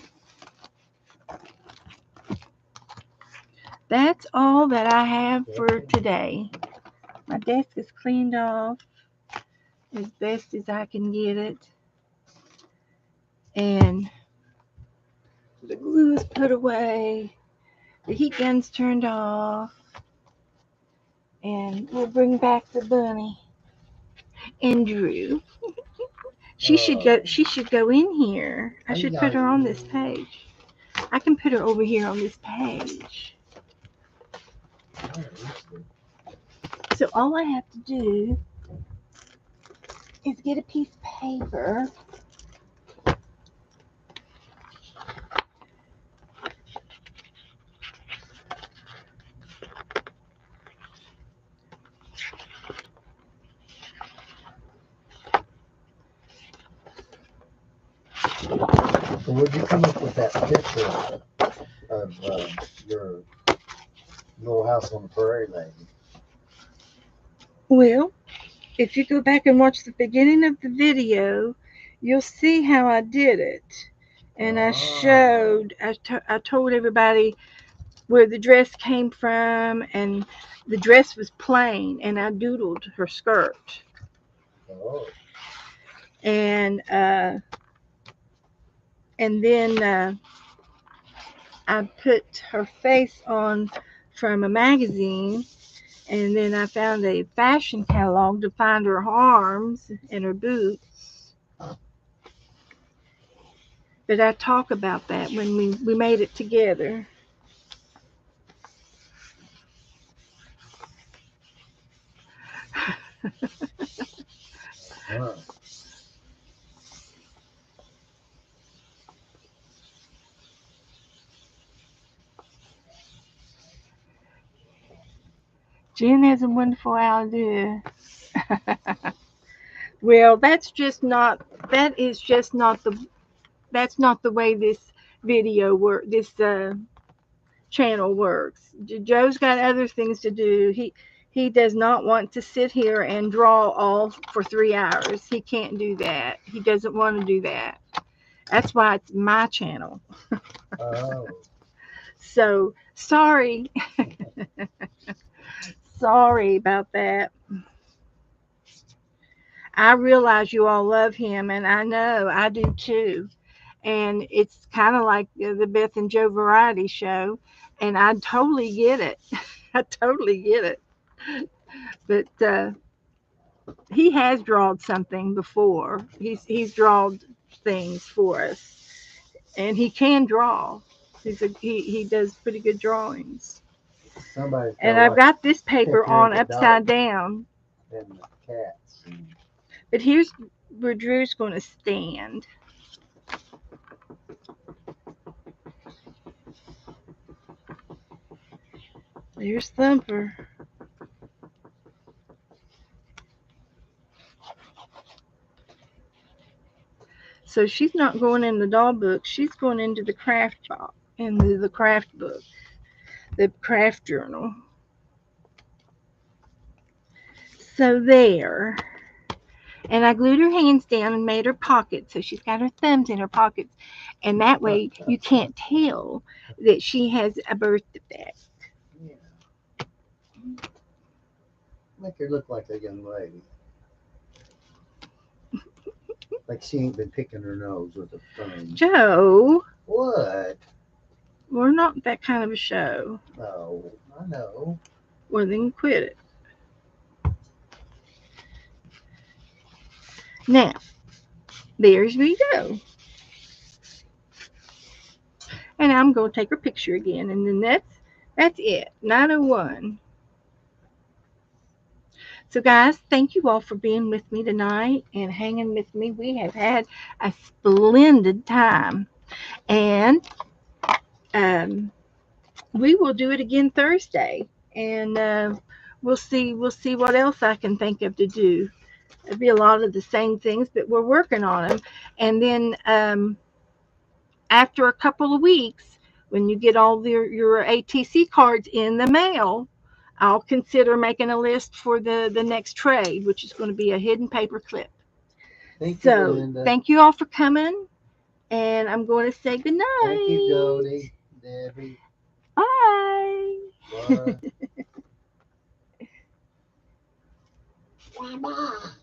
that's all that I have for today. My desk is cleaned off as best as I can get it. And the glue is put away. The heat gun's turned off. And we'll bring back the bunny and Drew. She should go in here. I should put her on this page. I can put her over here on this page. So all I have to do is get a piece of paper. So where'd you come up with that picture of your little house on the prairie lady? Well, if you go back and watch the beginning of the video, you'll see how I did it. And I told everybody where the dress came from, and the dress was plain, and I doodled her skirt. Oh. And then I put her face on from a magazine, and then I found a fashion catalog to find her arms and her boots. But I talk about that when we made it together. Huh. Jen has a wonderful idea. Well, that's not the way this this channel works. Joe's got other things to do. He does not want to sit here and draw all for 3 hours. He can't do that. He doesn't want to do that. That's why it's my channel. Oh. So sorry. Sorry about that. I realize you all love him, and I know I do too. And it's kind of like the Beth and Joe variety show, and I totally get it. I totally get it. But he has drawn something before. He's drawn things for us, and he can draw. He does pretty good drawings. Somebody's got And to I've watch got this take paper care of on the upside dogs down. and the cats. And But here's where Drew's going to stand. There's Thumper. So she's not going in the doll book. She's going into the craft box, into the craft book, the craft journal. So there. And I glued her hands down and made her pockets. So she's got her thumbs in her pockets. And that way you can't tell that she has a birth defect. yeah. Make her look like a young lady. Like she ain't been picking her nose with a thumb. Joe. What? We're not that kind of a show. No, I know. Well, then quit it. Now, there's we go. And I'm going to take her picture again. And then that's it. 901. So, guys, thank you all for being with me tonight and hanging with me. We have had a splendid time. And um, we will do it again Thursday. And we'll see what else I can think of to do. It'll be a lot of the same things, but we're working on them. And then after a couple of weeks, when you get all your ATC cards in the mail, I'll consider making a list for the next trade, which is going to be a hidden paper clip. Thank you, So Belinda. thank you all for coming, and I'm going to say good Thank you, night. Jody, Debbie. Bye. Laura. Mama.